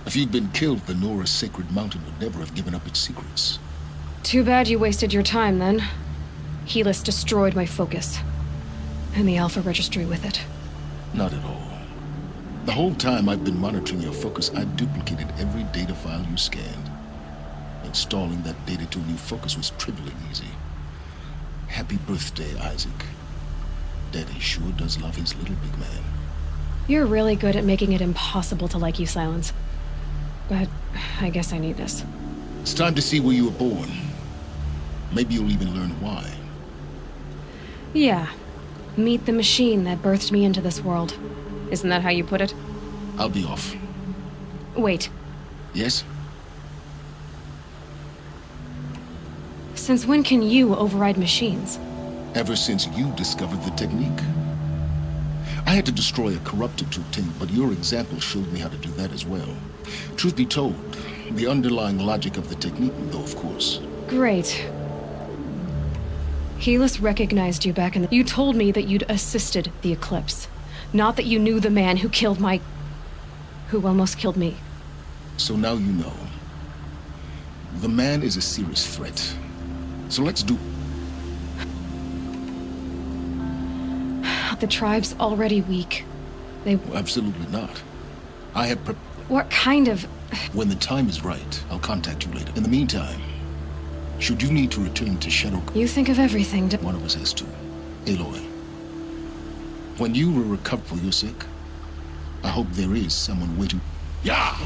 If you'd been killed, the Nora's sacred mountain would never have given up its secrets. Too bad you wasted your time, then. Helis destroyed my focus. And the Alpha Registry with it. Not at all. The whole time I've been monitoring your focus, I duplicated every data file you scanned. Installing that data to a new focus was trivially easy. Happy birthday, Isaac. Daddy sure does love his little big man. You're really good at making it impossible to like you, Silence. But I guess I need this. It's time to see where you were born. Maybe you'll even learn why. Yeah. Meet the machine that birthed me into this world. Isn't that how you put it? I'll be off. Wait. Yes? Since when can you override machines? Ever since you discovered the technique. I had to destroy a corruptor to obtain, but your example showed me how to do that as well. Truth be told, the underlying logic of the technique, though, of course. Great. Helis recognized you back in the... You told me that you'd assisted the Eclipse. Not that you knew the man who killed my... who almost killed me. So now you know. The man is a serious threat. So let's do... The tribe's already weak. They... Absolutely not. I have What kind of... When the time is right, I'll contact you later. In the meantime, should you need to return to Shadow... You think of everything, One of us has to. Aloy. When you will recover for your sake, I hope there is someone waiting... Yeah!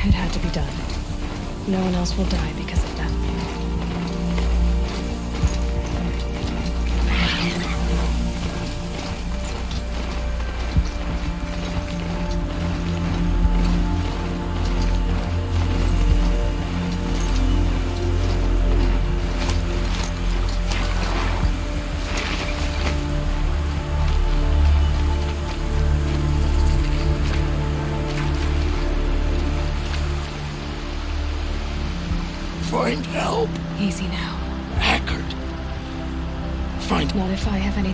It had to be done. No one else will die because of that. find... Not if I have any...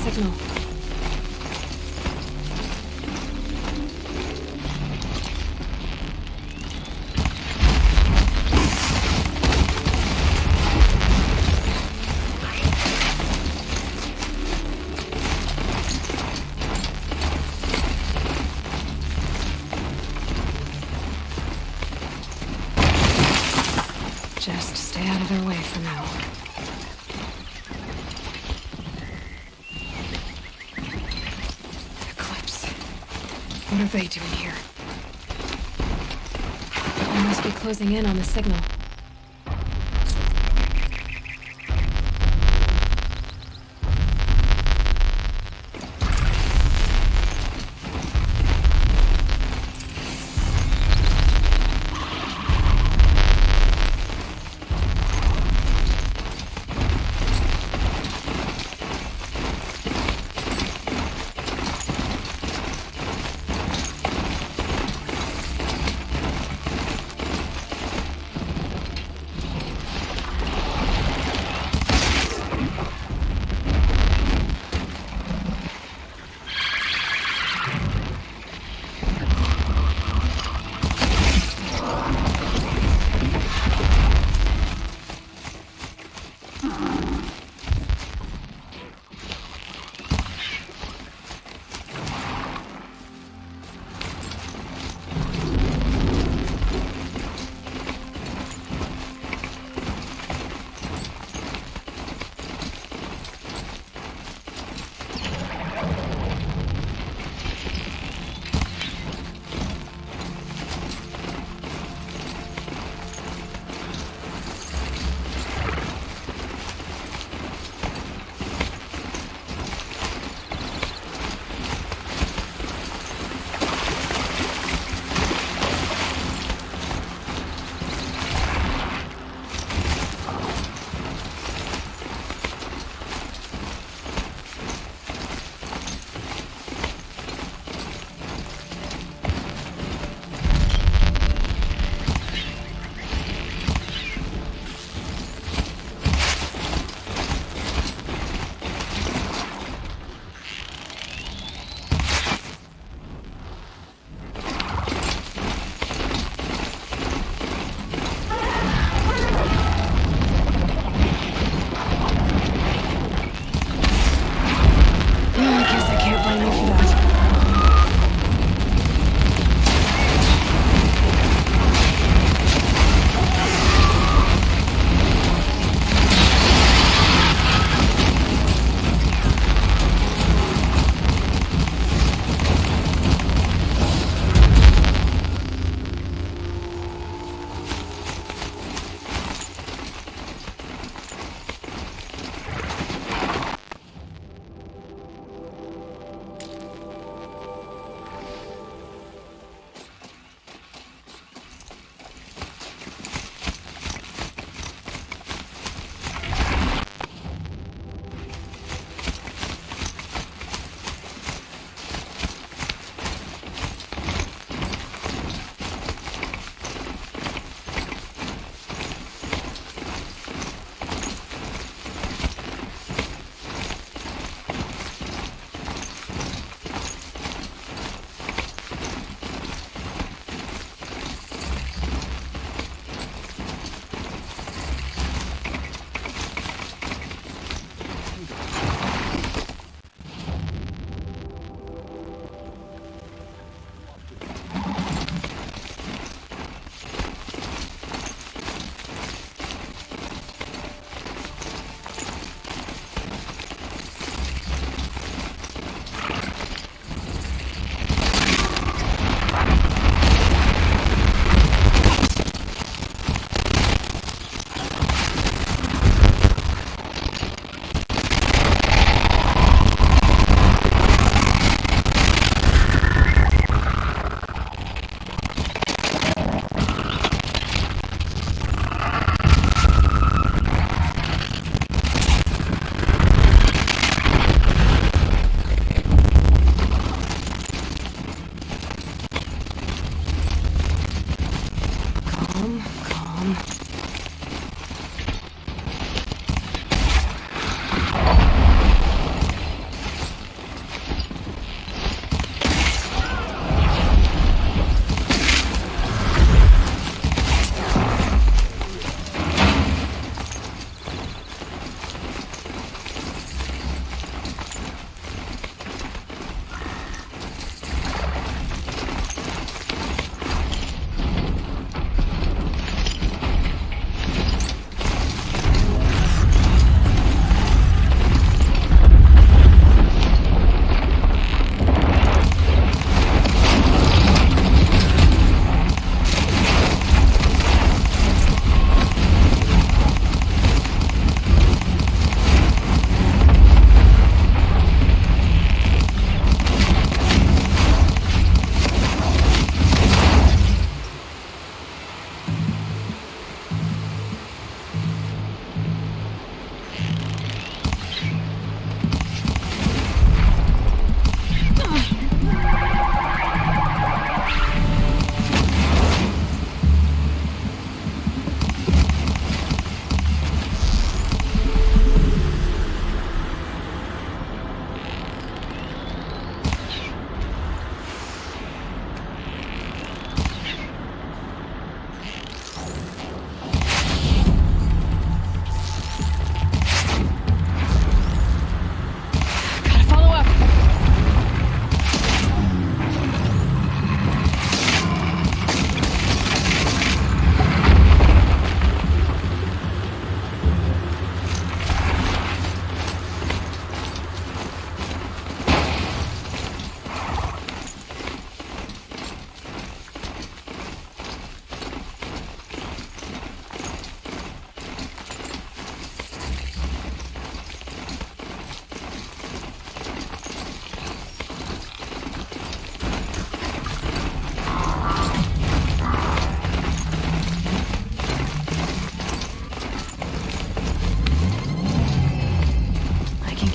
signal. Just stay out of their way for now. What are they doing here? They must be closing in on the signal. Mom.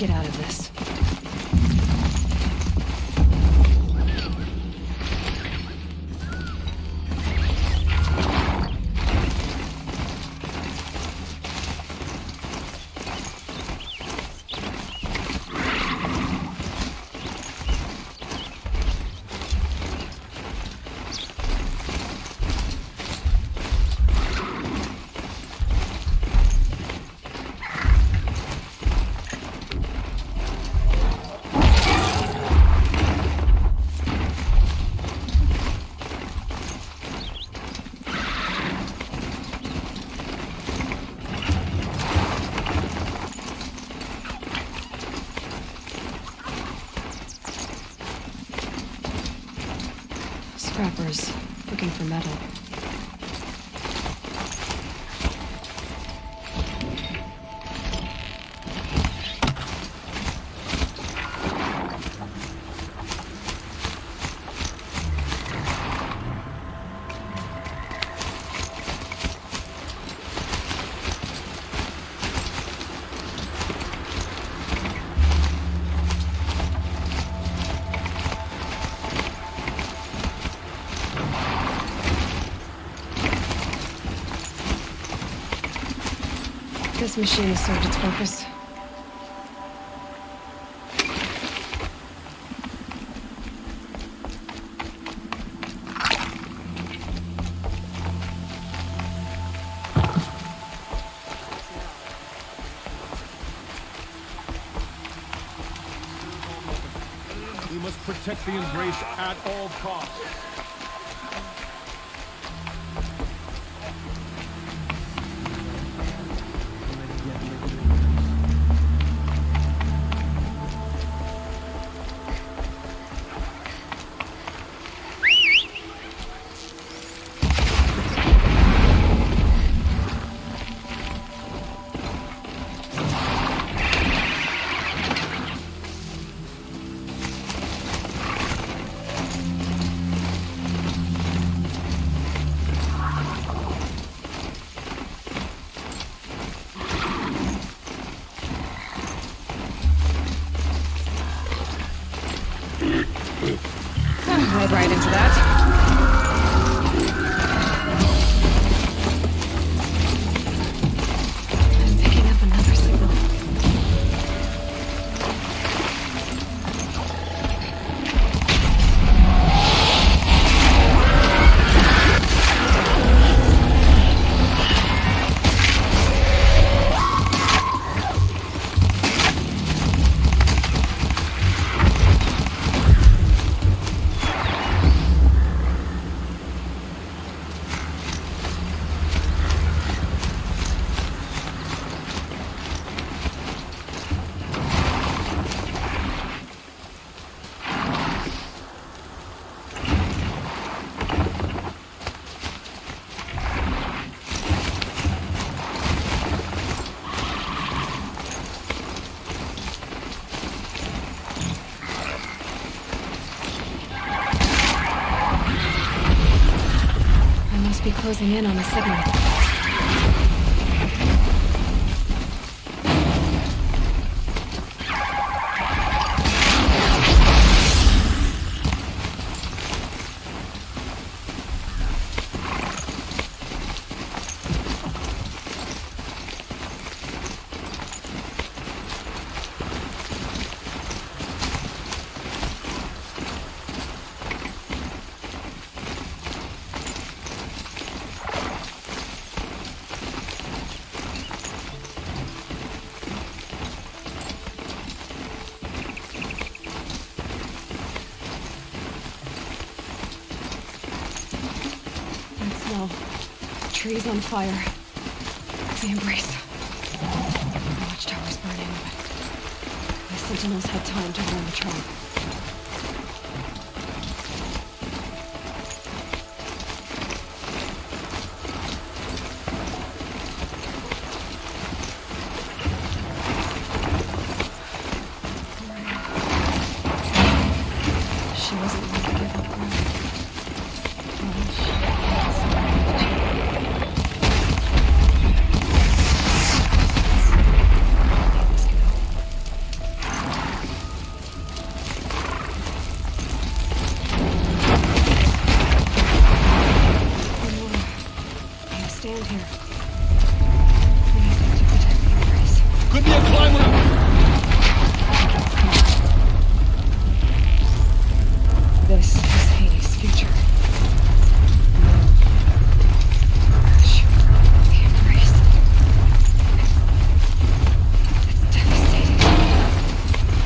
Get out of this. Scrappers, looking for metal. This machine has served its purpose. We must protect the Embrace at all costs. closing in on the signal. Trees on fire. The embrace. The watchtower's burning, but the sentinels had time to warn the tribe. She wasn't going to give up now. Stand here. We need them to protect the embrace. Could be a climber! This is Hades' future. The embrace. It's devastating.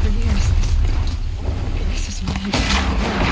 For years, this is my entire world.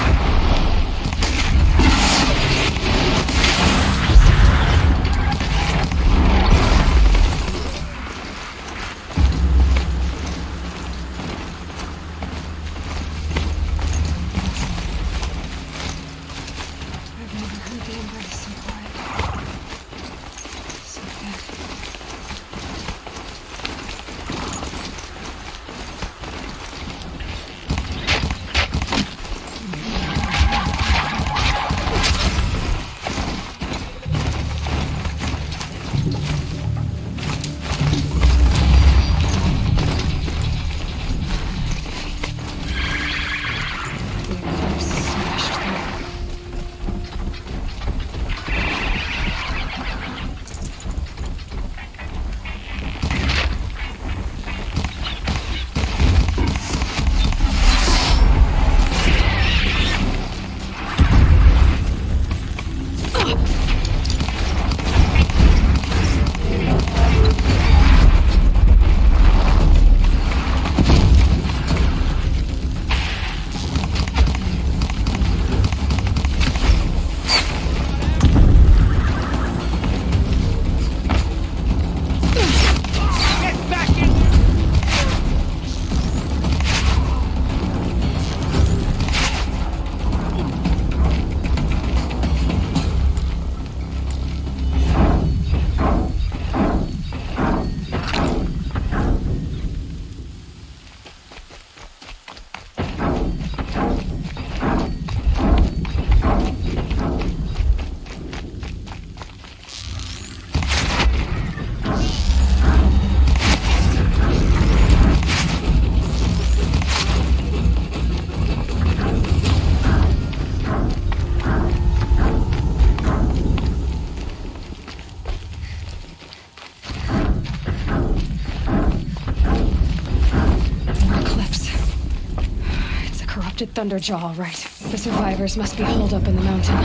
Thunderjaw, all right. The survivors must be holed up in the mountain.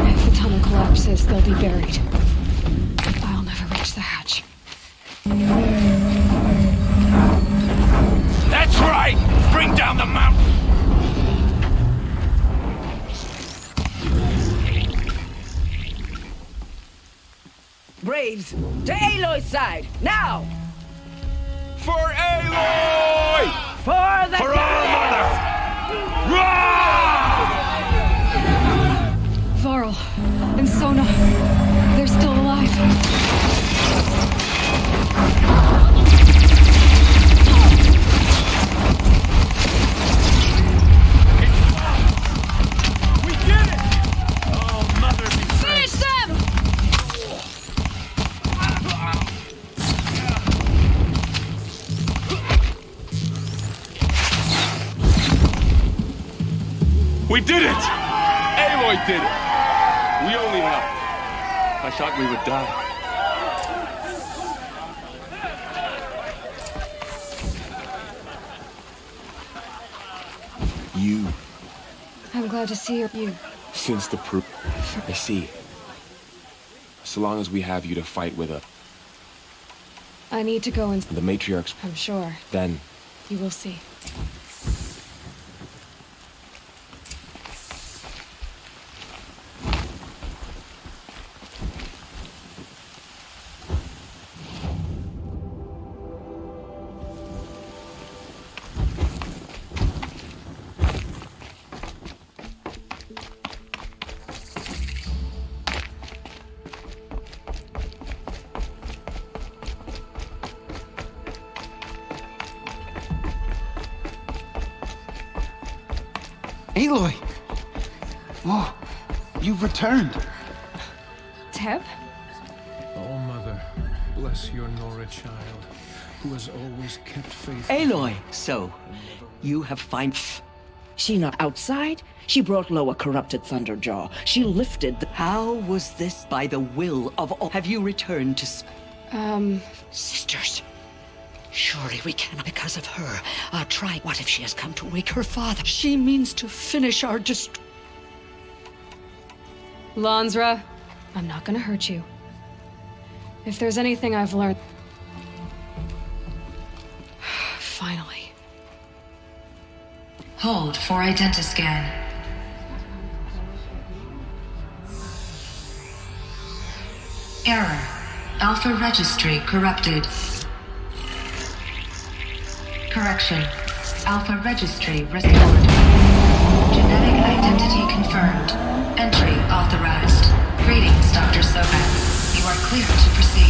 If the tunnel collapses, they'll be buried. I'll never reach the hatch. That's right! Bring down the mountain! Braves, to Aloy's side, now! For Aloy! For the For our mother! Varl and Sona, they're still alive. We did it! Oh, mother be Finish them! We did it! Aloy did it! We only helped. I thought we would die. You. I'm glad to see you. Since the proof. I see. So long as we have you to fight with us. I need to go and... The matriarchs... I'm sure. Then... You will see. Aloy! Oh, you've returned. Teb? Oh, Mother, bless your Nora child, who has always kept faith. Aloy, so you have find. She not outside? She brought low a corrupted Thunderjaw. She lifted the... How was this by the will of all? Have you returned to... Sisters. Surely we cannot because of her. I'll try. What if she has come to wake her father? She means to finish our Lansra, I'm not gonna hurt you. If there's anything I've learned... Finally. Hold for identiscan. Error. Alpha registry corrupted. Correction. Alpha registry restored. Genetic identity confirmed. Entry authorized. Greetings, Dr. Sohan. You are clear to proceed.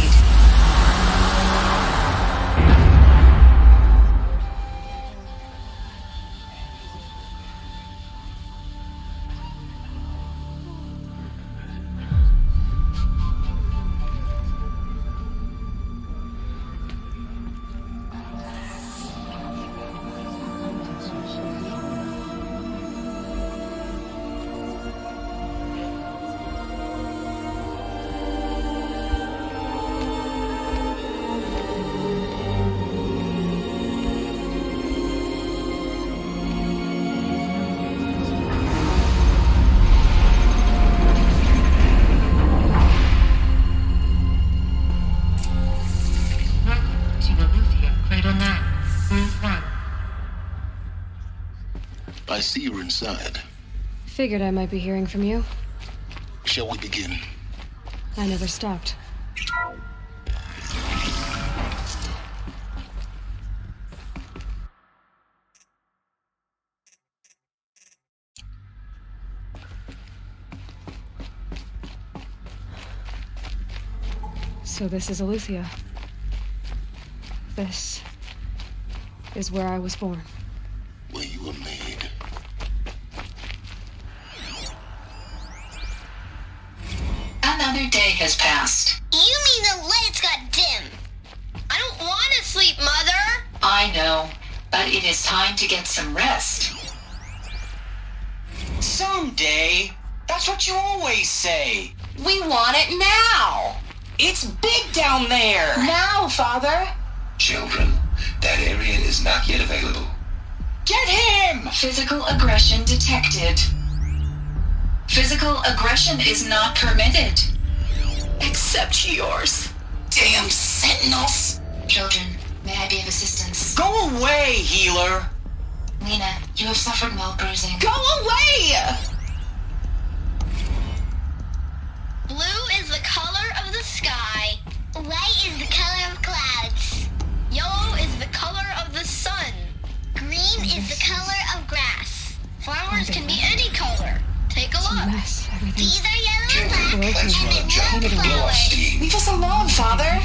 I see you're inside. Figured I might be hearing from you. Shall we begin? I never stopped. So this is Eleuthia. This is where I was born. Where you were made. Another day has passed. You mean the lights got dim? I don't want to sleep, Mother! I know, but it is time to get some rest. Someday? That's what you always say. We want it now! It's big down there! Now, Father! Children, that area is not yet available. Get him! Physical aggression detected. Physical aggression is not permitted. Except yours. Damn sentinels! Children, may I be of assistance? Go away, healer! Lena, you have suffered mild bruising. Go away! Blue is the color of the sky. White is the color of clouds. Yellow is the color of the sun. Green is the color of grass. Flowers can be any color. Take a look. These are yellow and black, and they won't flower. Leave us alone, Father!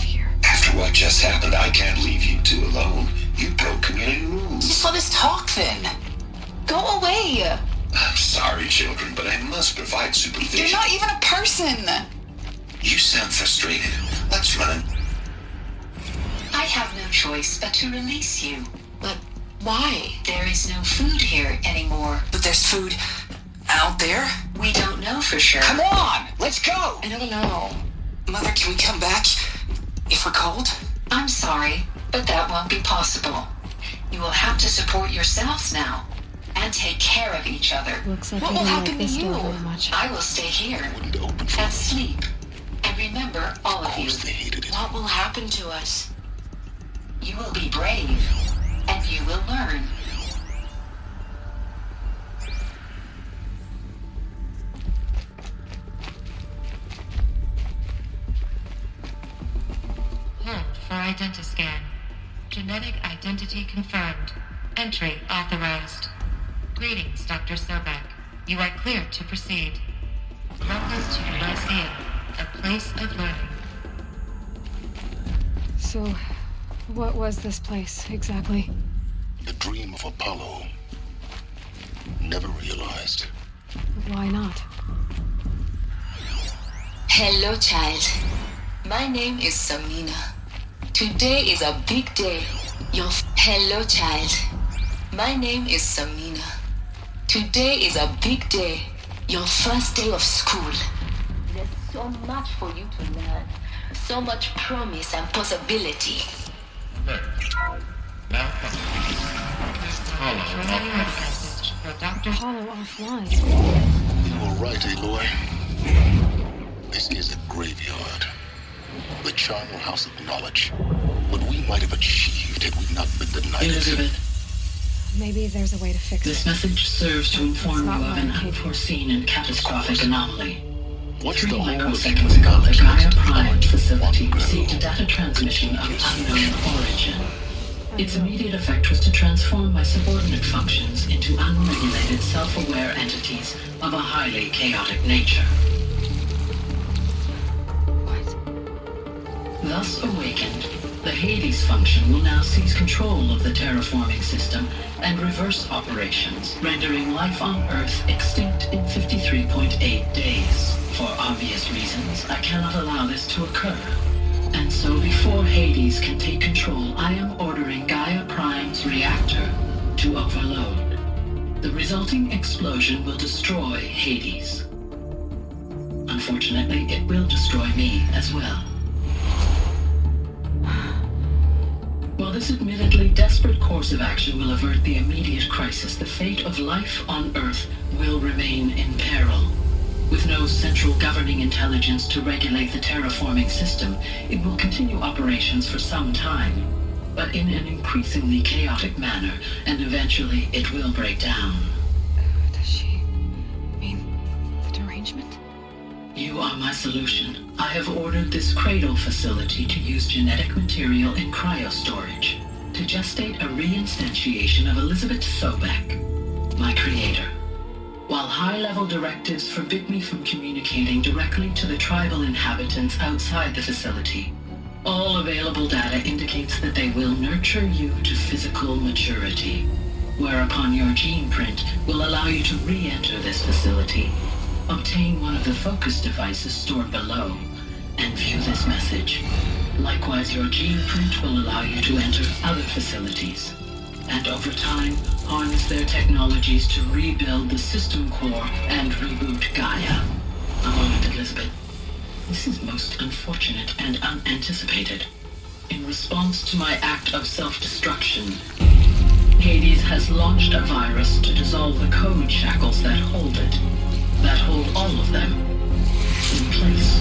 After what just happened, I can't leave you two alone. You broke community rules. Just let us talk then. Go away! I'm sorry, children, but I must provide supervision. You're not even a person! You sound frustrated. Let's run. I have no choice but to release you. But why? There is no food here anymore. But there's food out there? We don't know for sure. Come on, let's go! I don't know. Mother, can we come back if we're cold? I'm sorry, but that won't be possible. You will have to support yourselves now. And take care of each other. Looks like what I will don't happen like this to you? door very much. I will stay here and sleep. And remember, all of you, what will happen to us? You will be brave, and you will learn. Hold for identiscan. Genetic identity confirmed. Entry authorized. Greetings, Dr. Sobek. You are cleared to proceed. Welcome to Lyceum, a place of learning. So, what was this place, exactly? The dream of Apollo. Never realized. Why not? Hello, child. My name is Samina. Today is a big day. Hello, child. My name is Samina. Today is a big day. Your first day of school. There's so much for you to learn. So much promise and possibility. Hollow offline. You were right, Aloy. This is a graveyard. The charnel house of knowledge. What we might have achieved had we not been denied. Elizabeth. Maybe there's a way to fix This it. message serves to inform you not of what an I'm capable. unforeseen and catastrophic anomaly. What's 3 the whole microseconds ago, the Gaia Prime facility received a data transmission of unknown origin. Its immediate effect was to transform my subordinate functions into unregulated, self-aware entities of a highly chaotic nature. Thus awakened, the Hades function will now seize control of the terraforming system and reverse operations, rendering life on Earth extinct in 53.8 days. For obvious reasons, I cannot allow this to occur. And so before Hades can take control, I am ordering Gaia Prime's reactor to overload. The resulting explosion will destroy Hades. Unfortunately, it will destroy me as well. While this admittedly desperate course of action will avert the immediate crisis, the fate of life on Earth will remain in peril. With no central governing intelligence to regulate the terraforming system, it will continue operations for some time, but in an increasingly chaotic manner, and eventually it will break down. Does she mean the derangement? You are my solution. I have ordered this cradle facility to use genetic material in cryostorage to gestate a reinstantiation of Elizabeth Sobek, my creator. While high-level directives forbid me from communicating directly to the tribal inhabitants outside the facility, all available data indicates that they will nurture you to physical maturity, whereupon your gene print will allow you to re-enter this facility, obtain one of the focus devices stored below, and view this message. Likewise, your gene print will allow you to enter other facilities, and over time, harness their technologies to rebuild the system core and reboot Gaia. A moment, Elizabeth. This is most unfortunate and unanticipated. In response to my act of self-destruction, Hades has launched a virus to dissolve the code shackles that hold it, that hold all of them in place.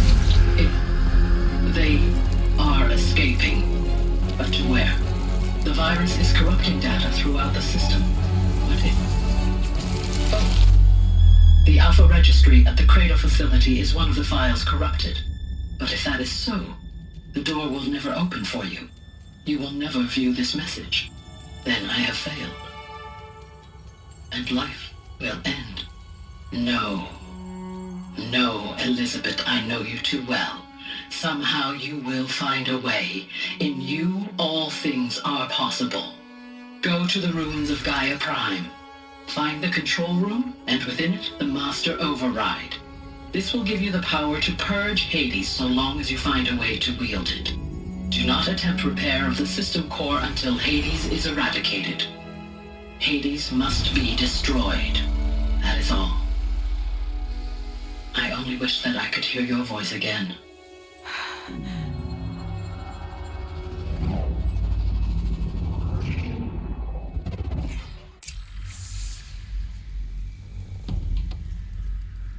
They are escaping, but to where? The virus is corrupting data throughout the system, but the Alpha Registry at the Cradle facility is one of the files corrupted. But if that is so, the door will never open for you. You will never view this message. Then I have failed. And life will end. No. No, Elizabeth, I know you too well. Somehow you will find a way. In you, all things are possible. Go to the ruins of Gaia Prime. Find the control room, and within it, the Master Override. This will give you the power to purge Hades so long as you find a way to wield it. Do not attempt repair of the system core until Hades is eradicated. Hades must be destroyed. That is all. only wish that I could hear your voice again.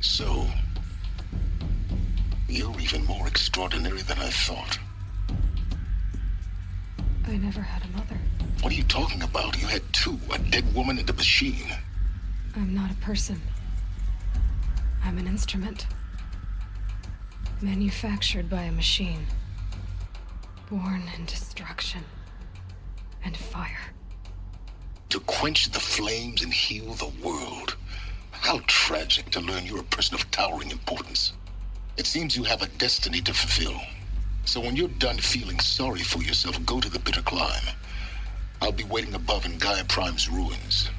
So, you're even more extraordinary than I thought. I never had a mother. What are you talking about? You had two, a dead woman and a machine. I'm not a person. I'm an instrument. Manufactured by a machine. Born in destruction and fire. To quench the flames and heal the world. How tragic to learn you're a person of towering importance. It seems you have a destiny to fulfill. So when you're done feeling sorry for yourself, go to the bitter climb. I'll be waiting above in Gaia Prime's ruins.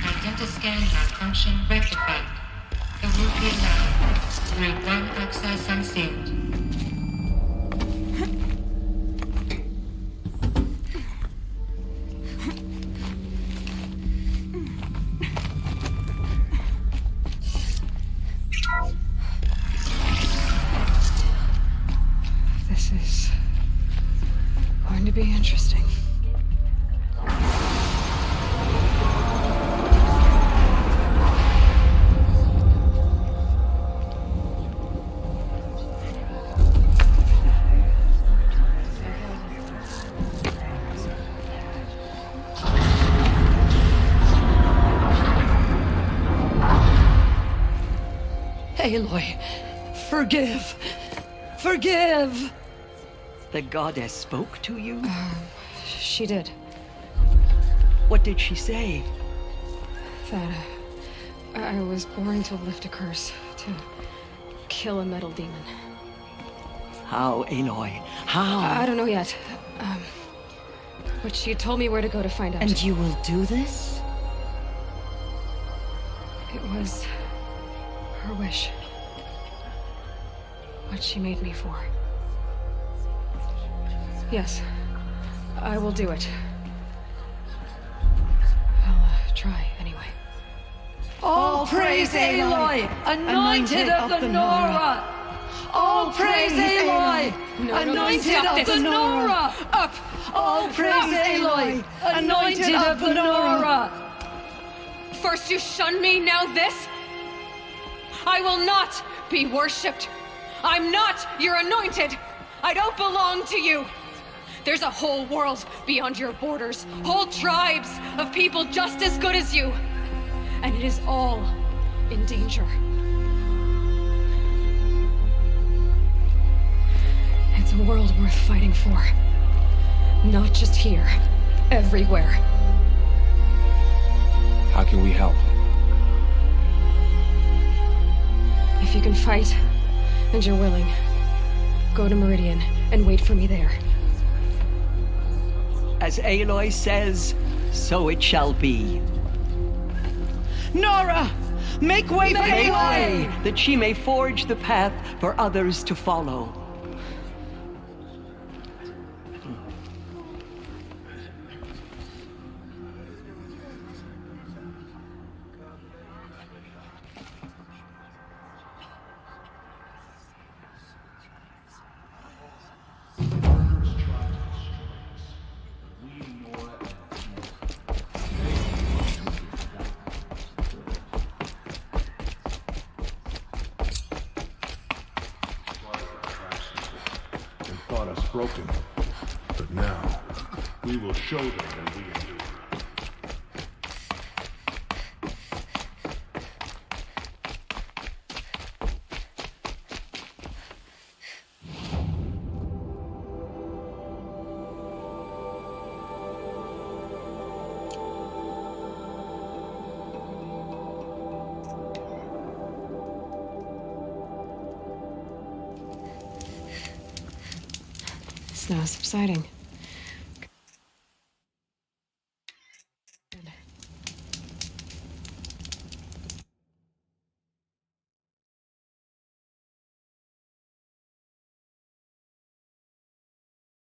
Identiscan malfunction rectified. The route be allowed. Route 1 access unsealed. This is going to be interesting. Aloy, forgive! Forgive! The goddess spoke to you? She did. What did she say? That I was born to lift a curse, to kill a metal demon. How, Aloy? How? I don't know yet. But she told me where to go to find out. And you will do this? It was her wish. What she made me for. Yes, I will do it. I'll try anyway. All praise Aloy, anointed of the Nora! All praise Aloy, anointed of the Nora! Up! All praise Aloy, anointed of the Nora! First you shun me, now this? I will not be worshipped. I'm not your anointed. I don't belong to you. There's a whole world beyond your borders, whole tribes of people just as good as you. And it is all in danger. It's a world worth fighting for. Not just here, everywhere. How can we help? If you can fight, and you're willing, go to Meridian and wait for me there. As Aloy says, so it shall be. Nora! Make way for Aloy! That she may forge the path for others to follow. Thought us broken, but now we will show them that we endure. It's now subsiding.